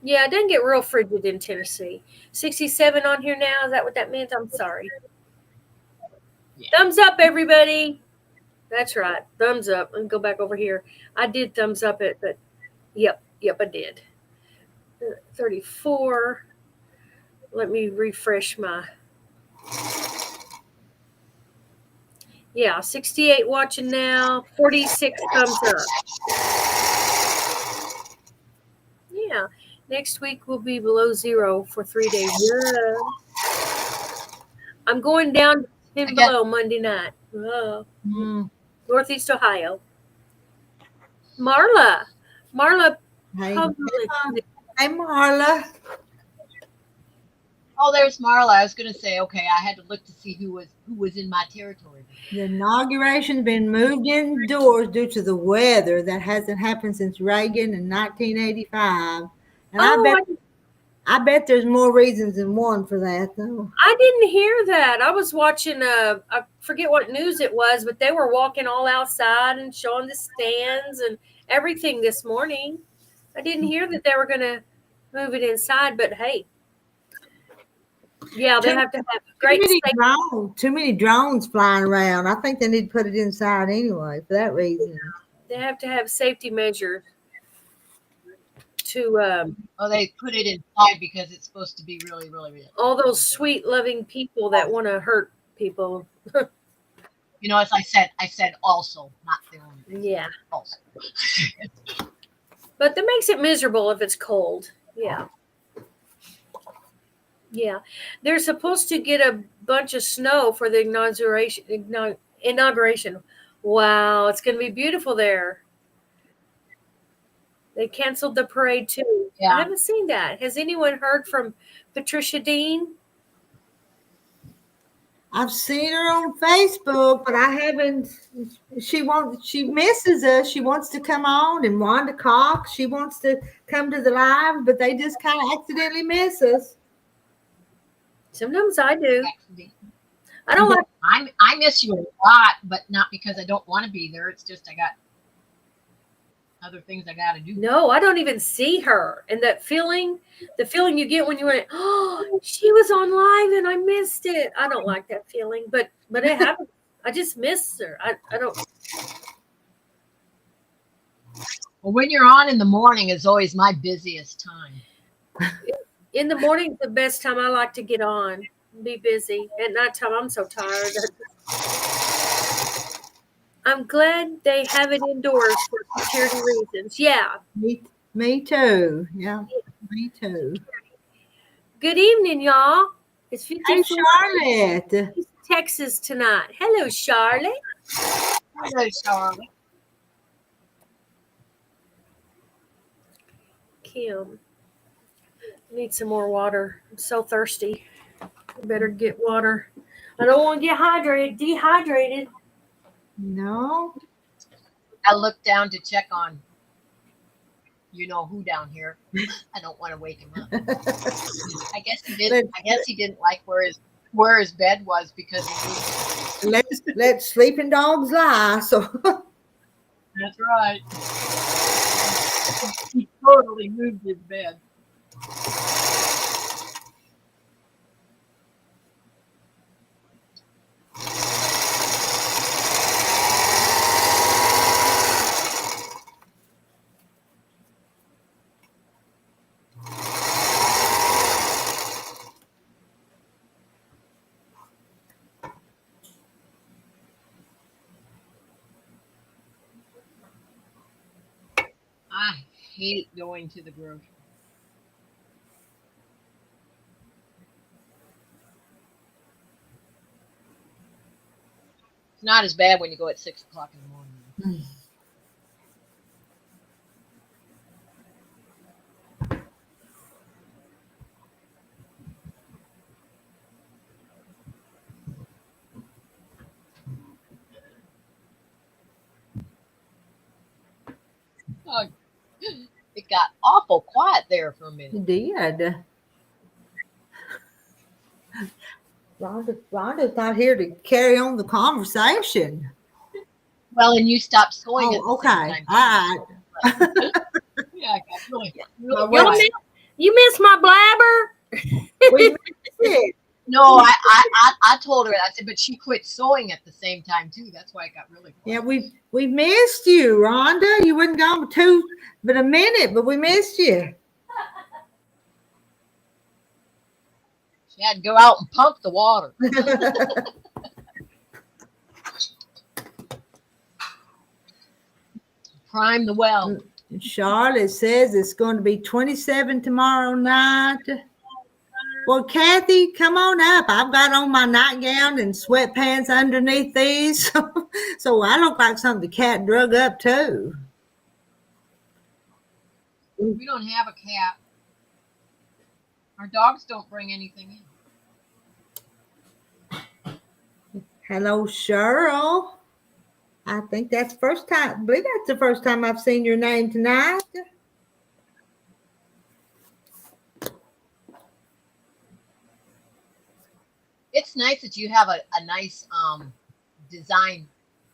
Yeah, it doesn't get real frigid in Tennessee. 67 on here now. Is that what that means? I'm sorry. Yeah. Thumbs up, everybody. That's right. Thumbs up. Let me go back over here. I did thumbs up it, but yep, I did. 34. Let me refresh my. Yeah, 68 watching now. 46 thumbs up. Yeah. Next week will be below 0 for 3 days. Yeah. I'm going down and below Monday night. Northeast Ohio. Marla. Hey, hey, Marla. Oh, there's Marla. I was going to say, okay, I had to look to see who was in my territory. The inauguration's been moved indoors due to the weather. That hasn't happened since Reagan in 1985. And I bet there's more reasons than one for that, though. I didn't hear that. I was watching, I forget what news it was, but they were walking all outside and showing the stands and everything this morning. I didn't hear that they were going to move it inside, but hey. Yeah, they have to have great too many drones flying around. I think they need to put it inside anyway for that reason. They have to have safety measures. To they put it inside because it's supposed to be really, really, really. All those sweet, loving people that want to hurt people. You know, as I said also, not the only. Yeah. Also. But that makes it miserable if it's cold. Yeah. Yeah. They're supposed to get a bunch of snow for the inauguration. Wow, it's going to be beautiful there. They canceled the parade too. Yeah. I haven't seen that. Has anyone heard from Patricia Dean? I've seen her on Facebook, but I haven't. She misses us. She wants to come on, and Wanda Cox. She wants to come to the live, but they just kind of accidentally miss us. Sometimes I do. I don't like. I miss you a lot, but not because I don't want to be there. It's just I got other things I got to do. No, I don't even see her. And that feeling, the feeling you get when you went, oh, she was on live and I missed it. I don't like that feeling, but it happens. I just miss her. I don't. Well, when you're on in the morning is always my busiest time. In the morning, the best time I like to get on, be busy. At nighttime, I'm so tired. I'm glad they have it indoors for security reasons. Yeah. Me too. Yeah, me too. Good evening, y'all. It's Hey, 54 Charlotte. Texas tonight. Hello, Charlotte. Hello, Charlotte. Kim. Need some more water. I'm so thirsty. I better get water. I don't want to get dehydrated. No. I looked down to check on you know who down here. I don't want to wake him up. I guess he didn't like where his bed was because he moved. Let sleeping dogs lie. So That's right. He totally moved his bed. I hate going to the grocery. It's not as bad when you go at 6 o'clock in the morning. Oh, it got awful quiet there for a minute. you did. Rhonda's not here to carry on the conversation. Well, and you stopped sewing at the Okay. same time. All right. Yeah, it got really My quiet. You miss my blabber? We missed it. No, I told her. I said, but she quit sewing at the same time too. That's why it got really quiet. Yeah, we missed you, Rhonda. You wasn't gone but a minute, but we missed you. She had to go out and pump the water. Prime the well. Charlotte says it's going to be 27 tomorrow night. Well, Kathy, come on up. I've got on my nightgown and sweatpants underneath these. So I look like something the cat drug up too. We don't have a cat. Our dogs don't bring anything in. Hello, Cheryl. I think that's first time. I believe that's the first time I've seen your name tonight. It's nice that you have a nice design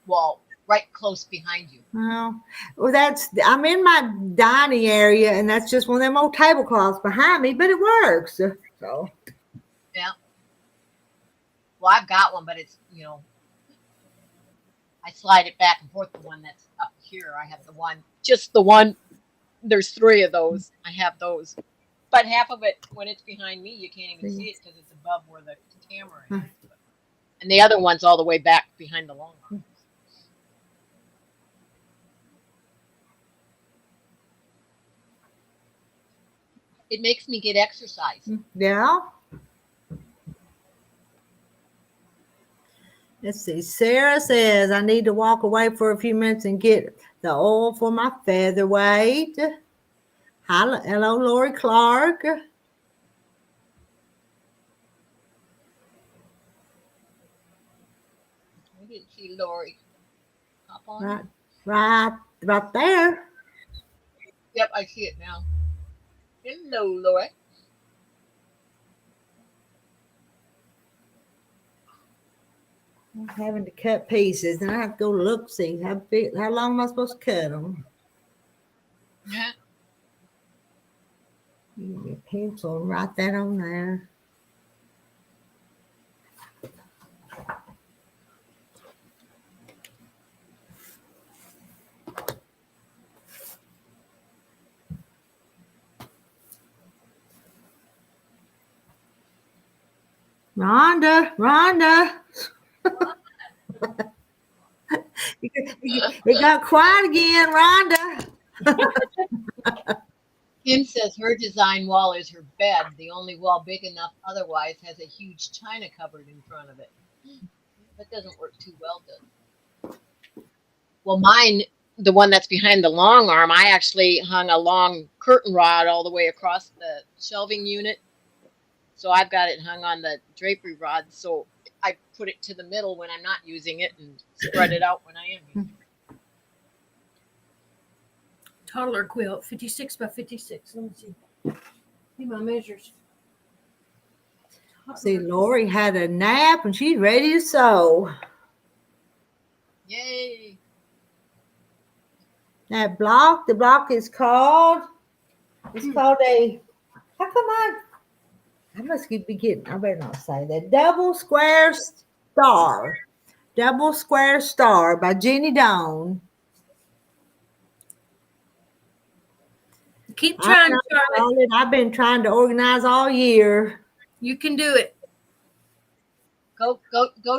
wall right close behind you. Well, I'm in my dining area, and that's just one of them old tablecloths behind me, but it works. So Yeah. Well, I've got one, but it's, I slide it back and forth. The one that's up here, I have just the one. There's 3 of those. I have those. But half of it, when it's behind me, you can't even see it because it's above where the camera is. And the other one's all the way back behind the long arms. It makes me get exercise. yeah. Let's see. Sarah says I need to walk away for a few minutes and get the oil for my featherweight. Hello, Lori Clark. I didn't see Lori. Hop on. Right there. Yep, I see it now. Hello, Lori. I'm having to cut pieces, and I have to go look, see how long am I supposed to cut them. Yeah. Give me a pencil and write that on there. Rhonda. It got quiet again, Rhonda. Kim says her design wall is her bed. The only wall big enough otherwise has a huge china cupboard in front of it. That doesn't work too well, does it? Well, mine, the one that's behind the long arm, I actually hung a long curtain rod all the way across the shelving unit. So I've got it hung on the drapery rod. So I put it to the middle when I'm not using it and spread it out when I am using it. Toddler quilt, 56 by 56. Let me see. See my measures. See, Lori had a nap and she's ready to sew. Yay! That block, the block is called, it's called a, how come I must be getting, I better not say that, Double Square Star by Jenny Dawn. Keep trying, Charlotte. I've been trying to organize all year. You can do it. Go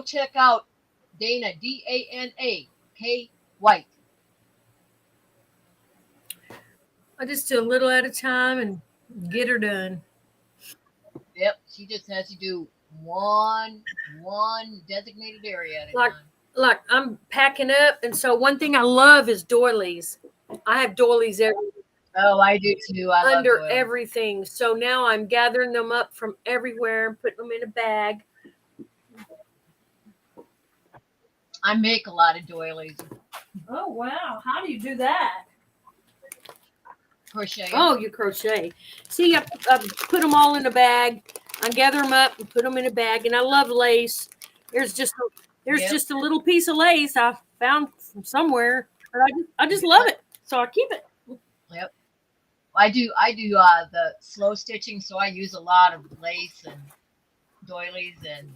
check out Dana, D-A-N-A-K White. I just do a little at a time and get her done. Yep, she just has to do one designated area at a time. Like I'm packing up, and so one thing I love is doilies. I have doilies everywhere. Oh, I do too. I love Under doilies. everything. So now I'm gathering them up from everywhere and putting them in a bag. I make a lot of doilies. Oh, wow. How do you do that? Crochet. Oh, you crochet. See, I put them all in a bag. I gather them up and put them in a bag. And I love lace. There's just a little piece of lace I found from somewhere. But I just love it. So I keep it. Yep. I do the slow stitching, so I use a lot of lace and doilies and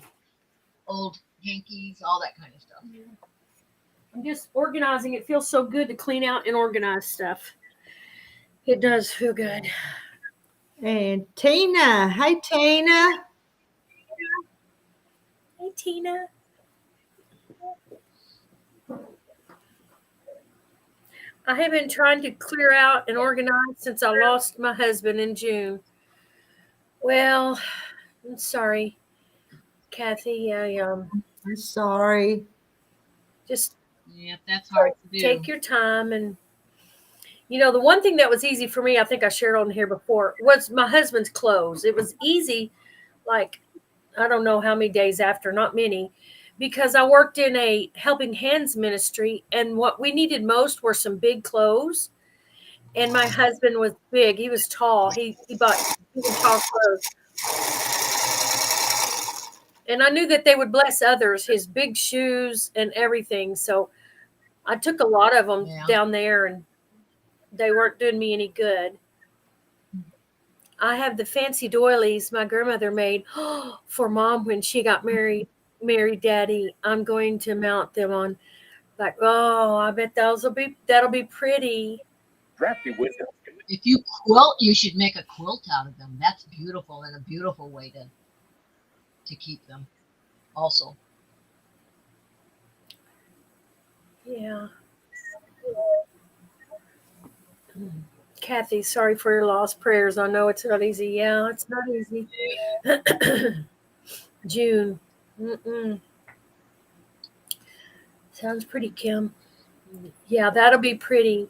old hankies, all that kind of stuff. Yeah. I'm just organizing. It feels so good to clean out and organize stuff. It does feel good. And Tina, hey Tina. Hey Tina. I have been trying to clear out and organize since I lost my husband in June. Well, I'm sorry, Kathy. I'm sorry. Just that's hard to do. Take your time. And the one thing that was easy for me, I think I shared on here before, was my husband's clothes. It was easy, like I don't know how many days after, not many, because I worked in a helping hands ministry, and what we needed most were some big clothes. And my husband was big. He was tall. He bought tall clothes. And I knew that they would bless others, his big shoes and everything. So I took a lot of them down there, and they weren't doing me any good. I have the fancy doilies my grandmother made for Mom when she got married Daddy. I'm going to mount them on, like, oh, I bet that'll be pretty. Drafty wisdom. If you quilt, you should make a quilt out of them. That's beautiful and a beautiful way to keep them also. Yeah. Kathy, sorry for your lost prayers. I know it's not easy. Yeah, it's not easy. June. Sounds pretty, Kim. Yeah, that'll be pretty.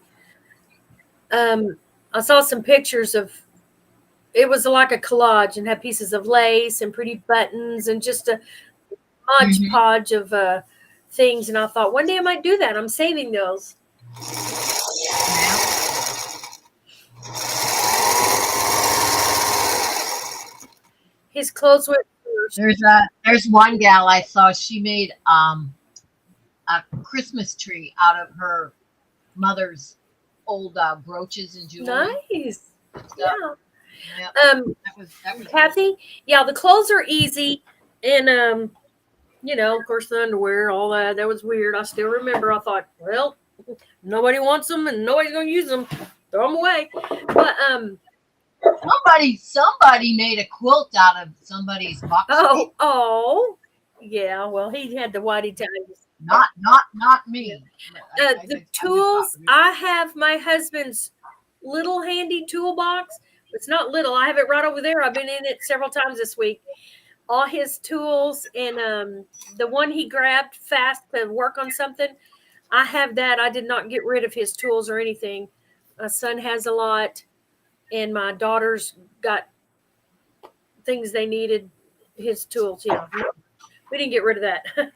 I saw some pictures of, it was like a collage and had pieces of lace and pretty buttons and just a hodgepodge of things. And I thought one day I might do that. I'm saving those. His clothes went first. There's one gal I saw. She made a Christmas tree out of her mother's old brooches and jewelry. Nice. Yeah. Yep. That was Kathy, yeah, the clothes are easy, and of course the underwear, all that was weird. I still remember. I thought, well, nobody wants them and nobody's gonna use them. Throw them away. But somebody made a quilt out of somebody's box. Oh, yeah. Well, he had the whitey ties. Not me. The tools, I have my husband's little handy toolbox. It's not little. I have it right over there. I've been in it several times this week. All his tools and the one he grabbed fast to work on something, I have that. I did not get rid of his tools or anything. My son has a lot, and my daughter's got things they needed. His tools, yeah. We didn't get rid of that.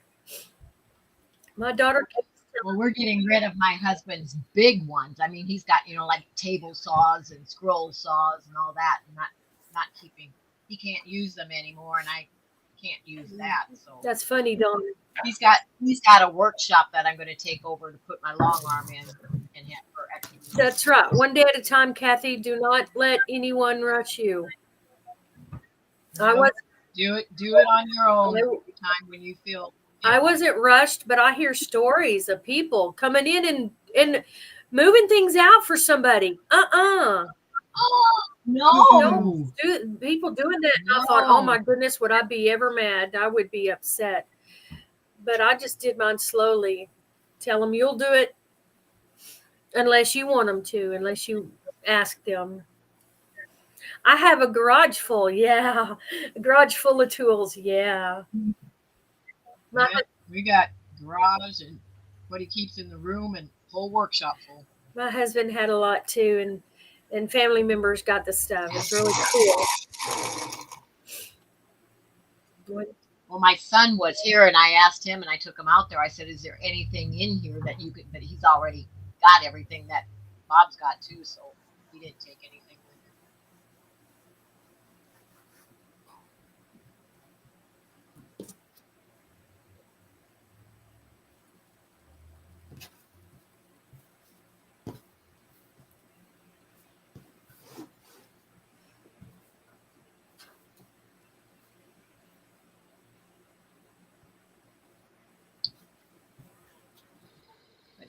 My daughter. Well, we're getting rid of my husband's big ones. I mean, he's got, like table saws and scroll saws and all that, and not keeping. He can't use them anymore, and I can't use that. So That's funny, Dawn. He's got a workshop that I'm going to take over to put my long arm in and have for extra. That's right. One day at a time, Kathy. Do not let anyone rush you. I was do it on your own time when you feel. I wasn't rushed, but I hear stories of people coming in and moving things out for somebody. Oh, no. People doing that. And I thought, oh my goodness, would I be ever mad? I would be upset. But I just did mine slowly. Tell them you'll do it unless you want them to, unless you ask them. I have a garage full. Yeah. A garage full of tools. Yeah. We got garage and what he keeps in the room and full workshop full. My husband had a lot too, and family members got the stuff. It's really cool. Well, my son was here and I asked him and I took him out there. I said, is there anything in here that you could, but he's already got everything that Bob's got too. So he didn't take anything.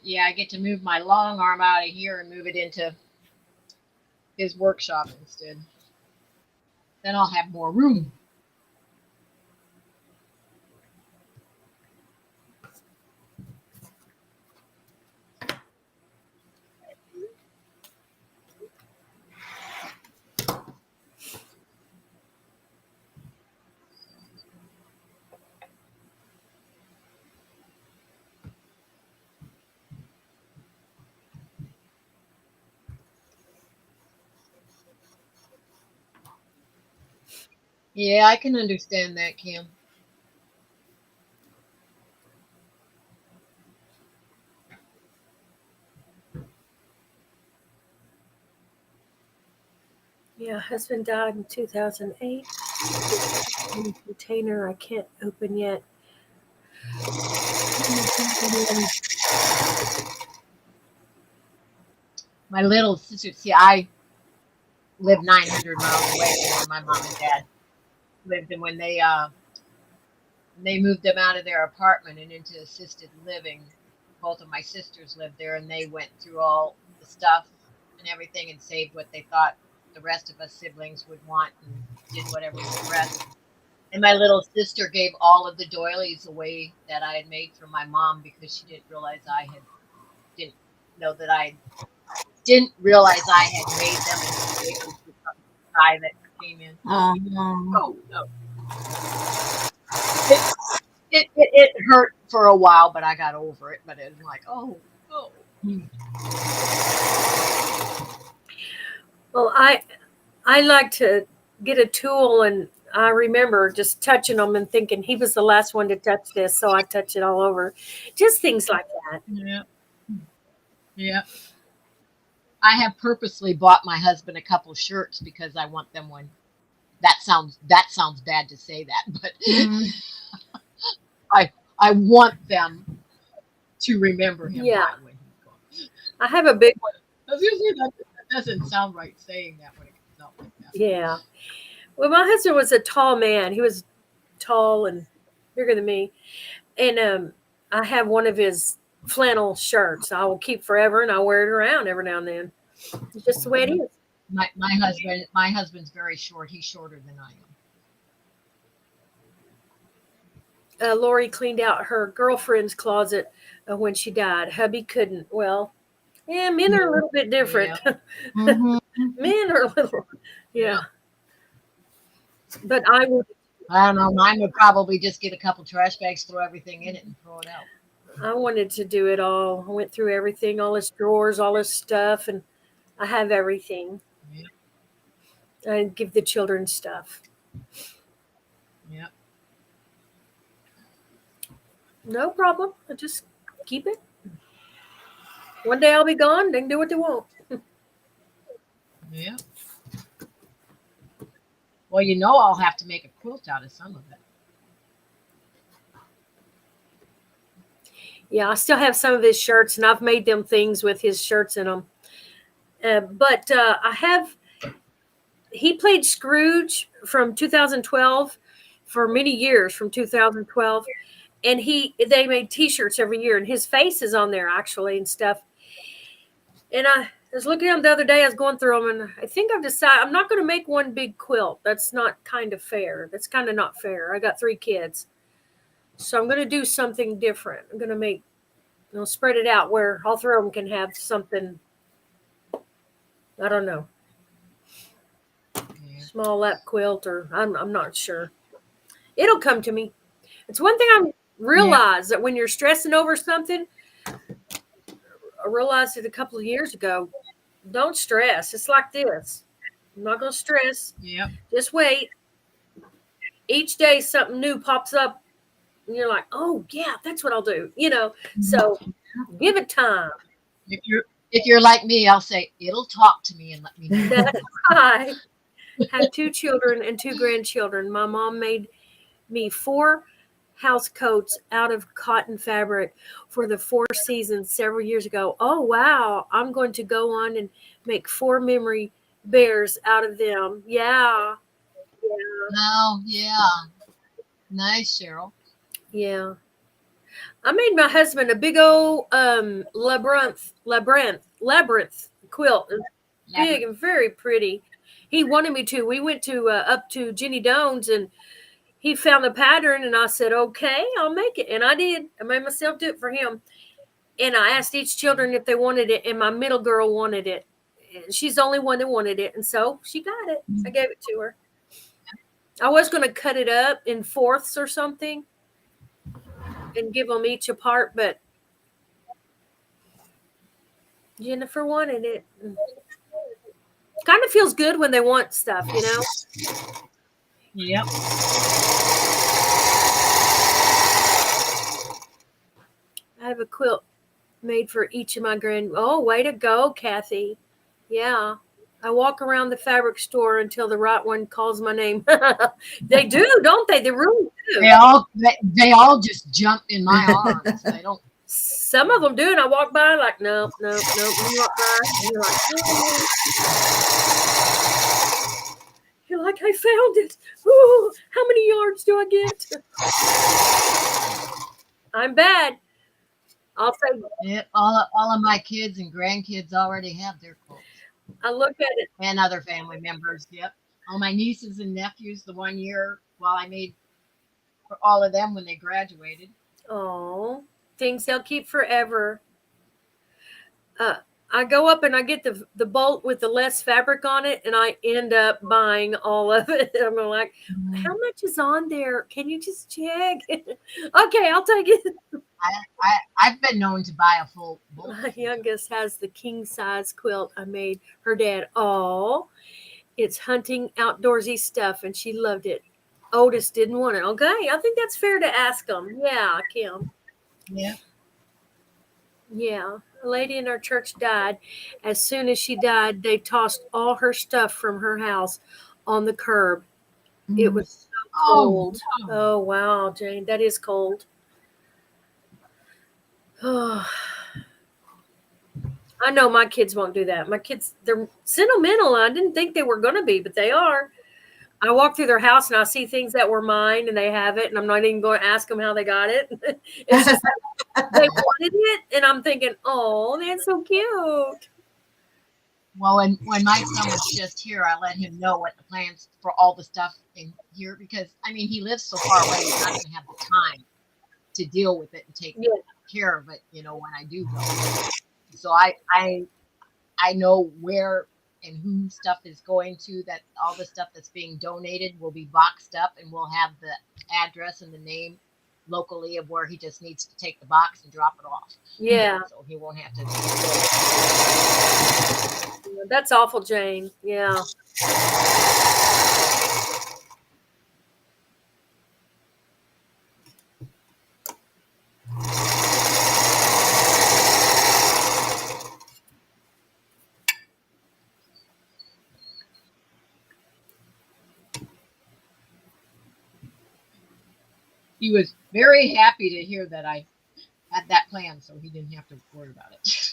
Yeah, I get to move my long arm out of here and move it into his workshop instead. Then I'll have more room. Yeah, I can understand that, Kim. Yeah, husband died in 2008. Container I can't open yet. My little sister, see, I live 900 miles away from where my mom and dad lived, and when they moved them out of their apartment and into assisted living, both of my sisters lived there, and they went through all the stuff and everything and saved what they thought the rest of us siblings would want and did whatever with the rest. And my little sister gave all of the doilies away that I had made for my mom because she didn't realize I didn't realize I had made them, and it was the guy that came in. Oh no. It hurt for a while, but I got over it. But it was like, oh. Well, I like to get a tool, and I remember just touching them and thinking he was the last one to touch this, so I touch it all over. Just things like that. Yeah. I have purposely bought my husband a couple shirts because I want them when. That sounds bad to say that, but I want them to remember him. Yeah. When he's gone. I have a big one. I was gonna say that doesn't sound right saying that when it comes out like that. Yeah. Well, my husband was a tall man. He was tall and bigger than me. And I have one of his flannel shirts I will keep forever, and I'll wear it around every now and then. It's just the way it is. My husband's very short. He's shorter than I am. Lori cleaned out her girlfriend's closet when she died. Hubby couldn't. Well, yeah, men are a little bit different. Mhm. Men are a little, yeah. But I would. I don't know. Mine would probably just get a couple trash bags, throw everything in it, and throw it out. I wanted to do it all. I went through everything, all his drawers, all his stuff, and I have everything. Yeah. I give the children stuff. Yep. No problem. I just keep it. One day I'll be gone. They can do what they want. Yeah. Well, you know, I'll have to make a quilt out of some of it. Yeah, I still have some of his shirts, and I've made them things with his shirts in them. But I have. He played Scrooge from 2012 for many years, from 2012, and they made T-shirts every year, and his face is on there actually and stuff. And I was looking at them the other day. I was going through them, and I think I've decided I'm not going to make one big quilt. That's not kind of fair. That's kind of not fair. I got 3 kids, so I'm going to do something different. I'm going to make, spread it out where all 3 of them can have something. I don't know. Yeah. Small lap quilt, or I'm not sure. It'll come to me. It's one thing I realize that when you're stressing over something, I realized it a couple of years ago. Don't stress. It's like this. I'm not going to stress. Yep. Just wait. Each day something new pops up, and you're like, oh yeah, that's what I'll do. So give it time. If you're like me, I'll say it'll talk to me and let me know. That's I have 2 children and 2 grandchildren. My mom made me 4 house coats out of cotton fabric for the 4 seasons several years ago. Oh wow, I'm going to go on and make 4 memory bears out of them. Yeah. Oh, yeah. Nice, Cheryl. Yeah. I made my husband a big old labyrinth quilt. It was big and very pretty. He wanted me to. We went to up to Jenny Doan's, and he found the pattern, and I said, okay, I'll make it. And I did. I made myself do it for him. And I asked each children if they wanted it, and my middle girl wanted it. And she's the only one that wanted it, and so she got it. I gave it to her. I was going to cut it up in 4ths or something and give them each a part, but Jennifer wanted it. Kind of feels good when they want stuff, Yep. I have a quilt made for each of my Oh, way to go, Kathy. Yeah. I walk around the fabric store until the right one calls my name. They do, don't they? They really do. They all just jump in my arms. They don't. Some of them do, and I walk by like, nope. You walk by, and you're like, oh. You're like, I found it. Ooh, how many yards do I get? I'm bad. I'll say. Yeah, all of my kids and grandkids already have their quilts. I look at it. And other family members. Yep. All my nieces and nephews, the one year while I made for all of them when they graduated. Oh, things they'll keep forever. I go up and I get the bolt with the less fabric on it, and I end up buying all of it. I'm like, how much is on there? Can you just check? Okay, I'll take it. I've been known to buy a full bolt. My youngest has the king size quilt I made her dad. Oh, it's hunting outdoorsy stuff, and she loved it. Oldest didn't want it. Okay, I think that's fair to ask them. Yeah, Kim. Yeah. Yeah, a lady in our church died. As soon as she died, they tossed all her stuff from her house on the curb. It was so cold. Oh, wow, Jane, that is cold. Oh, I know my kids won't do that. My kids, they're sentimental. I didn't think they were going to be, but they are. I walk through their house and I see things that were mine and they have it, and I'm not even going to ask them how they got it. It's just they wanted it, and I'm thinking, oh, that's so cute. Well, when my son was just here, I let him know what the plans for all the stuff in here because I mean he lives so far away, he's not going to have the time to deal with it and take Yeah. care of it. You know, when I do go, so I know where and who stuff is going to. That all the stuff that's being donated will be boxed up, and we'll have the address and the name locally of where he just needs to take the box and drop it off. Yeah. So he won't have to. That's awful, Jane. Yeah. He was very happy to hear that I had that plan, so he didn't have to worry about it.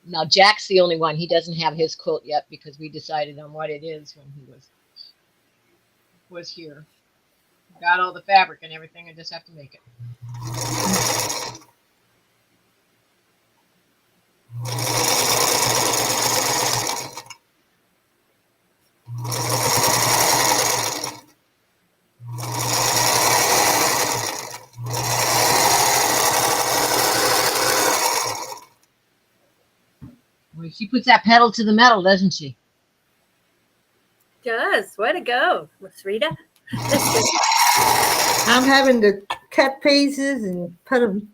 Now Jack's the only one. He doesn't have his quilt yet because we decided on what it is when he was here. Got all the fabric and everything. I just have to make it. Well, she puts that pedal to the metal, doesn't she? Does. Way to go, Miss Rita. I'm having to cut pieces and put them.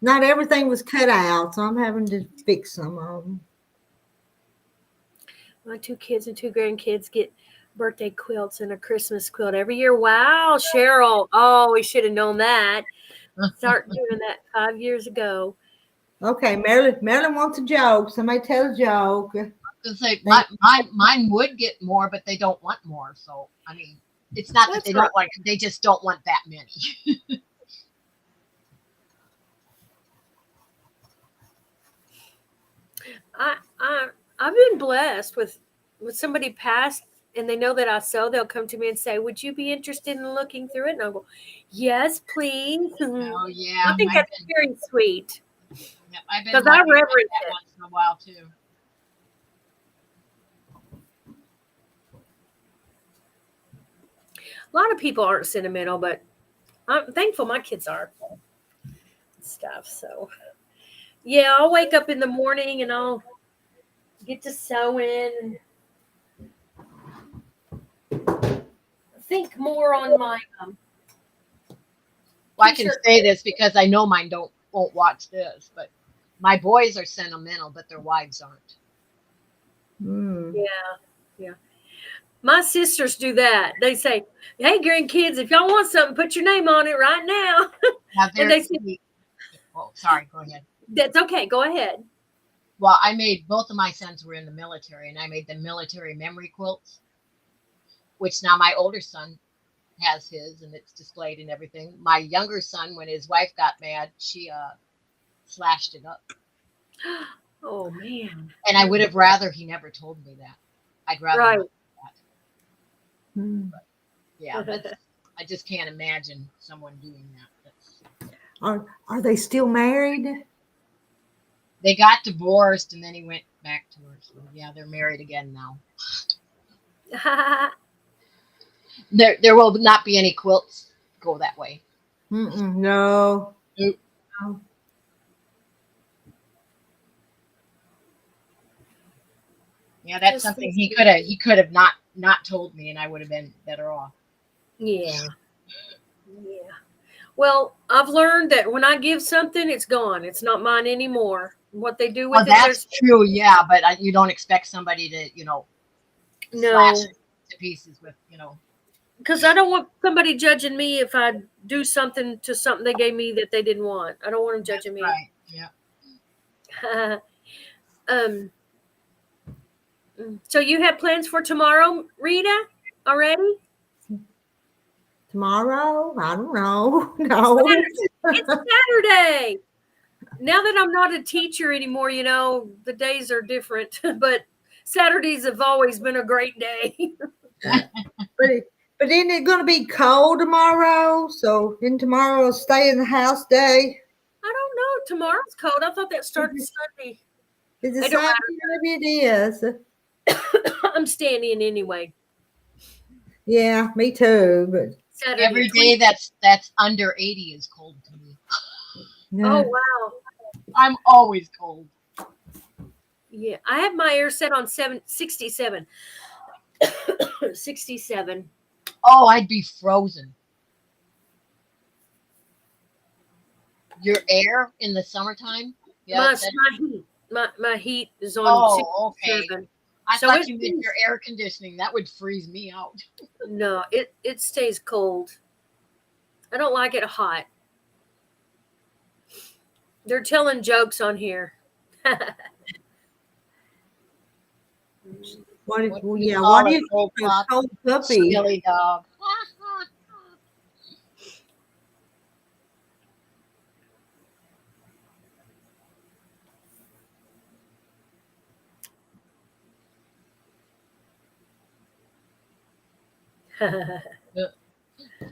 Not everything was cut out, so I'm having to fix some of them. My 2 kids and 2 grandkids get birthday quilts and a Christmas quilt every year. Wow, Cheryl. Oh, we should have known that. Start doing that 5 years ago. Okay, Marilyn wants a joke. Somebody tell a joke. It's like mine would get more, but they don't want more. So I mean, it's not that they don't want; they just don't want that many. I've been blessed with somebody passed and they know that I sew. They'll come to me and say, "Would you be interested in looking through it?" And I'll go, "Yes, please." Oh yeah, I think that's very sweet. Yeah, I've been because I reverence that it once in a while too. A lot of people aren't sentimental, but I'm thankful my kids are. Stuff. So, yeah, I'll wake up in the morning and I'll get to sewing and think more on my. Well, I can say this because I know mine won't watch this, but my boys are sentimental, but their wives aren't. Mm. Yeah. My sisters do that. They say, "Hey, grandkids, if y'all want something, put your name on it right now." And they say, "Oh, sorry, go ahead." That's okay. Go ahead. Well, I made both of my sons were in the military, and I made the military memory quilts, which now my older son has his, and it's displayed and everything. My younger son, when his wife got mad, she slashed it up. Oh man! And I would have rather he never told me that. I'd rather not do that. Mm. But, yeah, I just can't imagine someone doing that. Are they still married? They got divorced, and then he went back to her. So yeah, they're married again now. There will not be any quilts go that way. Mm-mm, no. Nope. No. Yeah, that's Just something he could have not told me, and I would have been better off. Yeah. Well, I've learned that when I give something, it's gone. It's not mine anymore. What they do with it, that's true. Yeah, but you don't expect somebody to, slash it to pieces with, because I don't want somebody judging me if I do something to something they gave me that they didn't want. I don't want them judging me. Right. Yeah. So you have plans for tomorrow, Rita, already? Tomorrow? I don't know. No. It's Saturday. Now that I'm not a teacher anymore, the days are different. But Saturdays have always been a great day. But isn't it going to be cold tomorrow? So then tomorrow will stay in the house day. I don't know. Tomorrow's cold. I thought that started Sunday. Is it It don't Sunday? Maybe it is. I'm staying in anyway. Yeah, me too. But Saturday. Every day that's under 80 is cold to me. no. Oh wow. I'm always cold. Yeah, I have my air set on 67. 67. Oh, I'd be frozen. Your air in the summertime? My heat. My heat is on Oh, 67. okay. I So thought it you meant your air conditioning. That would freeze me out. No, it stays cold. I don't like it hot. They're telling jokes on here. What do What do you call a think cold of a pot? cold puppy? Silly dog.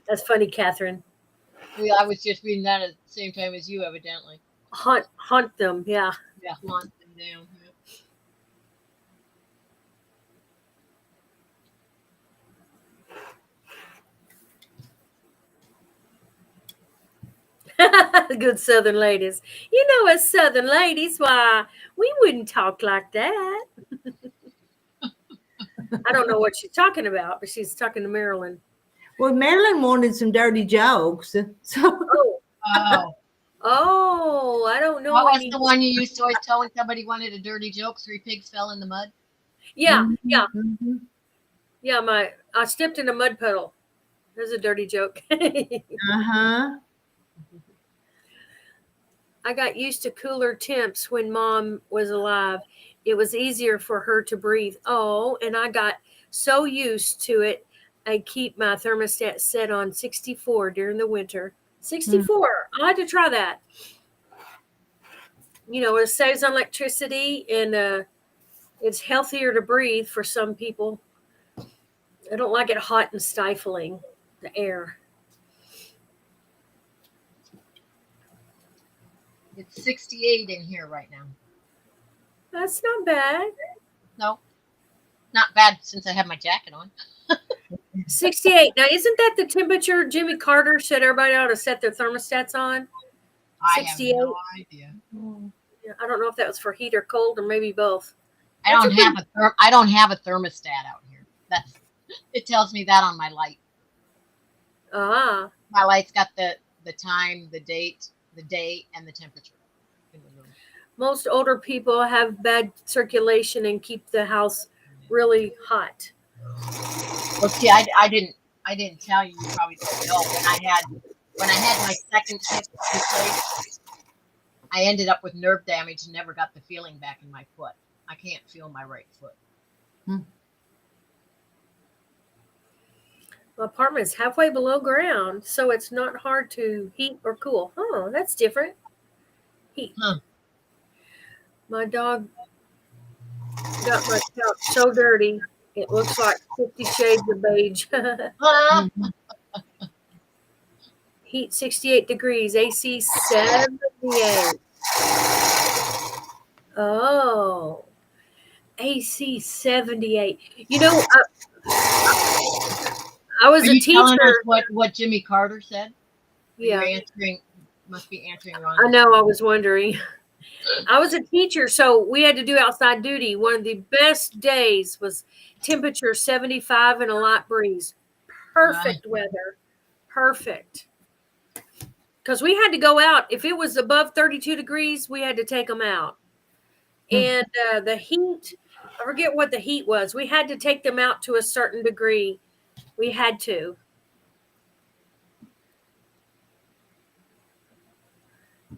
That's funny, Catherine. Yeah, I was just reading that at the same time as you, evidently. Hunt them, yeah. Yeah, hunt them down. Good Southern ladies. You know, as Southern ladies, why we wouldn't talk like that. I don't know what she's talking about, but she's talking to Marilyn. Well, Marilyn wanted some dirty jokes. So Oh, Oh, I don't know. what was any- the one you used to always tell when somebody wanted a dirty joke? 3 pigs fell in the mud. Yeah, yeah, Mhm. yeah. I stepped in a mud puddle. There's a dirty joke. Uh-huh. I got used to cooler temps when Mom was alive. It was easier for her to breathe. Oh, and I got so used to it. I keep my thermostat set on 64 during the winter. 64. I had to try that. You know, it saves on electricity and it's healthier to breathe for some people. I don't like it hot and stifling, the air. It's 68 in here right now. That's not bad. No, not bad since I have my jacket on. 68. Now, isn't that the temperature Jimmy Carter said everybody ought to set their thermostats on? I have 68. no idea. Yeah, I don't know if that was for heat or cold or maybe both. I don't have a thermostat out here. It tells me that on my light. Ah, My light's got the time, the date, the day, and the temperature in the room. most older people have bad circulation and keep the house really hot. Well, see, I didn't tell you. You probably don't know. When I had my second hip replaced, I ended up with nerve damage and never got the feeling back in my foot. I can't feel my right foot. My apartment is halfway below ground, so it's not hard to heat or cool. Oh, that's different. Heat. Huh. My dog got my couch so dirty. It looks like 50 Shades of Beige. Heat 68 degrees, AC 78. Oh, AC 78. You know, I was Are a you telling us teacher. what Jimmy Carter said? Yeah, You're must be answering wrong. I know. I was wondering. I was a teacher, so we had to do outside duty. One of the best days was temperature 75 and a light breeze. Perfect weather. Perfect. Because we had to go out. If it was above 32 degrees, we had to take them out. And the heat, I forget what the heat was. We had to take them out to a certain degree. We had to.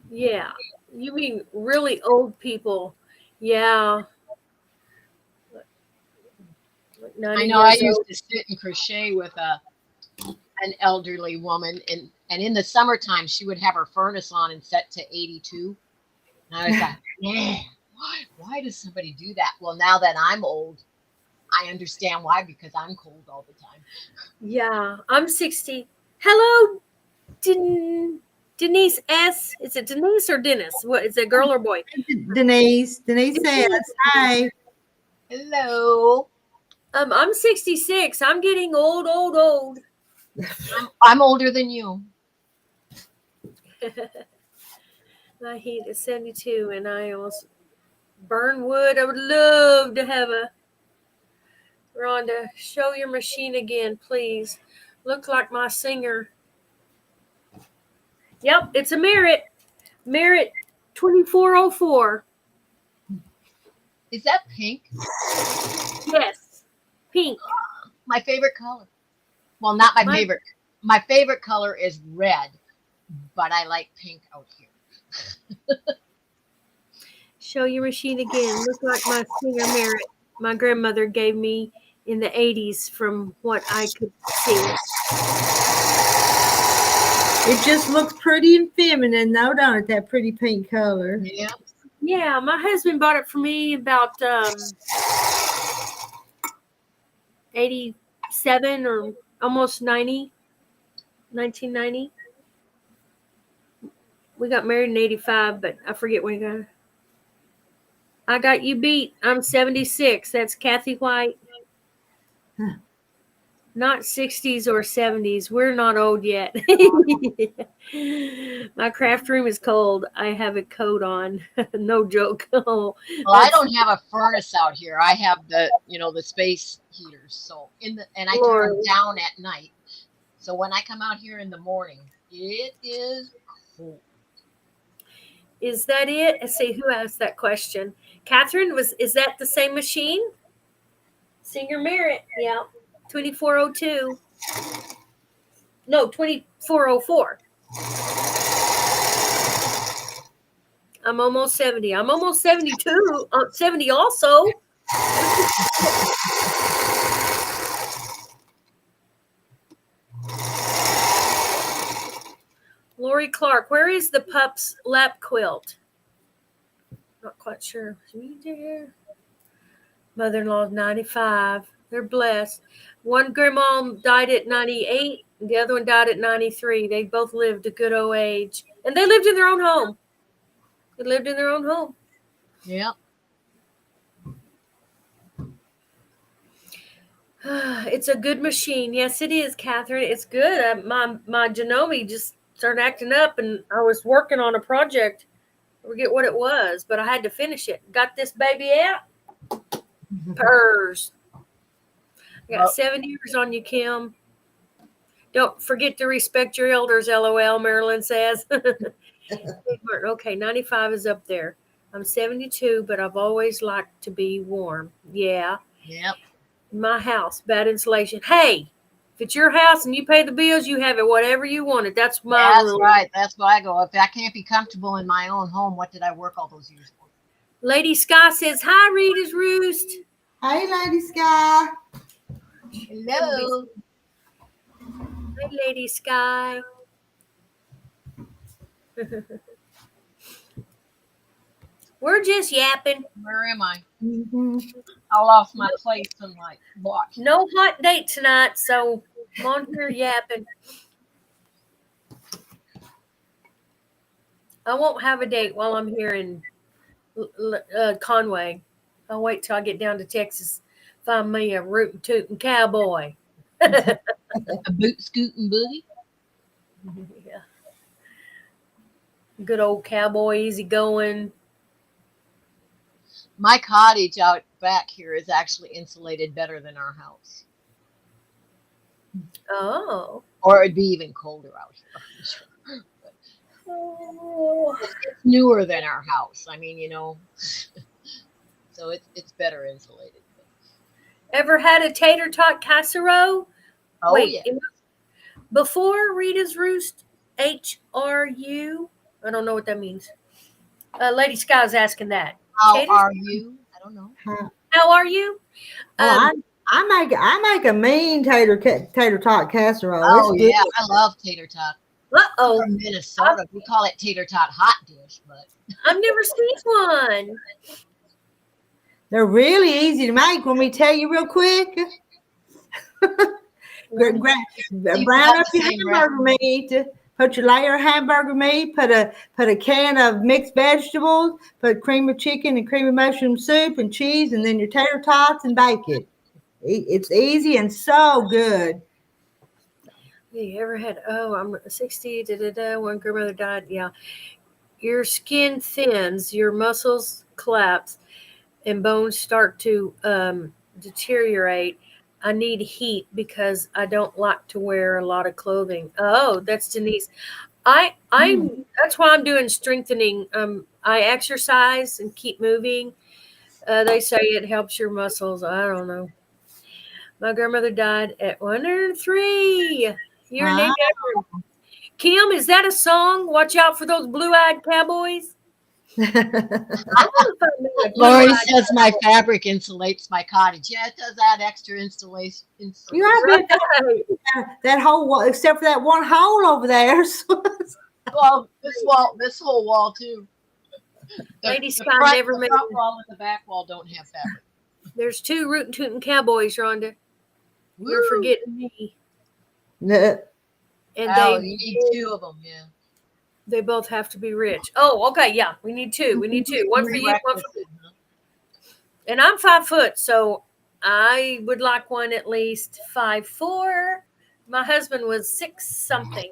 Yeah. You mean really old people? Yeah. Like 90 I know. I years used old. to sit and crochet with an elderly woman, and in the summertime she would have her furnace on and set to 82. And I was like, yeah, Why does somebody do that? Well, now that I'm old, I understand why, because I'm cold all the time. Yeah, I'm 60. Hello, Denise S. Is it Denise or Dennis? What is it, girl or boy? Denise says, hi. Hello. I'm 66. I'm getting old. I'm older than you. My heat is 72, and I almost burn wood. I would love to have a Rhonda. Show your machine again, please. Look like my singer. Yep, it's a Merit. Merit 2404. Is that pink? Yes, pink. My favorite color. Well, not my favorite. My favorite color is red, but I like pink out here. Show your machine again. Look like my singer Merit. My grandmother gave me in the 80s from what I could see. It just looks pretty and feminine, though, don't it? That pretty pink color. Yeah. Yeah, my husband bought it for me about 87 or almost 90, 1990. We got married in 85, but I forget when we got. I got you beat. I'm 76. That's Kathy White. Huh. Not 60s or 70s. We're not old yet. My craft room is cold. I have a coat on. No joke. Oh, Well, I don't have a furnace out here. I have the space heaters. So and I turn them down at night. So when I come out here in the morning, it is cold. Is that it? Let's see who asked that question. Catherine, is that the same machine? Singer Merit. Yeah. 2402. No, 2404. I'm almost 70. I'm almost 72. 70 also. Lori Clark, where is the pup's lap quilt? Not quite sure. Mother-in-law is 95. They're blessed. One grandma died at 98. The other one died at 93. They both lived a good old age. And they lived in their own home. Yep. It's a good machine. Yes, it is, Catherine. It's good. My Janome just started acting up, and I was working on a project. I forget what it was, but I had to finish it. Got this baby out. Purrs. I got 7 years on you, Kim. Don't forget to respect your elders, LOL, Marilyn says. Okay, 95 is up there. I'm 72, but I've always liked to be warm. Yeah. Yep. My house, bad insulation. Hey, if it's your house and you pay the bills, you have it whatever you wanted. That's my rule. Right. That's why I go. If I can't be comfortable in my own home, what did I work all those years for? Lady Sky says, hi, Rita's Roost. Hey, Lady Sky. Hello. Hi, Lady Sky. We're just yapping. Where am I? Mm-hmm. I lost my place and my block. No hot date tonight, so I'm on here yapping. I won't have a date while I'm here in Conway. I'll wait till I get down to Texas. Find me a rootin' tootin' cowboy. A boot scooting boogie. Yeah. Good old cowboy, easy going. My cottage out back here is actually insulated better than our house. Oh. Or it'd be even colder out here. It's newer than our house. I mean, so it's better insulated. Ever had a tater tot casserole? Oh, Wait, yeah. Before Rita's Roost, HRU? I don't know what that means. Lady Sky's asking that. How Taters? are you? I don't know. How are you? I make a mean tater tot casserole. Oh, It's good. yeah. I love tater tot. Uh-oh. From Minnesota. We call it tater tot hot dish, but I've never seen one. They're really easy to make. Want me to tell you real quick? Brown up your hamburger meat. Put your layer of hamburger meat. Put a can of mixed vegetables. Put cream of chicken and cream of mushroom soup and cheese, and then your tater tots, and bake it. It's easy and so good. You ever had? Oh, I'm 60. One grandmother died. Yeah, your skin thins, your muscles collapse, and bones start to deteriorate. I need heat because I don't like to wear a lot of clothing. Oh, that's Denise. That's why I'm doing strengthening. I exercise and keep moving. They say it helps your muscles. I don't know. My grandmother died at 103. Your name, Kim, is that a song? Watch out for those blue-eyed cowboys. Lori says my fabric insulates my cottage. Yeah, it does add extra insulation. You have that whole wall, except for that one hole over there. Well, this whole wall too. Lady The Scott front, never the made front wall and the back wall don't have fabric. There's 2 rootin' tootin' cowboys, Rhonda. You're forgetting me. No. And you need 2 of them, yeah. They both have to be rich. Oh, okay, yeah. We need 2. We need 2. One for you, one for me. And I'm 5 foot, so I would like one at least 5'4". My husband was 6 something.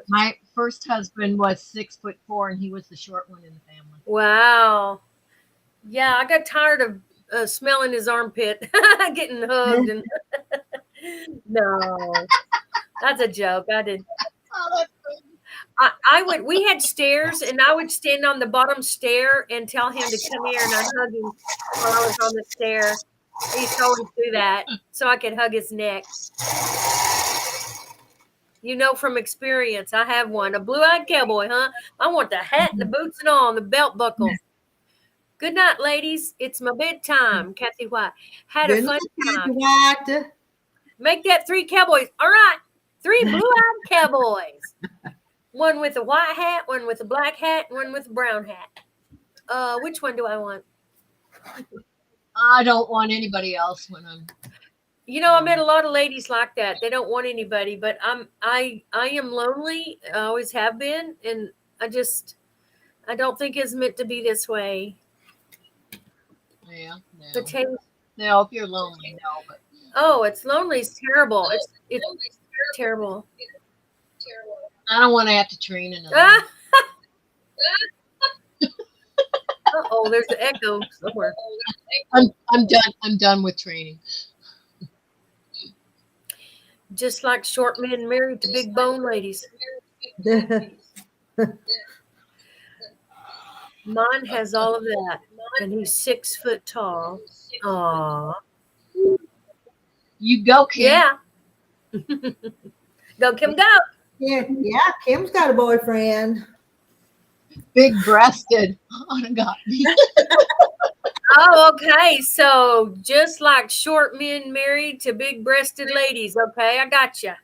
My first husband was 6'4", and he was the short one in the family. Wow. Yeah, I got tired of smelling his armpit, getting hugged. And no, that's a joke. I did. Oh, that's good. I would. We had stairs, and I would stand on the bottom stair and tell him to come here, and I'd hug him while I was on the stair. I used to always do that so I could hug his neck. You know from experience, I have one. A blue-eyed cowboy, huh? I want the hat and the boots and all, and the belt buckle. Good night, ladies. It's my bedtime. Kathy White. Had a fun time. White. Make that 3 cowboys. All right. 3 blue-eyed cowboys. One with a white hat, one with a black hat, and one with a brown hat. Which one do I want? I don't want anybody else when I'm. You know, I met a lot of ladies like that. They don't want anybody, but I am lonely. I always have been, and I don't think it's meant to be this way. Yeah, no. No, if you're lonely, no. But oh, it's lonely. It's terrible. It's terrible. I don't want to have to train another. Oh, there's an echo somewhere. I'm done. I'm done with training. Just like short men married to big bone ladies. Mine has all of that, and he's 6 foot tall. Aw. You go, Kim. Yeah. Go, Kim, go. Yeah, Kim's got a boyfriend. Big breasted. Oh, God. Oh, okay. So just like short men married to big breasted ladies. Okay, I got you.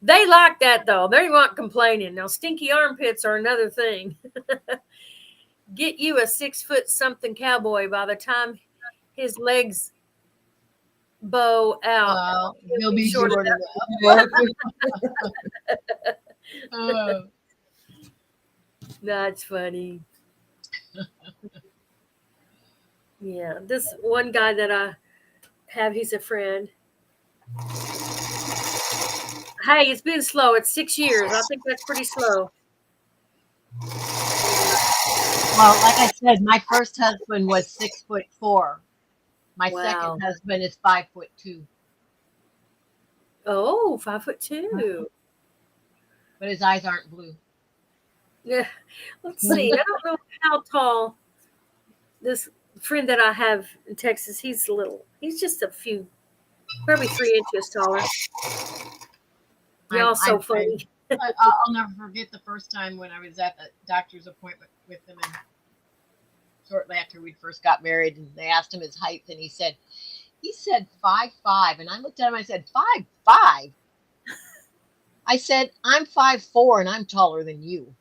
They like that though. They weren't complaining. Now, stinky armpits are another thing. Get you a 6 foot something cowboy. By the time his legs bow out, he'll be short enough. That's funny. Yeah, this one guy that I have, he's a friend. Hey, it's been slow. It's 6 years. I think that's pretty slow. Well, like I said, my first husband was 6'4". My Wow. second husband is 5'2". Oh, 5'2". But his eyes aren't blue. Yeah. Let's see. I don't know how tall this friend that I have in Texas, he's little. He's just a few, probably 3 inches taller. Y'all so funny. I'll never forget the first time when I was at the doctor's appointment with him, and shortly after we first got married, and they asked him his height, and he said 5'5", and I looked at him. I said 5'5". I said I'm 5'4", and I'm taller than you.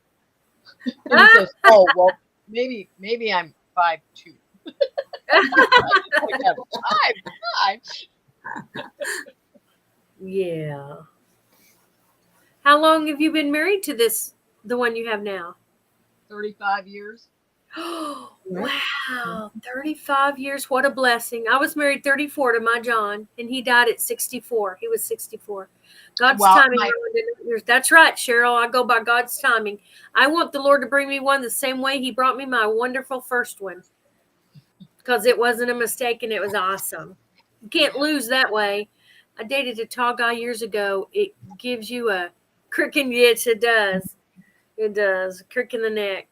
And he says, "Oh well, maybe I'm 5'2". Like, 5'5". Yeah. How long have you been married to the one you have now? 35 years. Wow, 35 years. What a blessing. I was married 34 to my John, and he died at 64. He was 64. God's Well, timing. That's right, Cheryl. I go by God's timing. I want the Lord to bring me one the same way he brought me my wonderful first one, because it wasn't a mistake and it was awesome. You can't lose that way. I dated a tall guy years ago. It gives you a crick in, yes, it does. It does. A crick in the neck.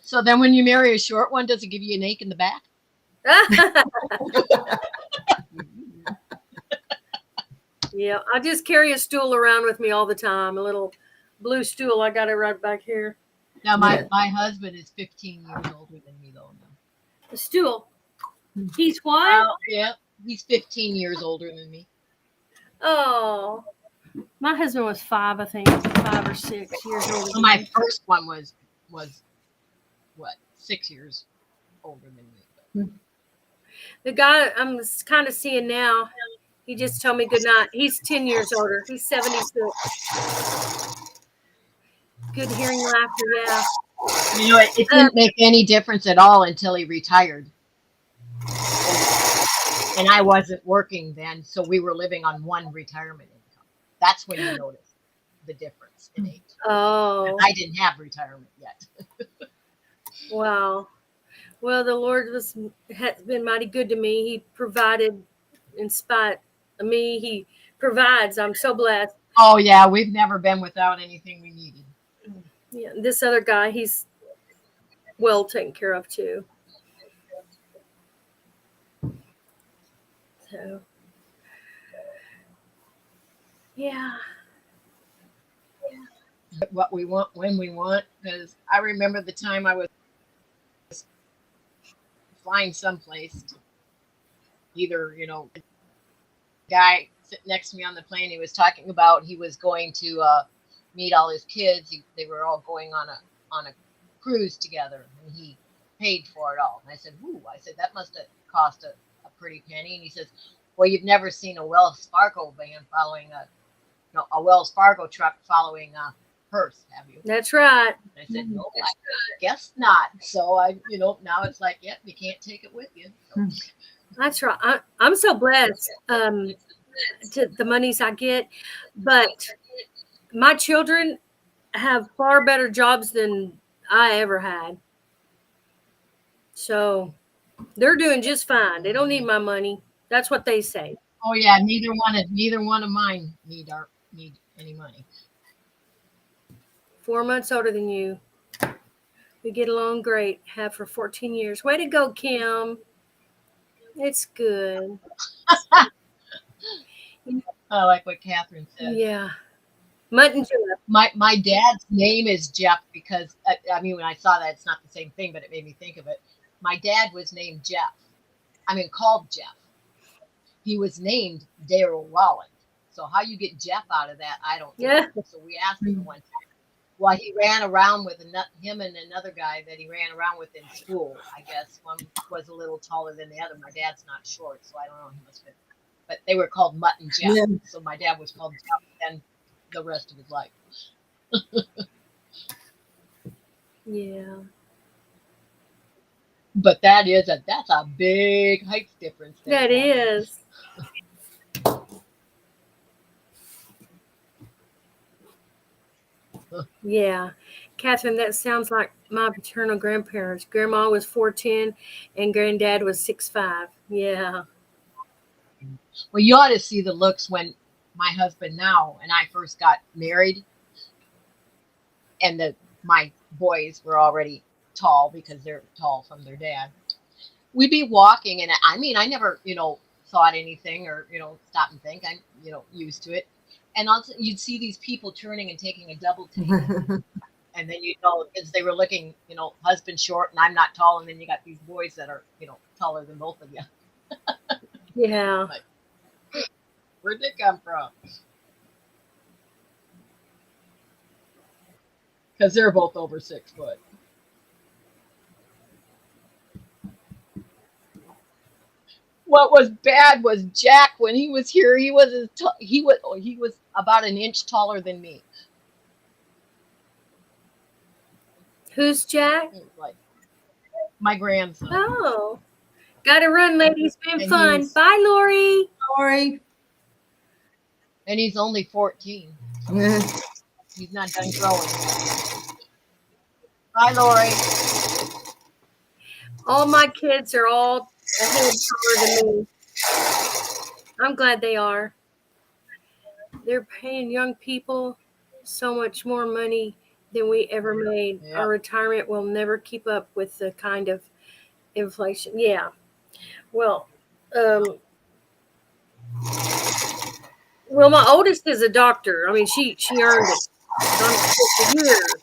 So then when you marry a short one, does it give you an ache in the back? Yeah, I just carry a stool around with me all the time. A little blue stool. I got it right back here. Now my husband is 15 years older than me though. A stool. He's what? Well, yeah, he's 15 years older than me. Oh, my husband was 5, I think, 5 or 6 years older. So my first one was what, 6 years older than me. The guy I'm kind of seeing now, he just told me good night. He's 10 years older. He's 76. Good hearing laughter, yeah. You know, it didn't make any difference at all until he retired. And I wasn't working then, so we were living on one retirement income. That's when you notice the difference in age. Oh. I didn't have retirement yet. Wow. Well, the Lord has been mighty good to me. He provided in spite of me. He provides. I'm so blessed. Oh, yeah. We've never been without anything we needed. Yeah. This other guy, he's well taken care of, too. So, yeah. What we want when we want, because I remember the time I was flying someplace to either, you know, the guy sitting next to me on the plane, he was talking about he was going to meet all his kids. They were all going on a cruise together, and he paid for it all. And I said, "Ooh," I said, "that must have cost a pretty penny." And he says, "Well, you've never seen a Wells Fargo van following a Wells Fargo truck following a hearse, have you?" That's right. And I said, "No, I guess not." So now it's like, yep, you can't take it with you. So. That's right. I'm so blessed to the monies I get, but my children have far better jobs than I ever had. So they're doing just fine. They don't need my money. That's what they say. Oh yeah, neither one of mine need any money. 4 months older than you. We get along great. Have for 14 years. Way to go, Kim. It's good. I like what Catherine said. Yeah. Mutton Jeff. My dad's name is Jeff because when I saw that, it's not the same thing, but it made me think of it. My dad was named Jeff. Called Jeff. He was named Daryl Wallen. So how you get Jeff out of that, I don't know. Yeah. So we asked him one time. Well, he ran around with him and another guy that he ran around with in school. I guess one was a little taller than the other. My dad's not short, so I don't know. He must have been. But they were called Mutt and Jeff. Yeah. So my dad was called Jeff and the rest of his life. Yeah. But that's a big height difference. That is. Yeah. Catherine, that sounds like my paternal grandparents. Grandma was 4'10" and granddad was 6'5". Yeah. Well, you ought to see the looks when my husband now and I first got married, and my boys were already tall because they're tall from their dad. We'd be walking, and I never, thought anything or, stop and think. I'm, used to it. And also you'd see these people turning and taking a double take. And then because they were looking, husband short and I'm not tall, and then you got these boys that are, taller than both of you. Yeah. Where'd they come from? Because they're both over 6 foot. What was bad was Jack, when he was here, he was about an inch taller than me. Who's Jack? Like my grandson. Oh, gotta run, ladies. Been And fun. Bye, Lori. Sorry. And he's only 14. He's not done growing. Bye, Lori. All my kids are all a head taller than me. I'm glad they are. They're paying young people so much more money than we ever made. Yep. Our retirement will never keep up with the kind of inflation. Yeah. Well, my oldest is a doctor. I mean, she earned it. She's on years,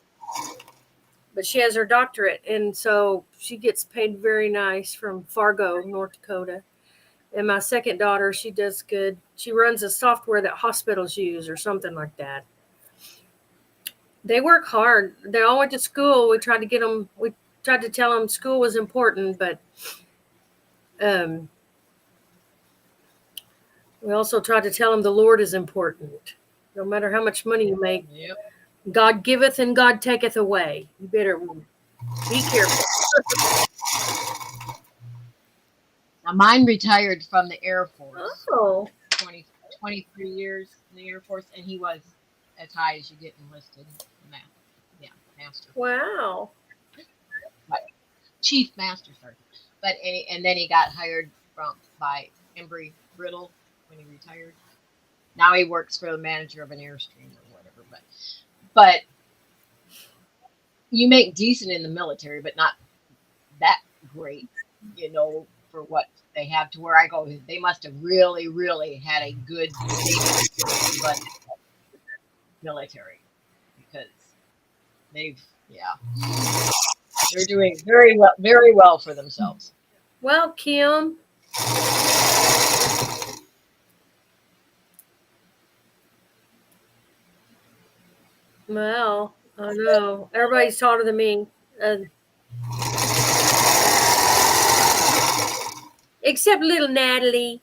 but she has her doctorate, and so she gets paid very nice from Fargo, North Dakota. And my second daughter, she does good. She runs a software that hospitals use or something like that. They work hard. They all went to school. We tried to tell them school was important, but we also tried to tell them the Lord is important. No matter how much money you make, Yep. God giveth and God taketh away. You better be careful. Now, mine retired from the Air Force. Oh. 23 years in the Air Force, and he was as high as you get enlisted. Master. Wow. Chief Master Sergeant. But and then he got hired by Embry-Riddle when he retired. Now he works for the manager of an Airstream or whatever. But you make decent in the military, but not that great, for what they have. To where I go, they must have really, really had a good military, because they're doing very well for themselves. Well, Kim. Well, I know. Everybody's taller than me. Except little Natalie.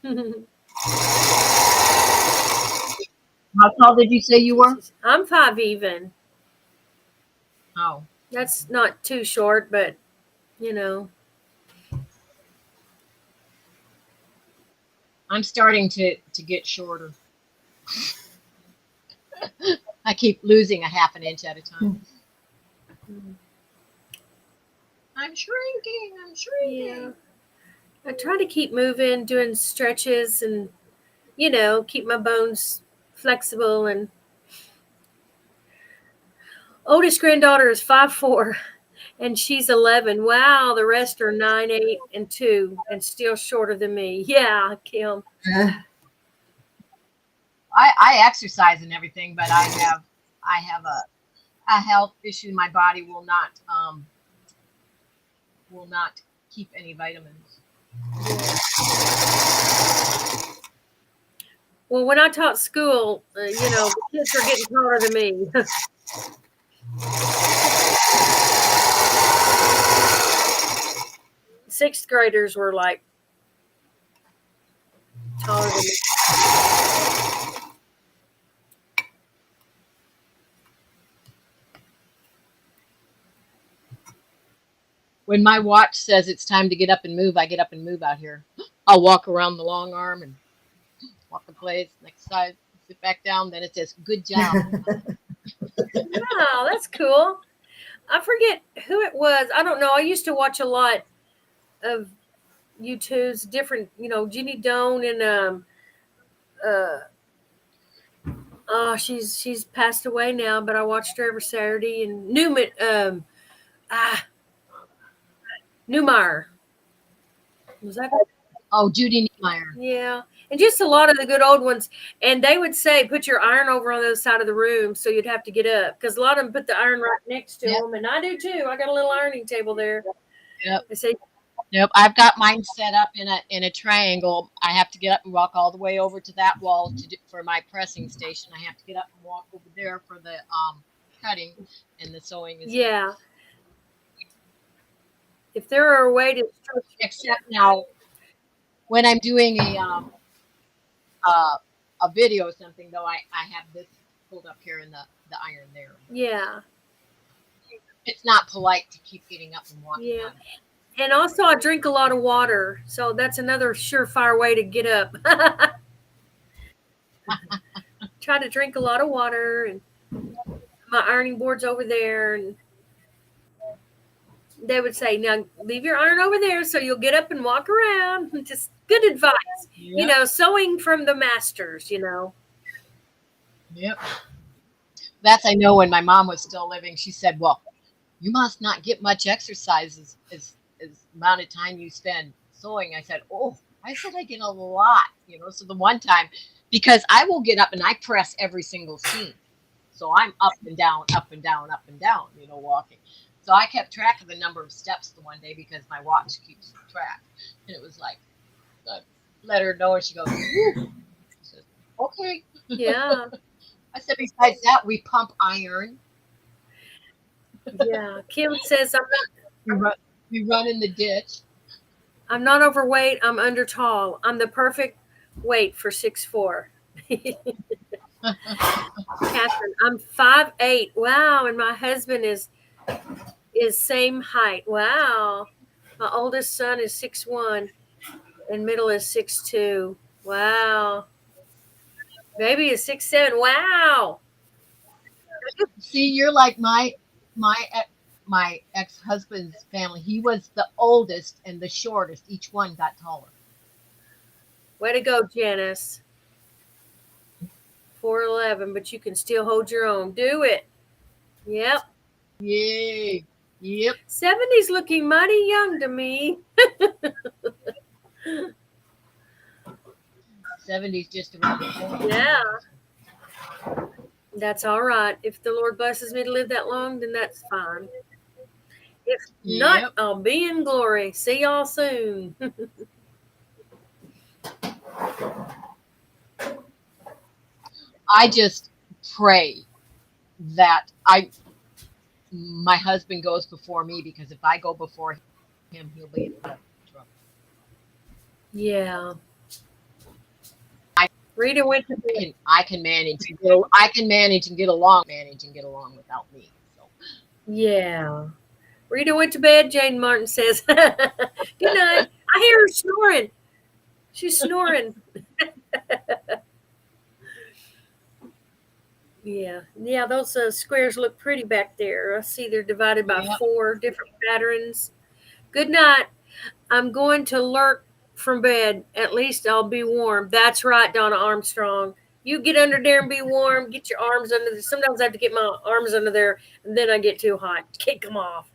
How tall did you say you were? I'm 5 even. Oh. That's not too short, but, I'm starting to get shorter. I keep losing a half an inch at a time. I'm shrinking. Yeah. I try to keep moving, doing stretches, and, keep my bones flexible. And oldest granddaughter is 5'4", and she's 11. Wow, the rest are 9, 8, and 2, and still shorter than me. Yeah, Kim. I exercise and everything, but I have a health issue. My body will not keep any vitamins. Well, when I taught school, the kids are getting taller than me. Sixth graders were like taller than me. When my watch says it's time to get up and move, I get up and move out here. I'll walk around the long arm and walk in place. Next side, sit back down. Then it says, "Good job." Wow, that's cool. I forget who it was. I don't know. I used to watch a lot of YouTube's different, Ginny Doan and she's passed away now, but I watched her every Saturday. And Newmeyer. Was that? Oh, Judy Niemeyer. Yeah. And just a lot of the good old ones. And they would say, put your iron over on the other side of the room. So you'd have to get up. Because a lot of them put the iron right next to them. And I do too. I got a little ironing table there. Yep. They say, Yep. I've got mine set up in a triangle. I have to get up and walk all the way over to that wall for my pressing station. I have to get up and walk over there for the cutting, and the sewing is. Yeah. If there are a way to. Except now, when I'm doing a video or something, though, I have this pulled up here in the iron there. Yeah. It's not polite to keep getting up and walking. Yeah. And also I drink a lot of water. So that's another surefire way to get up. Try to drink a lot of water, and my ironing board's over there, and they would say, now leave your iron over there so you'll get up and walk around. Just good advice. Yep. You know, sewing from the masters, you know. Yep. That's, I know, when my mom was still living, she said, well, you must not get much exercise as amount of time you spend sewing. I said, I get a lot, you know. So the one time, because I will get up and I press every single seam. So I'm up and down, up and down, up and down, you know, walking. So I kept track of the number of steps the one day because my watch keeps track. And it was like, I let her know, and she goes, I said, okay. Yeah. I said, besides that, we pump iron. Yeah. Kim says, We run in the ditch. I'm not overweight. I'm under tall. I'm the perfect weight for 6'4". Catherine, I'm 5'8". Wow. And my husband is same height. Wow. My oldest son is 6'1", and middle is 6'2". Wow. Baby is 6'7". Wow. See, you're like my ex-husband's family. He was the oldest and the shortest. Each one got taller. Way to go, Janice. 4'11", but you can still hold your own. Do it. Yep. Yay. Yep. 70's looking mighty young to me. 70's just around the corner. Yeah. That's all right. If the Lord blesses me to live that long, then that's fine. If not, I'll be in glory. See y'all soon. I just pray that my husband goes before me, because if I go before him, he'll be in trouble. Yeah. Rita went to bed. I can manage and get along without me. So. Yeah. Rita went to bed. Jane Martin says, good night. I hear her snoring. She's snoring. Yeah. Yeah, those squares look pretty back there. I see they're divided by 4 different patterns. Good night. I'm going to lurk from bed. At least I'll be warm. That's right, Donna Armstrong. You get under there and be warm. Get your arms under there. Sometimes I have to get my arms under there, and then I get too hot. Kick them off.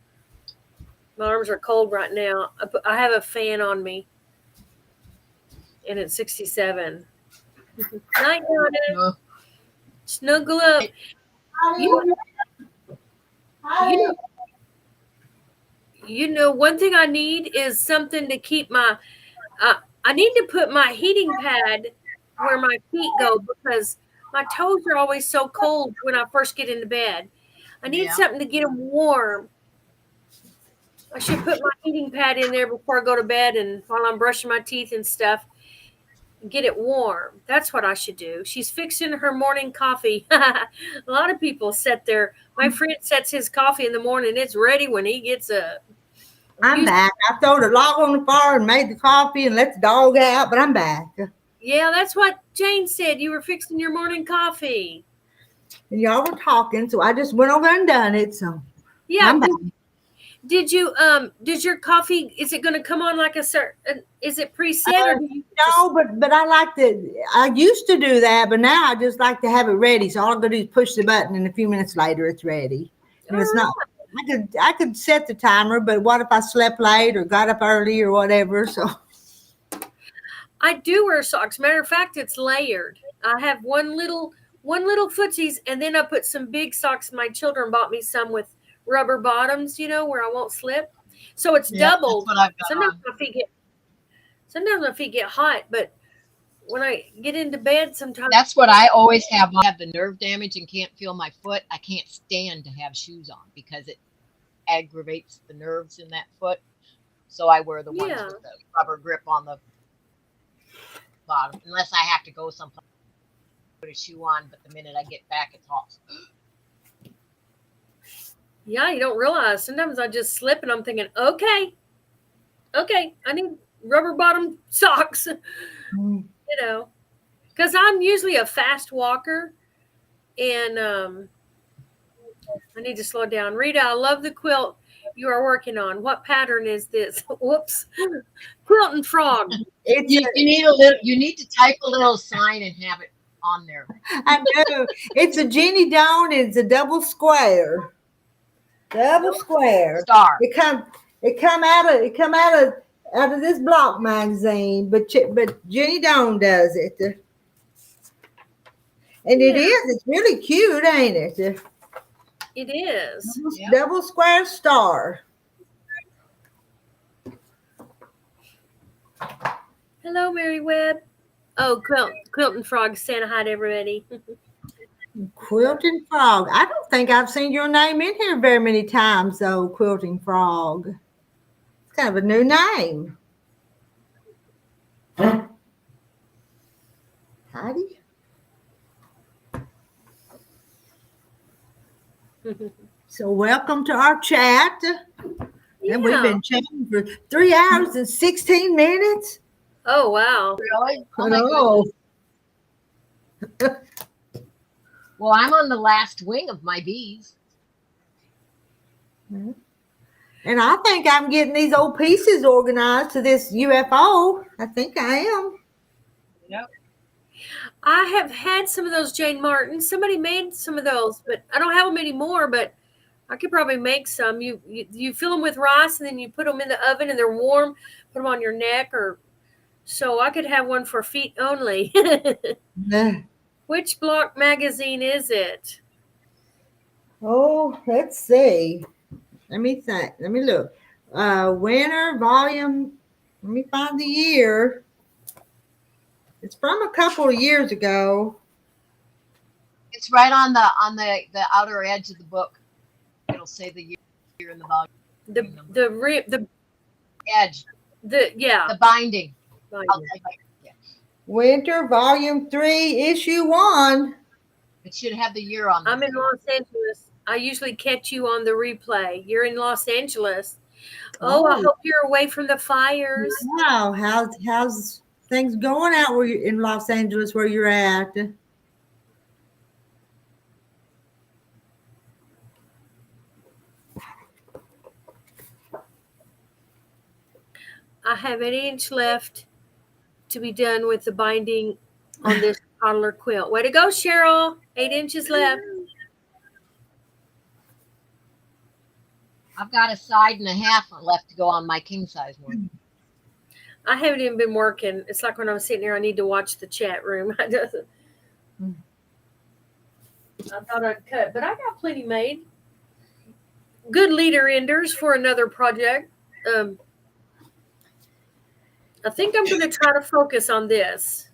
My arms are cold right now. I have a fan on me, and it's 67. Night, Donna. Snuggle up. You know, one thing I need is something to keep my. I need to put my heating pad where my feet go, because my toes are always so cold when I first get into bed. I need something to get them warm. I should put my heating pad in there before I go to bed, and while I'm brushing my teeth and stuff, get it warm. That's what I should do. She's fixing her morning coffee. A lot of people my friend sets his coffee in the morning. It's ready when he gets up. I'm back. I threw the log on the fire and made the coffee and let the dog out, but I'm back. Yeah, that's what Jane said. You were fixing your morning coffee. And y'all were talking, so I just went over and done it. So yeah, I'm back. Did your coffee, is it going to come on like a certain, is it preset? Or do you no, but I used to do that, but now I just like to have it ready. So all I'm going to do is push the button, and a few minutes later it's ready. And it's not, I could set the timer, but what if I slept late or got up early or whatever? So I do wear socks. Matter of fact, it's layered. I have one little footsies, and then I put some big socks. My children bought me some with rubber bottoms, where I won't slip. So it's doubled. That's what I've got Sometimes on. my feet get hot, but when I get into bed, sometimes That's what I always have. I have the nerve damage and can't feel my foot. I can't stand to have shoes on because it aggravates the nerves in that foot. So I wear the ones with the rubber grip on the bottom, unless I have to go someplace, put a shoe on. But the minute I get back, it's off. Yeah, you don't realize. Sometimes I just slip and I'm thinking, okay, I need rubber bottom socks, because I'm usually a fast walker and I need to slow down. Rita, I love the quilt you are working on. What pattern is this? Whoops. Quilting frog. You need to type a little sign and have it on there. I know. It's a Jenny Dawn. It's a double square. Double square. Star. It come out of this block magazine, but Jenny Dawn does it. And it is. It's really cute, ain't it? It is. Double square star. Hello, Mary Webb. Oh, Quilting Frog, Santa hi to everybody. Quilting Frog. I don't think I've seen your name in here very many times, though, Quilting Frog. It's kind of a new name. Heidi? So welcome to our chat. And we've been chatting for 3 hours and 16 minutes. Oh, wow. Really? Oh, my goodness. Well, I'm on the last wing of my bees. And I think I'm getting these old pieces organized to this UFO. I think I am. Yep. I have had some of those Jane Martin. Somebody made some of those, but I don't have them anymore, but I could probably make some. You fill them with rice and then you put them in the oven and they're warm. Put them on your neck so I could have one for feet only. Which block magazine is it? Oh, let's see. Let me think. Let me look. Winter volume. Let me find the year. It's from a couple of years ago. It's right on the outer edge of the book. It'll say the year in the volume. The edge. The binding. Winter volume 3, issue 1. It should have the year on. I'm in Los Angeles. I usually catch you on the replay. You're in Los Angeles. Oh, I hope you're away from the fires. Wow, how's things going out where in Los Angeles where you're at? I have 1 inch left to be done with the binding on this toddler quilt. Way to go, Cheryl. 8 inches left. I've got a side and a half left to go on my king size one. I haven't even been working. It's like when I'm sitting here, I need to watch the chat room. I thought I'd cut, but I got plenty made. Good leader enders for another project. I think I'm going to try to focus on this.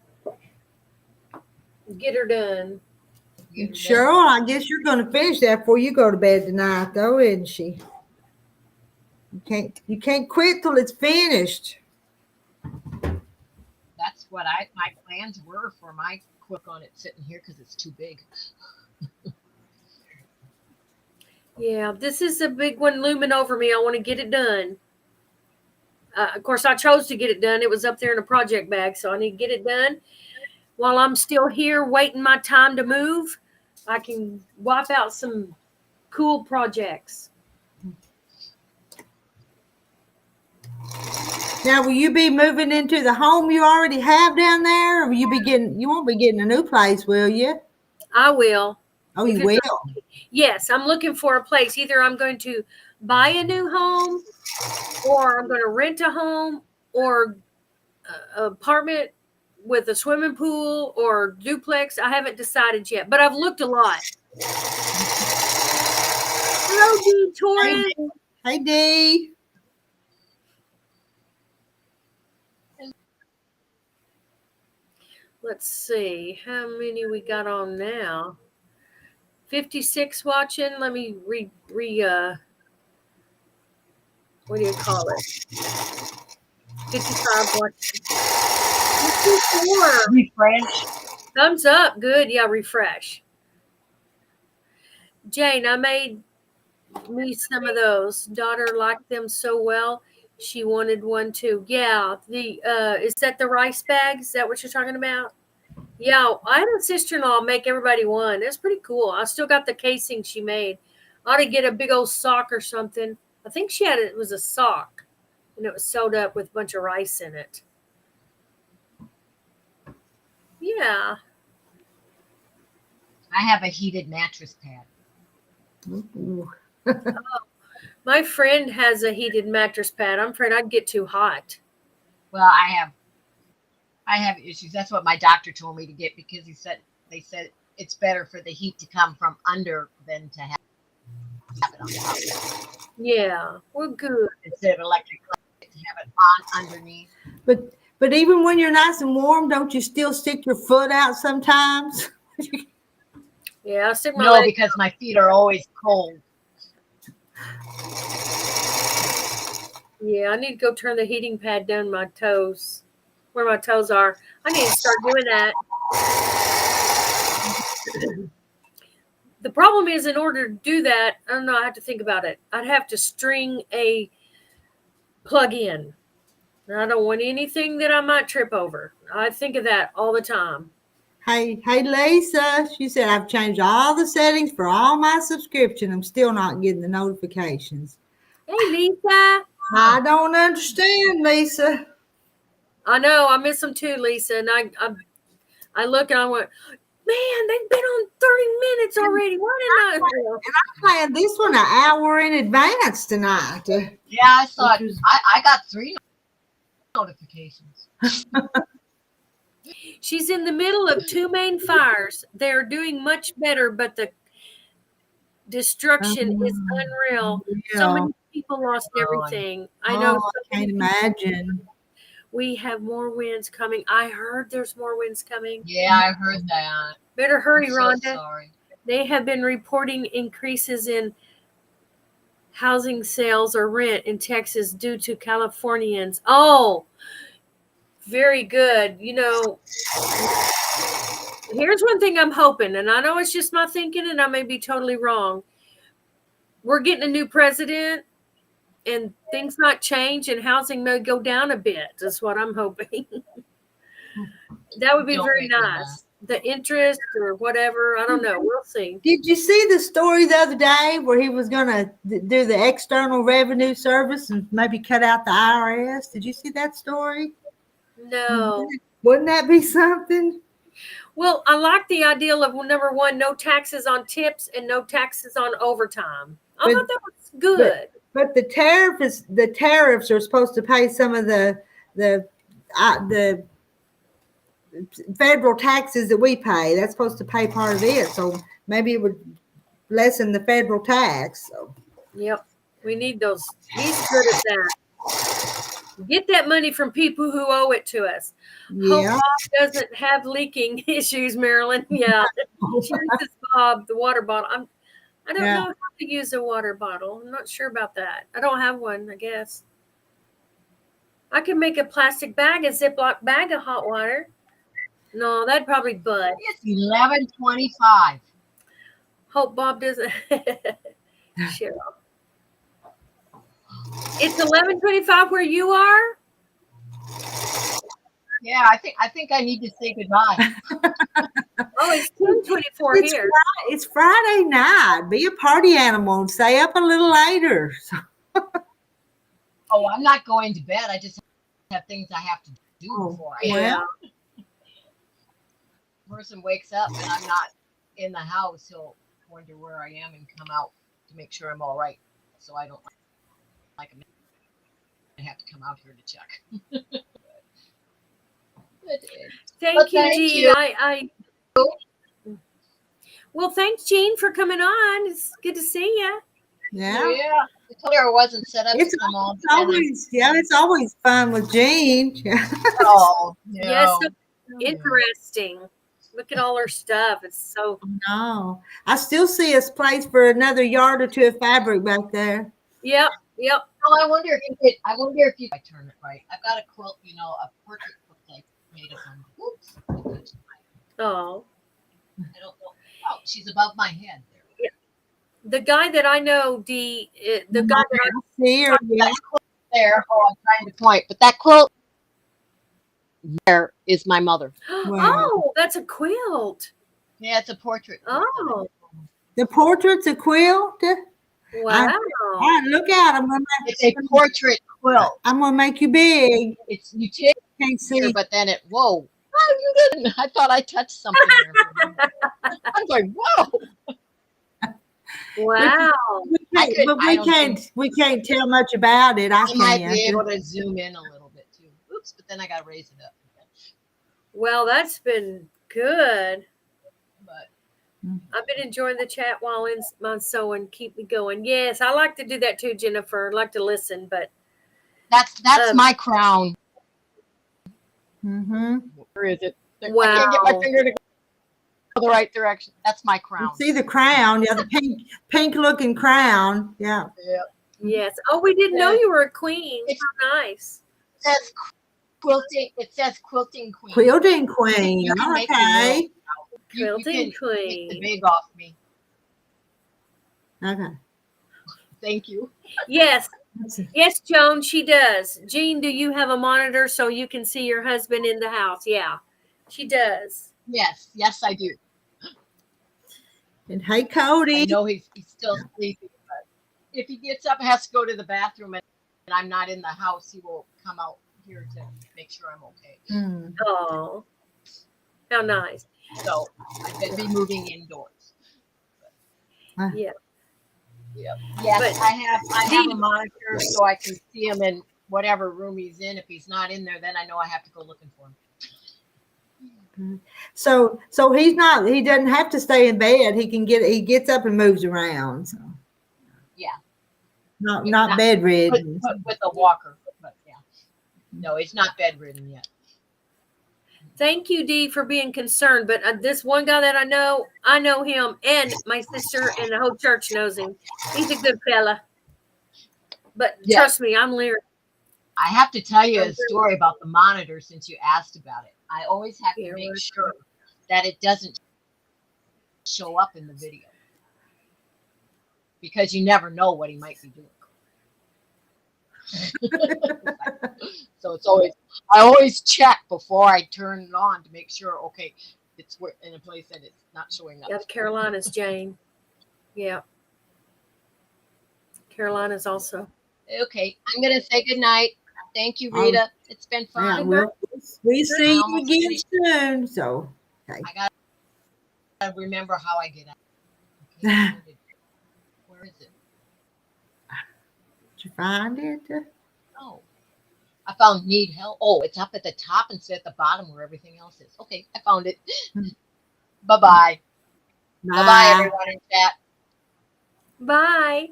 Get her done. Cheryl, I guess you're going to finish that before you go to bed tonight, though, isn't she? You can't quit till it's finished. That's what my plans were for my quilt on it sitting here because it's too big. Yeah, this is a big one looming over me. I want to get it done. Of course, I chose to get it done. It was up there in a project bag, so I need to get it done. While I'm still here waiting my time to move, I can wipe out some cool projects. Now, will you be moving into the home you already have down there, or will you won't be getting a new place, will you? I will. Oh, you will? Yes, I'm looking for a place. Either I'm going to buy a new home, or I'm going to rent a home, or an apartment with a swimming pool or duplex. I haven't decided yet, but I've looked a lot. Hello, D. Torres. Hey, Dee. Let's see how many we got on now. 56 watching. Let me what do you call it? 55 watching. 54. Refresh. Thumbs up. Good. Yeah, refresh. Jane, I made me some of those. Daughter liked them so well. She wanted one too. Yeah. Is that the rice bags? Is that what you're talking about? Yeah. I had a sister-in-law make everybody one. That's pretty cool. I still got the casing she made. I ought to get a big old sock or something. I think it was a sock, and it was sewed up with a bunch of rice in it. Yeah. I have a heated mattress pad. Ooh. My friend has a heated mattress pad. I'm afraid I'd get too hot. Well, I have issues. That's what my doctor told me to get because they said it's better for the heat to come from under than to have it on top. Yeah, well, good. Instead of electric, to have it on underneath. But even when you're nice and warm, don't you still stick your foot out sometimes? Yeah, I'll stick my No, leg. because my feet are always cold. Yeah, I need to go turn the heating pad down my toes, where my toes are. I need to start doing that. The problem is, in order to do that, I don't know, I have to think about it. I'd have to string a plug in. I don't want anything that I might trip over. I think of that all the time. Hey, Lisa. She said, I've changed all the settings for all my subscription. I'm still not getting the notifications. Hey, Lisa. I don't understand, Lisa. I know. I miss them too, Lisa. And I look and I went, man, they've been on 30 minutes already. Why didn't I? I planned this one an hour in advance tonight. Yeah, I saw it. I got 3 notifications. She's in the middle of 2 main fires. They're doing much better, but the destruction is unreal. Yeah. So many people lost everything. I know. I can't imagine. We have more winds coming. I heard there's more winds coming. Yeah, I heard that. Better hurry, I'm Rhonda. so sorry. They have been reporting increases in housing sales or rent in Texas due to Californians. Oh, very good. You know, here's one thing I'm hoping, and I know it's just my thinking, and I may be totally wrong. We're getting a new president, and things might change, and housing may go down a bit. That's what I'm hoping. That would be very nice. The interest or whatever, I don't know. We'll see. Did you see the story the other day where he was going to do the External Revenue Service and maybe cut out the IRS? Did you see that story? No. Wouldn't that be something? Well, I like the idea of, number one, no taxes on tips and no taxes on overtime. I thought that was good. But the tariffs are supposed to pay some of the federal taxes that we pay. That's supposed to pay part of it. So maybe it would lessen the federal tax. So. Yep. We need those. He's good at that. Get that money from people who owe it to us. Yeah. Hope Bob doesn't have leaking issues, Marilyn. Yeah. Cheers, Bob, the water bottle. I don't know how to use a water bottle. I'm not sure about that. I don't have one, I guess. I can make a plastic bag, a Ziploc bag of hot water. No, that'd probably bud. It's 11:25. Hope Bob doesn't. Cheryl. It's 11:25 where you are? Yeah, I think I need to say goodbye. Oh, it's 10:24 here. It's Friday night. Be a party animal and stay up a little later. Oh, I'm not going to bed. I just have things I have to do before I Yeah. person wakes up and I'm not in the house, he'll wonder where I am and come out to make sure I'm all right. So I don't like I have to come out here to check. Thank you, thank Jean. you. Well, thanks, Jean, for coming on. It's good to see you. Yeah. I told her I wasn't set up It's to come on. it's always fun with Jean. Oh, Yes, no. interesting. Look at all her stuff. It's so. No, I still see a place for another yard or two of fabric back there. Yep. Oh, I wonder if you I turn it right. I've got a quilt, a portrait quilt I made of them. Oops. Oh. I don't know. Oh, she's above my head there. Yeah. The guy that I know, the guy that I see her. Yeah. That quilt there. Oh, I'm trying to point, but that quilt there is my mother. Wow. Oh, that's a quilt. Yeah, it's a portrait quilt. Oh. The portrait's a quilt. Wow. Look out! It's a portrait quilt. I'm gonna make you big. It's you take Can't it here, see. but then it. Whoa! Oh, you didn't. I thought I touched something there. I'm like, whoa! Wow. We can't tell much about it. I might be can't. able to zoom in a little bit too. Oops! But then I got to raise it up. Well, that's been good. But I've been enjoying the chat while I'm sewing. Keep me going. Yes, I like to do that too, Jennifer. I like to listen, but that's my crown. Mm-hmm. Where is it? Wow. I can't get my finger to go the right direction. That's my crown. You see the crown? Yeah, the pink looking crown. Yeah. Yes. Oh, we didn't know you were a queen. How nice. It says quilting. It says quilting queen. Quilting queen. You can make Okay. Quilting queen. Take the big off me. Okay. Thank you. Yes. Yes, Joan, she does. Jean, do you have a monitor so you can see your husband in the house? Yeah, she does. Yes, I do. And hey, Cody. I know he's still sleeping, but if he gets up and has to go to the bathroom and I'm not in the house, he will come out here to make sure I'm okay. Mm. Oh, how nice. So I could be moving indoors. Yeah. Yep. Yes, But I have a monitor so I can see him in whatever room he's in. If he's not in there, then I know I have to go looking for him. So he doesn't have to stay in bed. He gets up and moves around. So. Yeah. Not bedridden. With a walker, but yeah. No, he's not bedridden yet. thank you, Dee, for being concerned. But this one guy that I know him, and my sister and the whole church knows him. He's a good fella. But trust me, I'm leery. I have to tell you a story about the monitor since you asked about it. I always have to make sure that it doesn't show up in the video because you never know what he might be doing. So I always check before I turn it on to make sure, okay, it's in a place that it's not showing up. Yeah, the Carolinas, Jane. Yeah. Carolinas also. Okay, I'm going to say good night. Thank you, Rita. It's been fun. Yeah, we see you again soon. So, okay. I got to remember how I get out. Okay, where is it? Did you find it? Oh, I found need help. Oh, it's up at the top instead at the bottom where everything else is. Okay, I found it. Bye-bye. Bye-bye, everyone in chat. Bye.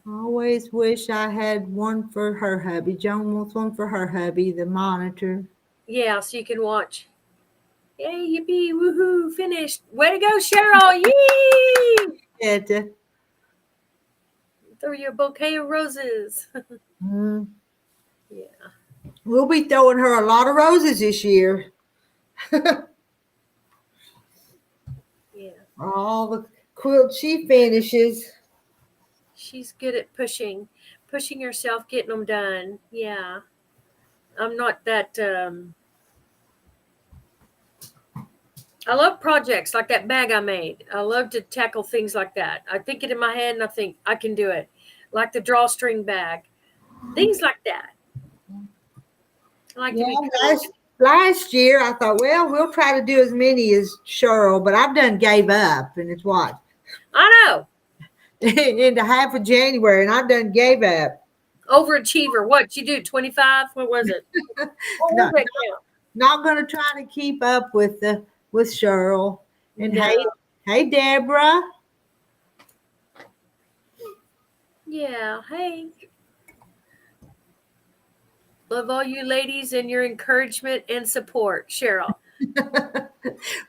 Always wish I had one for her hubby. Joan wants one for her hubby, the monitor. Yeah, so you can watch. Yay, yippee, woohoo, finished. Way to go, Cheryl. Yee! Yeah. Throw you a bouquet of roses. Yeah. We'll be throwing her a lot of roses this year. Yeah. All the quilt she finishes. She's good at pushing herself, getting them done. Yeah. I'm not that, I love projects like that bag I made. I love to tackle things like that. I think it in my head and I think I can do it. Like the drawstring bag. Things like that. I like to be last year I thought, well, we'll try to do as many as Cheryl, but I've done gave up, and it's what? I know. Into half of January, and I've done gave up. Overachiever. What you do? 25? What was it? What was that count? Not going to try to keep up with Cheryl. And No. hey, Deborah. Yeah. Hey. Love all you ladies and your encouragement and support, Cheryl.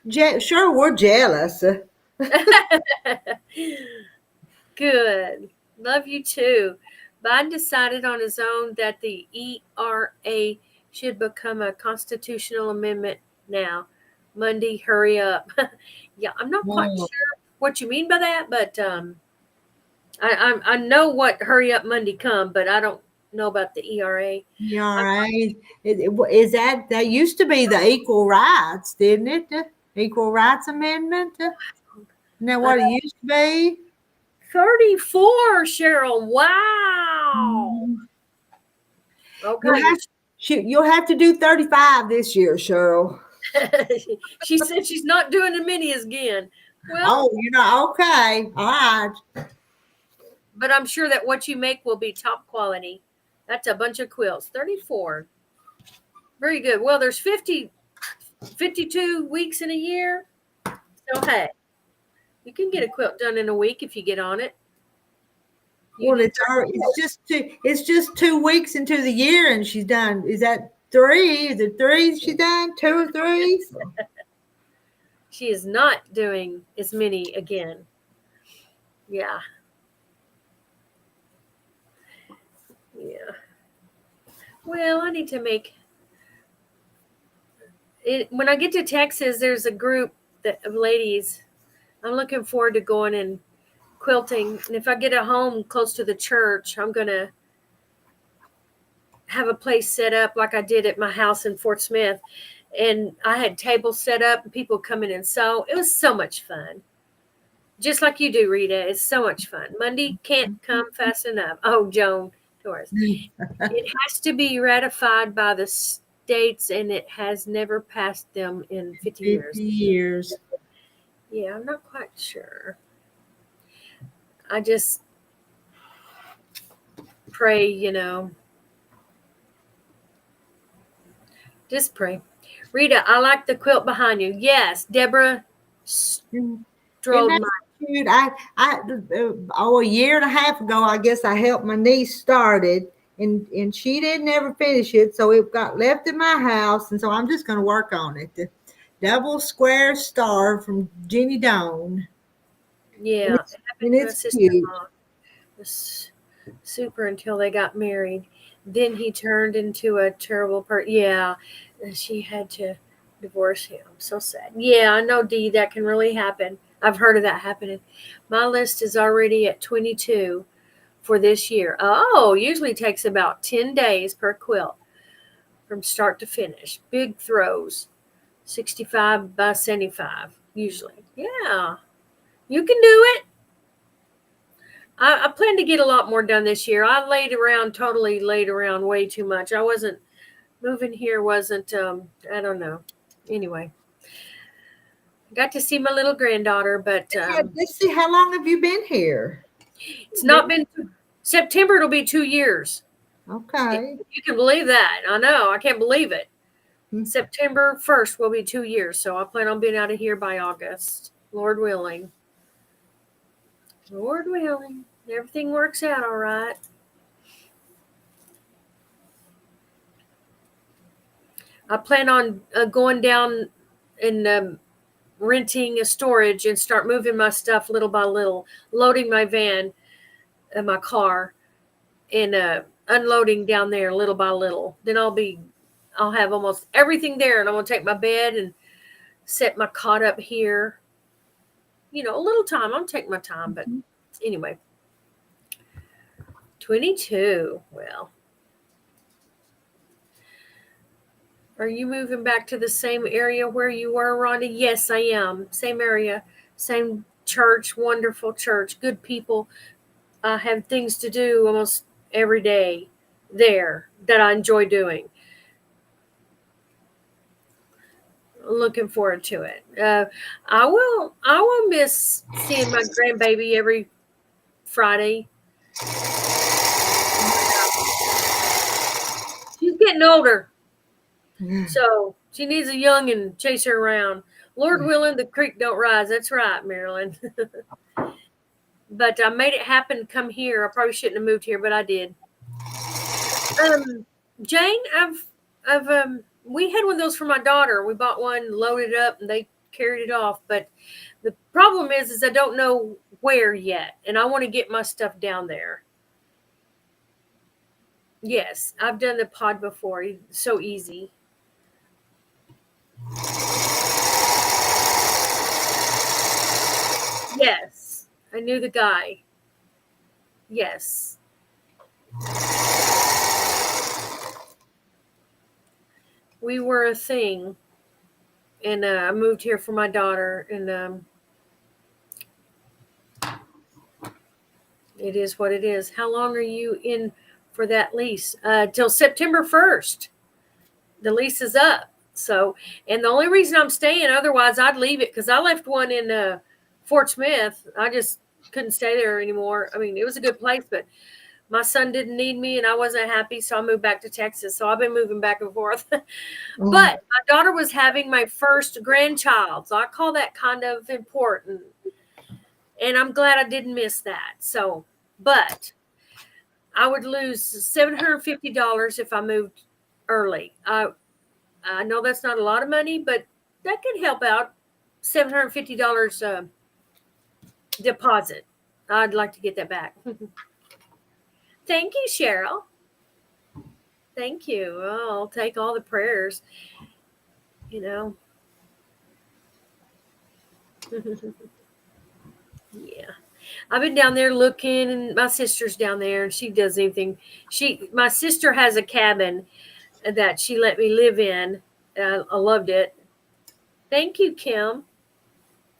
Sure, we're jealous. Good. Love you too. Biden decided on his own that the ERA should become a constitutional amendment now. Monday, hurry up. Yeah, I'm not quite sure what you mean by that, but I know what hurry up Monday come, but I don't know about the ERA. ERA. Is that used to be the Equal Rights, didn't it? The Equal Rights Amendment? Isn't that what it used to be? 34, Cheryl. Wow. Okay. You'll have to do 35 this year, Cheryl. She said she's not doing the minis again. Well, okay. All right. But I'm sure that what you make will be top quality. That's a bunch of quilts. 34. Very good. Well, there's 52 weeks in a year. So, hey, you can get a quilt done in a week if you get on it. It's just 2 weeks into the year and she's done. Is that 3? Is it 3 she's done? 2 or 3? She is not doing as many again. Yeah. Yeah. Well, I need to make it. When I get to Texas, there's a group of ladies. I'm looking forward to going and quilting. And if I get a home close to the church, I'm going to have a place set up like I did at my house in Fort Smith. And I had tables set up and people come in and sew. It was so much fun. Just like you do, Rita. It's so much fun. Monday can't come fast enough. Oh, Joan Torres. It has to be ratified by the states, and it has never passed them in 50 years. 50 years. Yeah, I'm not quite sure. I just pray, Just pray. Rita, I like the quilt behind you. Yes, Deborah strolled my. Cute. A year and a half ago, I guess I helped my niece start it, and she didn't ever finish it, so it got left in my house, and so I'm just going to work on it. The double square star from Jenny Dawn. Yeah, and it's cute. Was super until they got married. Then he turned into a terrible person. Yeah, and she had to divorce him. So sad. Yeah, I know, Dee, that can really happen. I've heard of that happening. My list is already at 22 for this year. Oh, usually takes about 10 days per quilt from start to finish. Big throws, 65 by 75 usually. Yeah, you can do it. I plan to get a lot more done this year. I totally laid around way too much. I wasn't moving here. I don't know. Anyway. Got to see my little granddaughter, but let's see, how long have you been here? It's not been September. It'll be 2 years. Okay. You can believe that. I know. I can't believe it. September 1st will be 2 years. So I plan on being out of here by August. Lord willing. Lord willing. Everything works out all right. I plan on going down and renting a storage and start moving my stuff little by little, loading my van and my car and unloading down there little by little. Then I'll have almost everything there, and I'm going to take my bed and set my cot up here. A little time. I'm taking my time, but anyway. 22. Well. Are you moving back to the same area where you were, Rhonda? Yes, I am. Same area, same church, wonderful church, good people. I have things to do almost every day there that I enjoy doing. Looking forward to it. I will miss seeing my grandbaby every Friday. getting older. So she needs a young and chase her around. Lord willing, the creek don't rise. That's right, Marilyn. But I made it happen to come here. I probably shouldn't have moved here, but I did. Jane, we had one of those for my daughter. We bought one, loaded it up, and they carried it off. But the problem is I don't know where yet, and I want to get my stuff down there. Yes, I've done the pod before. It's so easy. Yes, I knew the guy. Yes. We were a thing, and I moved here for my daughter, and it is what it is. How long are you in for that lease? Till September 1st. The lease is up. So, and the only reason I'm staying, otherwise I'd leave it, because I left one in Fort Smith. I just couldn't stay there anymore. I mean, it was a good place, but my son didn't need me and I wasn't happy. So I moved back to Texas. So I've been moving back and forth. But my daughter was having my first grandchild. So I call that kind of important. And I'm glad I didn't miss that. So, but I would lose $750 if I moved early. I know that's not a lot of money, but that could help out. $750 deposit. I'd like to get that back. Thank you, Cheryl. Thank you. Oh, I'll take all the prayers. You know. Yeah. I've been down there looking, and my sister's down there, and she does anything. My sister has a cabin that she let me live in. I loved it. Thank you, Kim.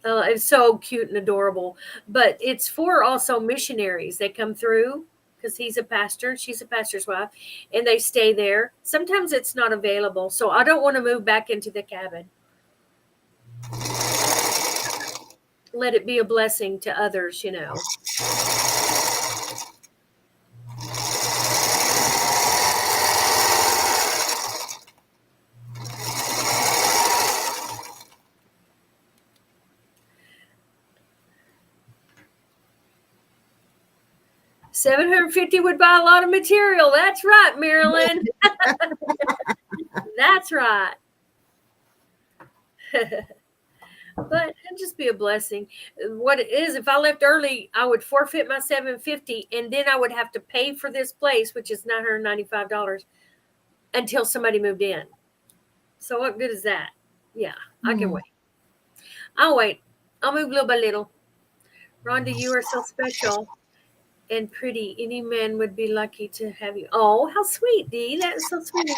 It's so cute and adorable. But it's for also missionaries. They come through because he's a pastor. She's a pastor's wife. And they stay there. Sometimes it's not available. So I don't want to move back into the cabin. Let it be a blessing to others, you know. $750 would buy a lot of material. That's right, Marilyn. That's right. But it'd just be a blessing. What it is, if I left early, I would forfeit my $750, and then I would have to pay for this place, which is $995, until somebody moved in. So what good is that? Yeah, I can wait. I'll wait. I'll move little by little. Rhonda, you are so special and pretty. Any man would be lucky to have you. Oh, how sweet, Dee. That is so sweet of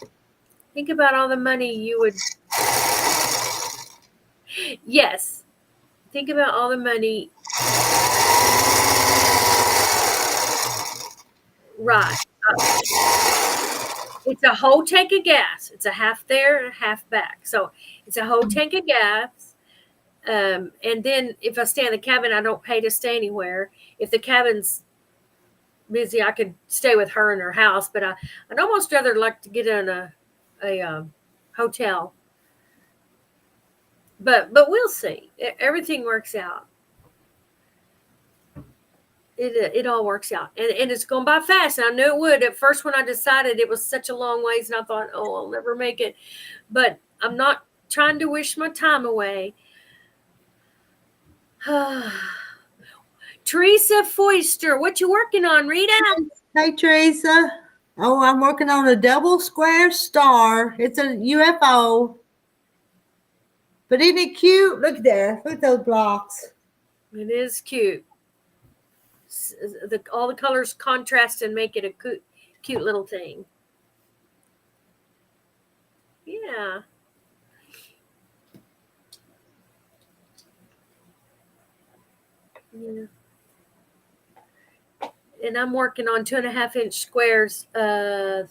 you. Think about all the money you would. Yes. Think about all the money. Right. It's a whole tank of gas. It's a half there and a half back. So it's a whole tank of gas. And then if I stay in the cabin, I don't pay to stay anywhere. If the cabin's busy, I could stay with her in her house. But I'd almost rather like to get in a hotel. But we'll see. Everything works out. It all works out. And it's going by fast. And I knew it would. At first, when I decided, it was such a long ways, and I thought, oh, I'll never make it. But I'm not trying to wish my time away. Teresa Foister, what you working on, Rita? Hey, Teresa. Oh, I'm working on a double square star. It's a UFO. But isn't it cute? Look there. Look at those blocks. It is cute. All the colors contrast and make it a cute little thing. Yeah. Yeah. And I'm working on 2.5-inch squares. I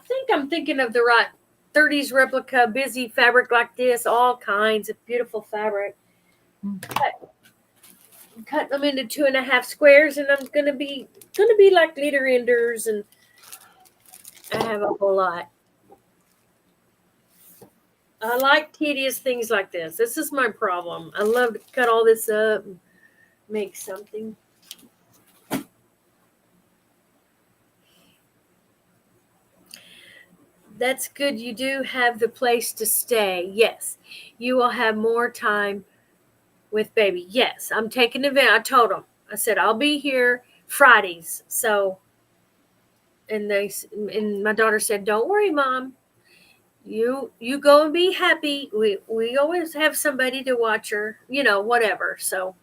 think I'm thinking of the right 30s replica busy fabric like this, all kinds of beautiful fabric. Cut them into 2.5 squares, and I'm gonna be like leader enders and have a whole lot. I like tedious things like this. This is my problem. I love to cut all this up and make something. That's good. You do have the place to stay. Yes. You will have more time with baby. Yes. I'm taking advantage. I told them. I said, I'll be here Fridays. So, and my daughter said, don't worry, Mom. You go and be happy. We always have somebody to watch her, whatever. So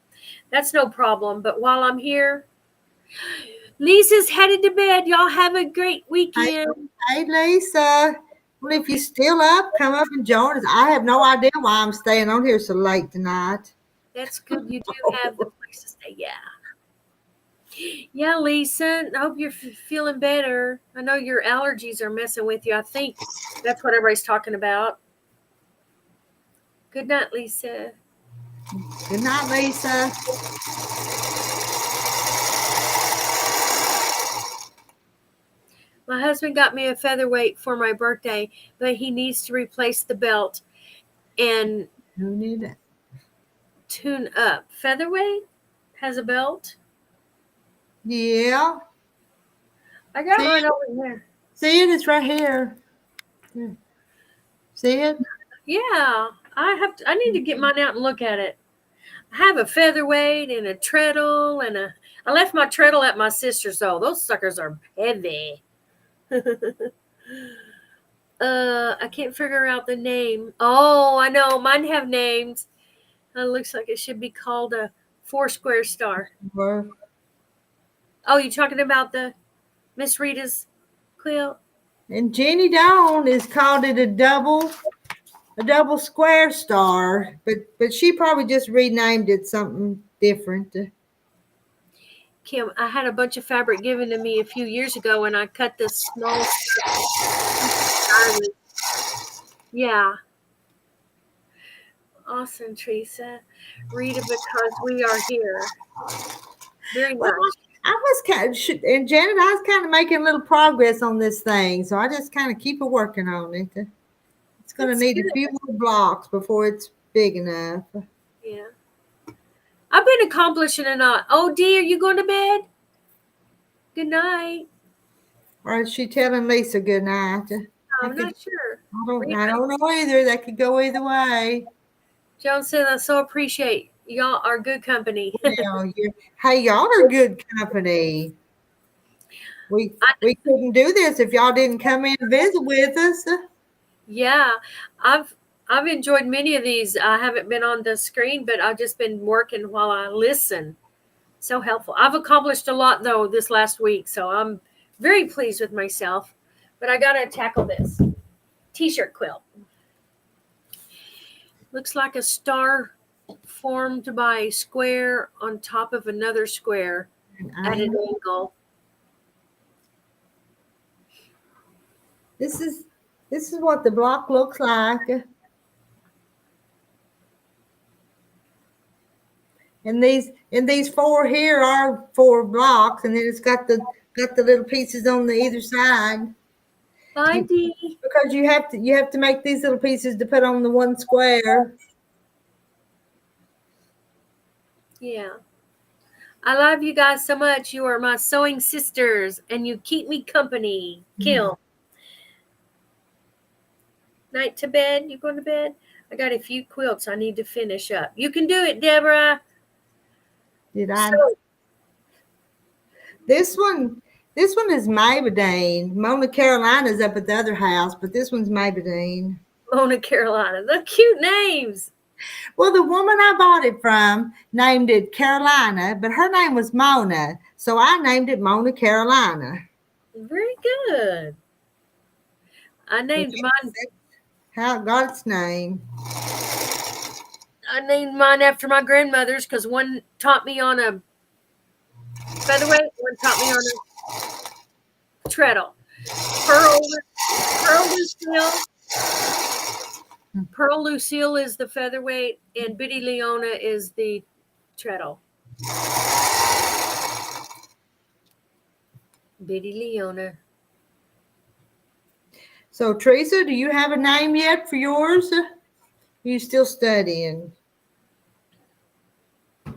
that's no problem. But while I'm here, Lisa's headed to bed. Y'all have a great weekend. Hey, Lisa. Well, if you're still up, come up and join us. I have no idea why I'm staying on here so late tonight. That's good. You do have the place to stay. Yeah. Yeah, Lisa. I hope you're feeling better. I know your allergies are messing with you. I think that's what everybody's talking about. Good night, Lisa. Good night, Lisa. My husband got me a featherweight for my birthday, but he needs to replace the belt and Who knew that? tune up. Featherweight has a belt? Yeah. I got See mine it? over here. See it? It's right here. See it? Yeah, I need to get mine out and look at it. I have a featherweight and a treadle I left my treadle at my sister's though. Those suckers are heavy. I can't figure out the name. Oh, I know. Mine have names. It looks like it should be called a 4-square star. Oh, you talking about the Miss Rita's quilt? And Jenny Dawn is called it a double square star, but she probably just renamed it something different. Kim, I had a bunch of fabric given to me a few years ago, and I cut this small. Yeah. Awesome, Teresa. Rita, because we are here. Very much. Well, I was and Janet, I was kind of making a little progress on this thing, so I just kind of keep working on it. It's going to need a few more blocks before it's big enough. Yeah. I've been accomplishing a lot. Oh, dear, you going to bed? Good night. Or is she telling Lisa good night? I'm not sure. I don't know either. That could go either way. Joan said, I so appreciate y'all are good company. Hey, y'all are good company. We couldn't do this if y'all didn't come in and visit with us. Yeah, I've enjoyed many of these. I haven't been on the screen, but I've just been working while I listen. So helpful. I've accomplished a lot though this last week, so I'm very pleased with myself. But I gotta tackle this t-shirt quilt. Looks like a star formed by a square on top of another square at an angle. This is what the block looks like. And these 4 here are 4 blocks, and then it's got the little pieces on the either side. Bye, Dee. Because you have to make these little pieces to put on the one square. Yeah. I love you guys so much. You are my sewing sisters, and you keep me company. Kill. Night to bed. You going to bed? I got a few quilts I need to finish up. You can do it, Deborah. Did I? This one is Maybelline. Mona Carolina's up at the other house, but this one's Maybelline. Mona Carolina. The cute names. Well, the woman I bought it from named it Carolina, but her name was Mona, so I named it Mona Carolina. Very good. I named mine. How it got its name. I named mine after my grandmother's because one taught me on a featherweight, one taught me on a treadle. Pearl Lucille is the featherweight, and Biddy Leona is the treadle. Biddy Leona. So, Teresa, do you have a name yet for yours? You still studying? I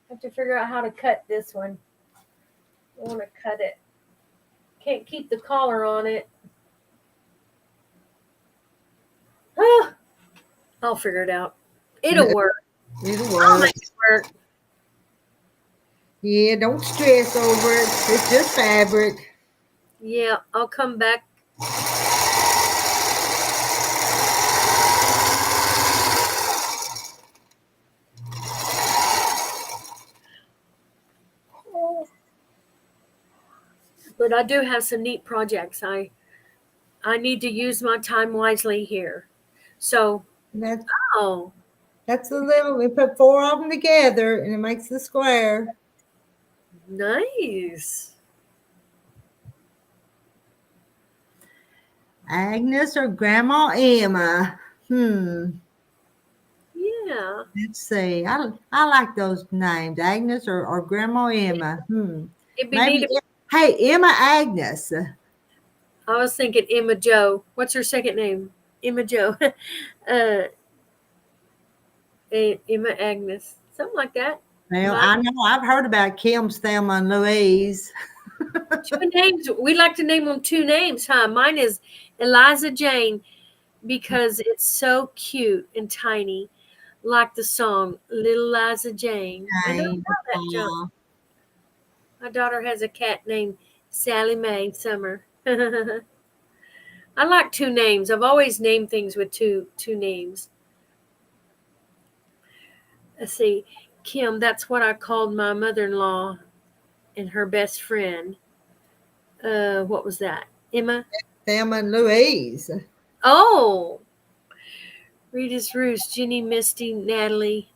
have to figure out how to cut this one. I want to cut it. Can't keep the collar on it. Ah, I'll figure it out. It'll work. It'll I'll work. make it work. Yeah, don't stress over it. It's just fabric. Yeah, I'll come back. But I do have some neat projects. I need to use my time wisely here. So, That's oh, that's a little. We put 4 of them together, and it makes the square. nice. Agnes or Grandma Emma? Yeah. Let's see. I like those names, Agnes or Grandma Emma. It'd be Maybe. neat. Hey, Emma Agnes. I was thinking Emma Jo. What's her second name? Emma Jo. Emma Agnes. Something like that. Well, I know I've heard about Kim's, Thelma, and Louise. 2 names. We like to name them 2 names, huh? Mine is Eliza Jane because it's so cute and tiny, like the song Little Eliza Jane. I don't know that joke. My daughter has a cat named Sally Mae Summer. I like 2 names. I've always named things with two names. Let's see. Kim, that's what I called my mother-in-law and her best friend. What was that? Emma? Thelma and Louise. Oh, Rita's Roost, Jenny, Misty, Natalie,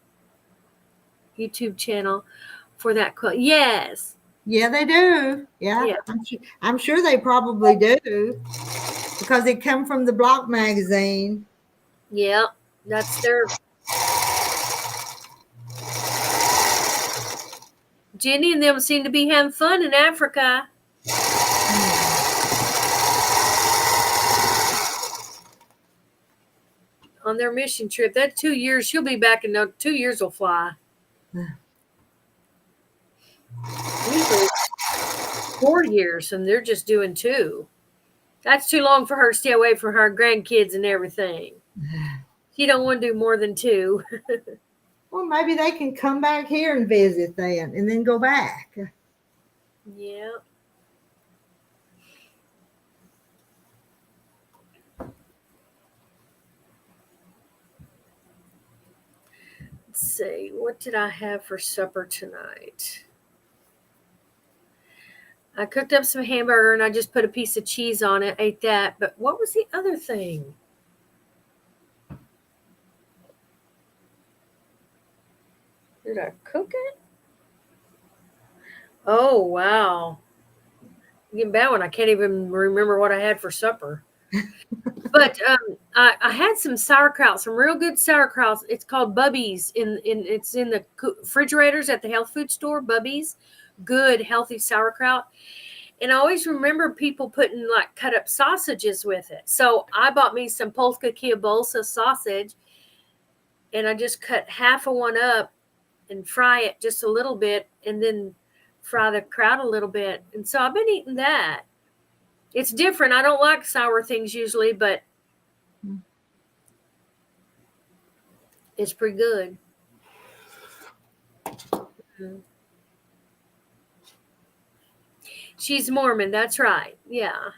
YouTube channel for that quote. Yes. Yeah, they do. Yeah. I'm sure they probably do because it come from the Block magazine. Yeah, that's their. Jenny and them seem to be having fun in Africa. On their mission trip. That 2 years, she'll be back in 2 years will fly. Usually 4 years, and they're just doing 2. That's too long for her to stay away from her grandkids and everything. She don't want to do more than 2. Well, maybe they can come back here and visit then and then go back. Yeah. Let's see. What did I have for supper tonight? I cooked up some hamburger and I just put a piece of cheese on it. Ate that. But what was the other thing? Did I cook it? Oh, wow. I'm getting bad when I can't even remember what I had for supper. But I had some sauerkraut, some real good sauerkraut. It's called Bubby's. It's in the refrigerators at the health food store. Bubby's, good healthy sauerkraut. And I always remember people putting like cut up sausages with it. So I bought me some Polska kiełbasa sausage, and I just cut half of one up and fry it just a little bit, and then fry the kraut a little bit. And so I've been eating that. It's different. I don't like sour things usually, but it's pretty good. She's Mormon. That's right. Yeah.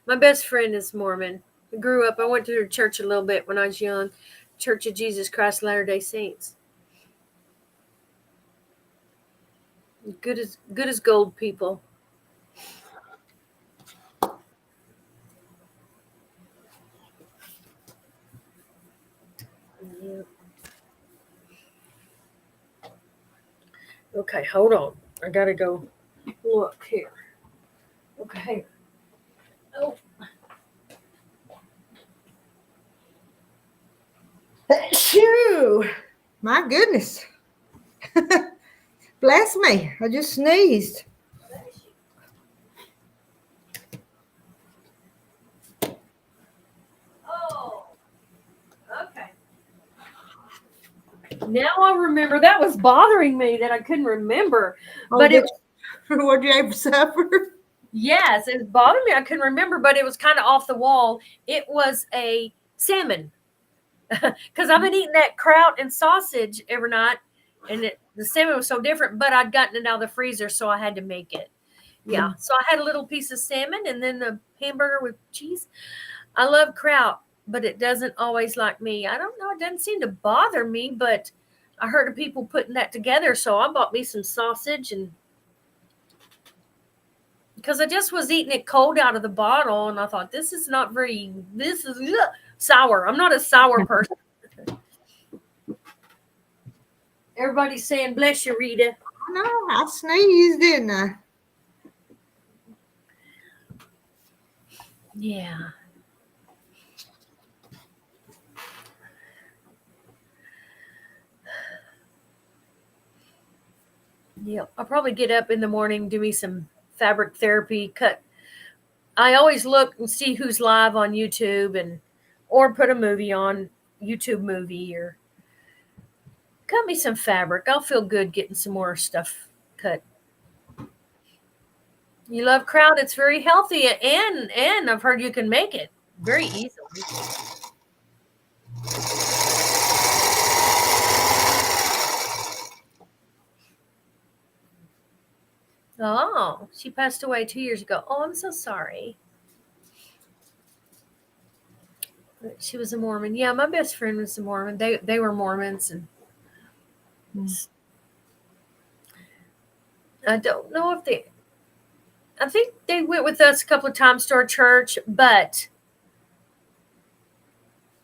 My best friend is Mormon. I grew up. I went to her church a little bit when I was young. Church of Jesus Christ Latter-day Saints. Good as gold people. Yeah. Okay, hold on. I gotta go look here. Okay. Oh. Shoo! My goodness. Bless me. I just sneezed. Oh, okay. Now I remember that was bothering me that I couldn't remember. Oh, But it what did you have for supper? yes, it bothered me. I couldn't remember, but it was kind of off the wall. It was a salmon. Because I've been eating that kraut and sausage every night, and the salmon was so different, but I'd gotten it out of the freezer, so I had to make it. Yeah. So I had a little piece of salmon and then the hamburger with cheese. I love kraut, but it doesn't always like me. I don't know. It doesn't seem to bother me, but I heard of people putting that together. So I bought me some sausage, and because I just was eating it cold out of the bottle, and I thought, this is sour. I'm not a sour person. Everybody's saying, bless you, Rita. No, I sneezed, didn't I? Yeah. Yeah, I'll probably get up in the morning, do me some fabric therapy, cut. I always look and see who's live on YouTube or put a movie on, YouTube movie, or cut me some fabric. I'll feel good getting some more stuff cut. You love kraut, it's very healthy, and I've heard you can make it very easily. Oh, she passed away 2 years ago. Oh, I'm so sorry. She was a Mormon. Yeah, my best friend was a Mormon. They were Mormons, and I don't know if I think they went with us a couple of times to our church, but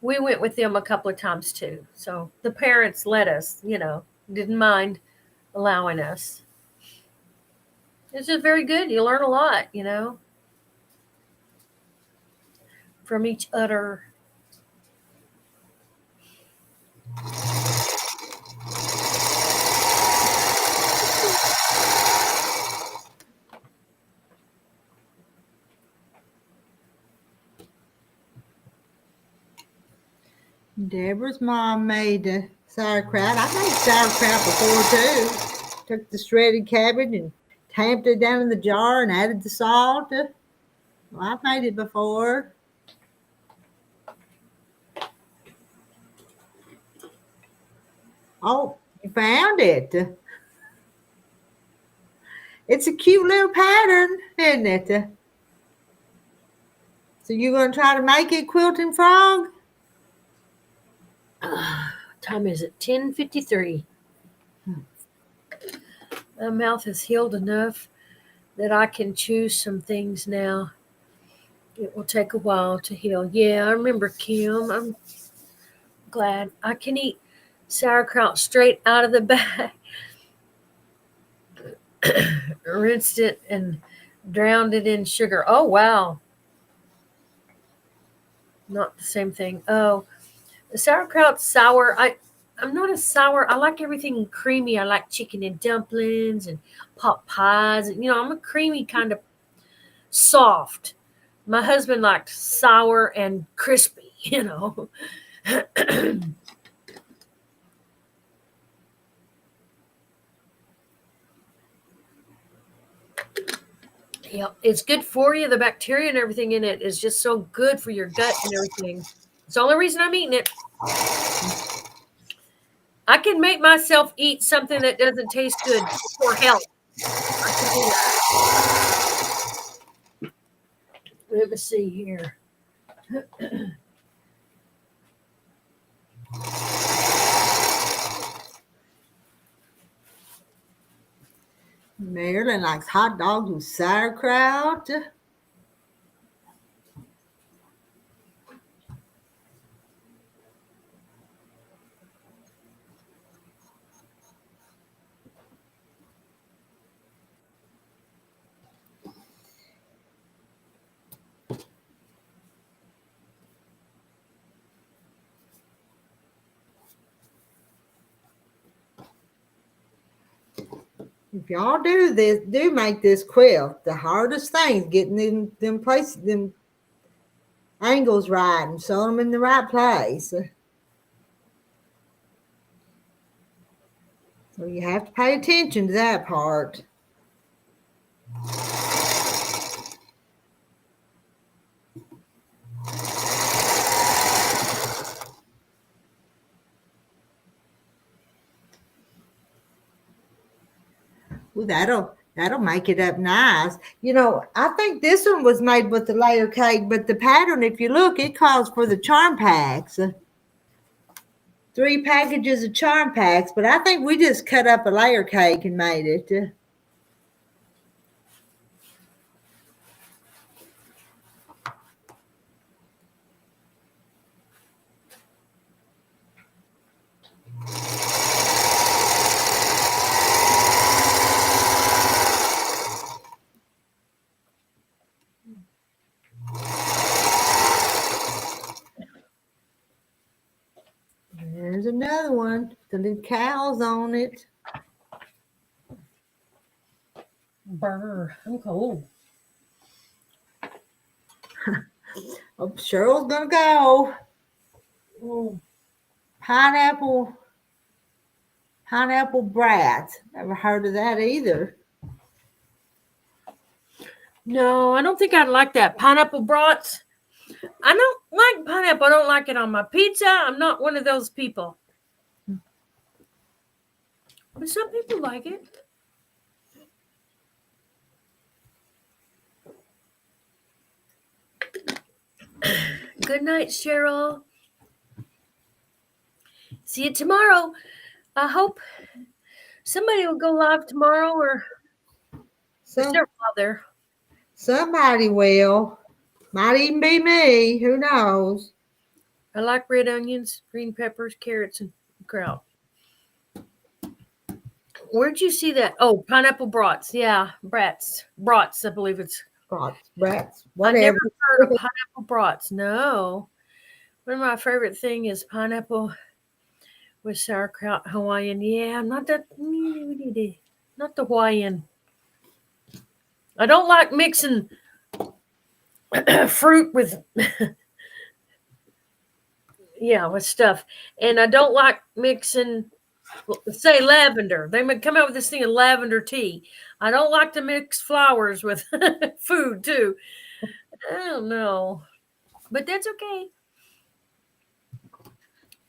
we went with them a couple of times too. So the parents let us, didn't mind allowing us. It's just very good. You learn a lot, from each other. Deborah's mom made sauerkraut. I made sauerkraut before too. Took the shredded cabbage and tamped it down in the jar and added the salt. Well, I've made it before. Oh, you found it. It's a cute little pattern, isn't it? So you're going to try to make it, Quilting Frog? Time is it? 10:53. My mouth has healed enough that I can chew some things now. It will take a while to heal. Yeah, I remember Kim. I'm glad I can eat sauerkraut straight out of the bag. Rinsed it and drowned it in sugar. Oh, wow. Not the same thing. Oh, the sauerkraut's sour. I'm not a sour. I like everything creamy. I like chicken and dumplings and pot pies. I'm a creamy kind of soft. My husband liked sour and crispy, Yeah, it's good for you. The bacteria and everything in it is just so good for your gut and everything. It's the only reason I'm eating it. I can make myself eat something that doesn't taste good for health. I can do that. Let me see here. Marilyn likes hot dogs with sauerkraut. If y'all do this, do make this quilt. The hardest thing is getting them places, them angles right and sewing them in the right place. So you have to pay attention to that part. Well, that'll make it up nice. You know, I think this one was made with the layer cake, but the pattern, if you look, it calls for the charm packs. 3 packages of charm packs, but I think we just cut up a layer cake and made it. There's another one. The little cows on it. Brr, I'm cold. Oh, Cheryl's gonna go. Oh, Pineapple brats. Never heard of that either. no, I don't think I'd like that. Pineapple brats. I don't like pineapple. I don't like it on my pizza. I'm not one of those people. But some people like it. Good night, Cheryl. See you tomorrow. I hope somebody will go live tomorrow, or is their father? Somebody will. Might even be me. Who knows? I like red onions, green peppers, carrots, and kraut. Where'd you see that? Oh, pineapple brats. Yeah, brats. I believe it's. Brats. I Whatever. never heard of pineapple brats. No. One of my favorite thing is pineapple with sauerkraut Hawaiian. Yeah, not the Hawaiian. I don't like mixing fruit with with stuff. And I don't like mixing, say, lavender. They may come out with this thing of lavender tea. I don't like to mix flowers with food too. I don't know. But that's okay.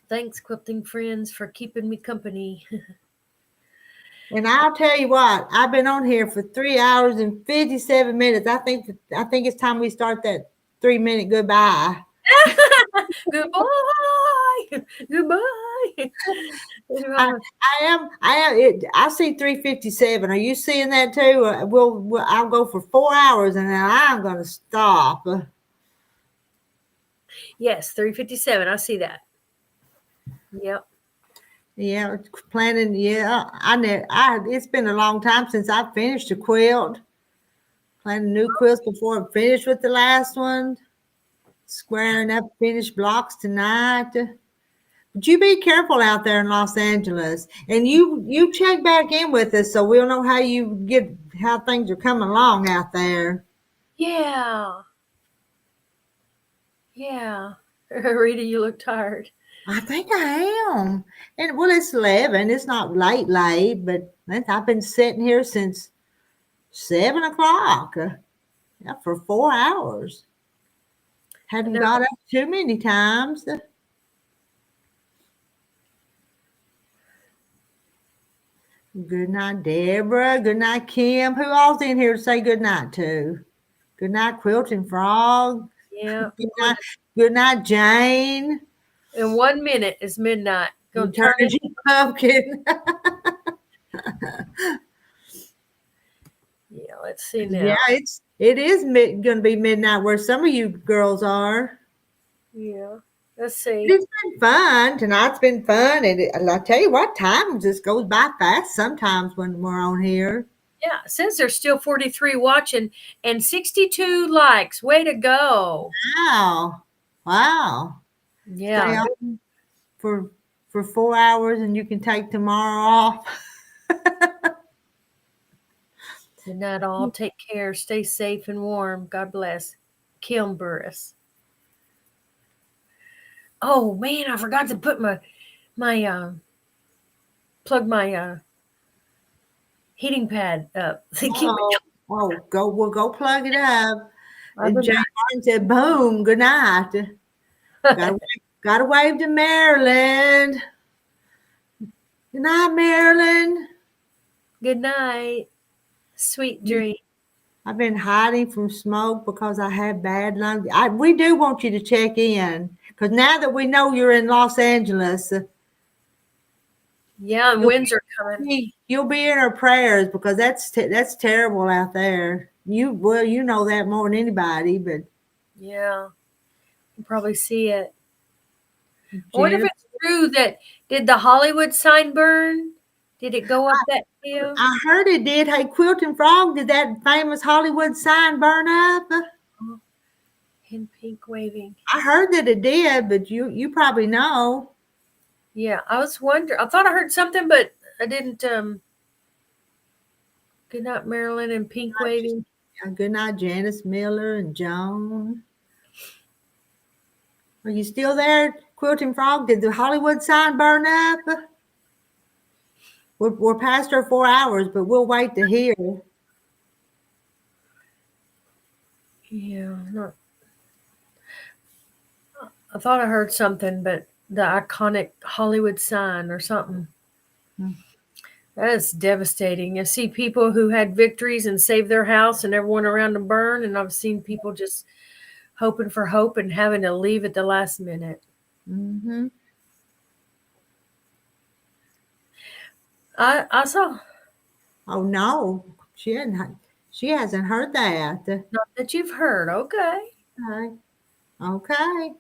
Thanks, quilting friends, for keeping me company. And I'll tell you what, I've been on here for 3 hours and 57 minutes. I think it's time we start that 3-minute goodbye. Goodbye. Goodbye. I see 3:57. Are you seeing that too? I'll go for 4 hours and then I'm going to stop. Yes, 3:57. I see that. Yep. Yeah, planning. Yeah, it's been a long time since I finished a quilt. Planning new quilts before I'm finished with the last one. Squaring up finished blocks tonight. But you be careful out there in Los Angeles, and you check back in with us so we'll know how things are coming along out there. Yeah. Yeah. Rita, you look tired. I think I am. And well, it's 11. It's not late, but I've been sitting here since 7 o'clock. Yeah, for 4 hours. Hadn't got up too many times. Good night, Deborah. Good night, Kim. Who all's in here to say good night to? Good night, Quilting Frog. Yeah. Good night, Jane. In 1 minute is midnight. Gonna turn into a pumpkin. Yeah, let's see now. Yeah, it is gonna be midnight where some of you girls are. Yeah, let's see. It's been fun. Tonight's been fun, and I tell you what, time just goes by fast sometimes when we're on here. Yeah, it says there's still 43 watching and 62 likes. Way to go! Wow. Yeah. For 4 hours, and you can take tomorrow off. Good night, all. Take care. Stay safe and warm. God bless. Kim Burris. Oh man, I forgot to put my plug my heating pad up. We'll go plug it up. I've And been- Jay Martin said, boom, good night. Gotta wave to Maryland. Good night, Maryland. Good night. Sweet dream. I've been hiding from smoke because I have bad lungs. We do want you to check in because now that we know you're in Los Angeles, Yeah, and winds are coming. you'll be in our prayers because that's terrible out there. You know that more than anybody, but Yeah, you probably see it. I wonder if it's true that did the Hollywood sign burn? Did it go up that hill? I heard it did. Hey, Quilting Frog, did that famous Hollywood sign burn up? In pink waving. I heard that it did, but you probably know. Yeah, I was wondering. I thought I heard something, but I didn't. Good night, Marilyn, and pink waving. Good night, Janice Miller and Joan. Are you still there, Quilting Frog? Did the Hollywood sign burn up? We're past our 4 hours, but we'll wait to hear. Yeah, I thought I heard something, but the iconic Hollywood sign or something. That is devastating. You see people who had victories and saved their house and everyone around them burn, and I've seen people just hoping for hope and having to leave at the last minute. Mm-hmm. I saw. Oh no, she hasn't heard that. Not that you've heard. Okay. Okay.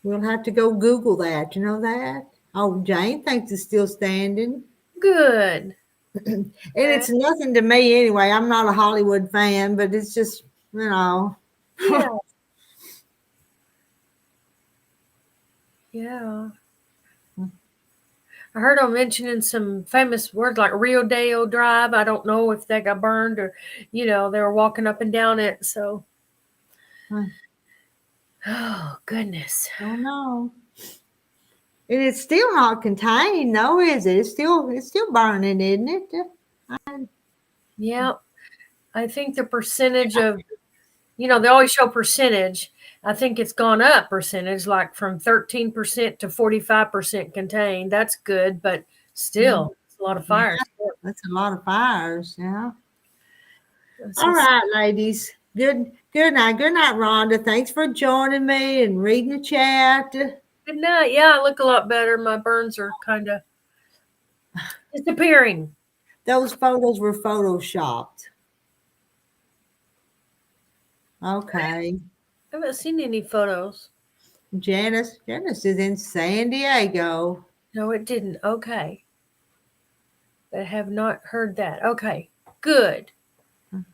We'll have to go Google that. You know that? Oh, Jane thinks it's still standing. Good. And it's nothing to me anyway. I'm not a Hollywood fan, but it's just, Yeah. Yeah. I heard them mentioning some famous words like Rio Deo Drive. I don't know if that got burned or, they were walking up and down it. So, oh, goodness. I don't know. And it's still not contained, though, is it? It's still burning, isn't it? Yeah. I think the percentage of, they always show percentage. I think it's gone up percentage, like from 13% to 45% contained. That's good, but still, it's a lot of fires. That's a lot of fires, yeah. All right, ladies. Good night. Good night, Rhonda. Thanks for joining me and reading the chat. Good night. Yeah, I look a lot better. My burns are kind of disappearing. Those photos were photoshopped. Okay. I haven't seen any photos. Janice is in San Diego. No, it didn't. Okay. I have not heard that. Okay. Good. Okay.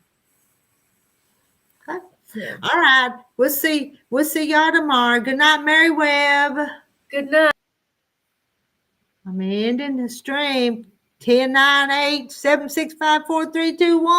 Yeah. All right. We'll see y'all tomorrow. Good night, Mary Webb. Good night. I'm ending the stream. 10, 9, 8, 7, 6, 5, 4, 3, 2, 1.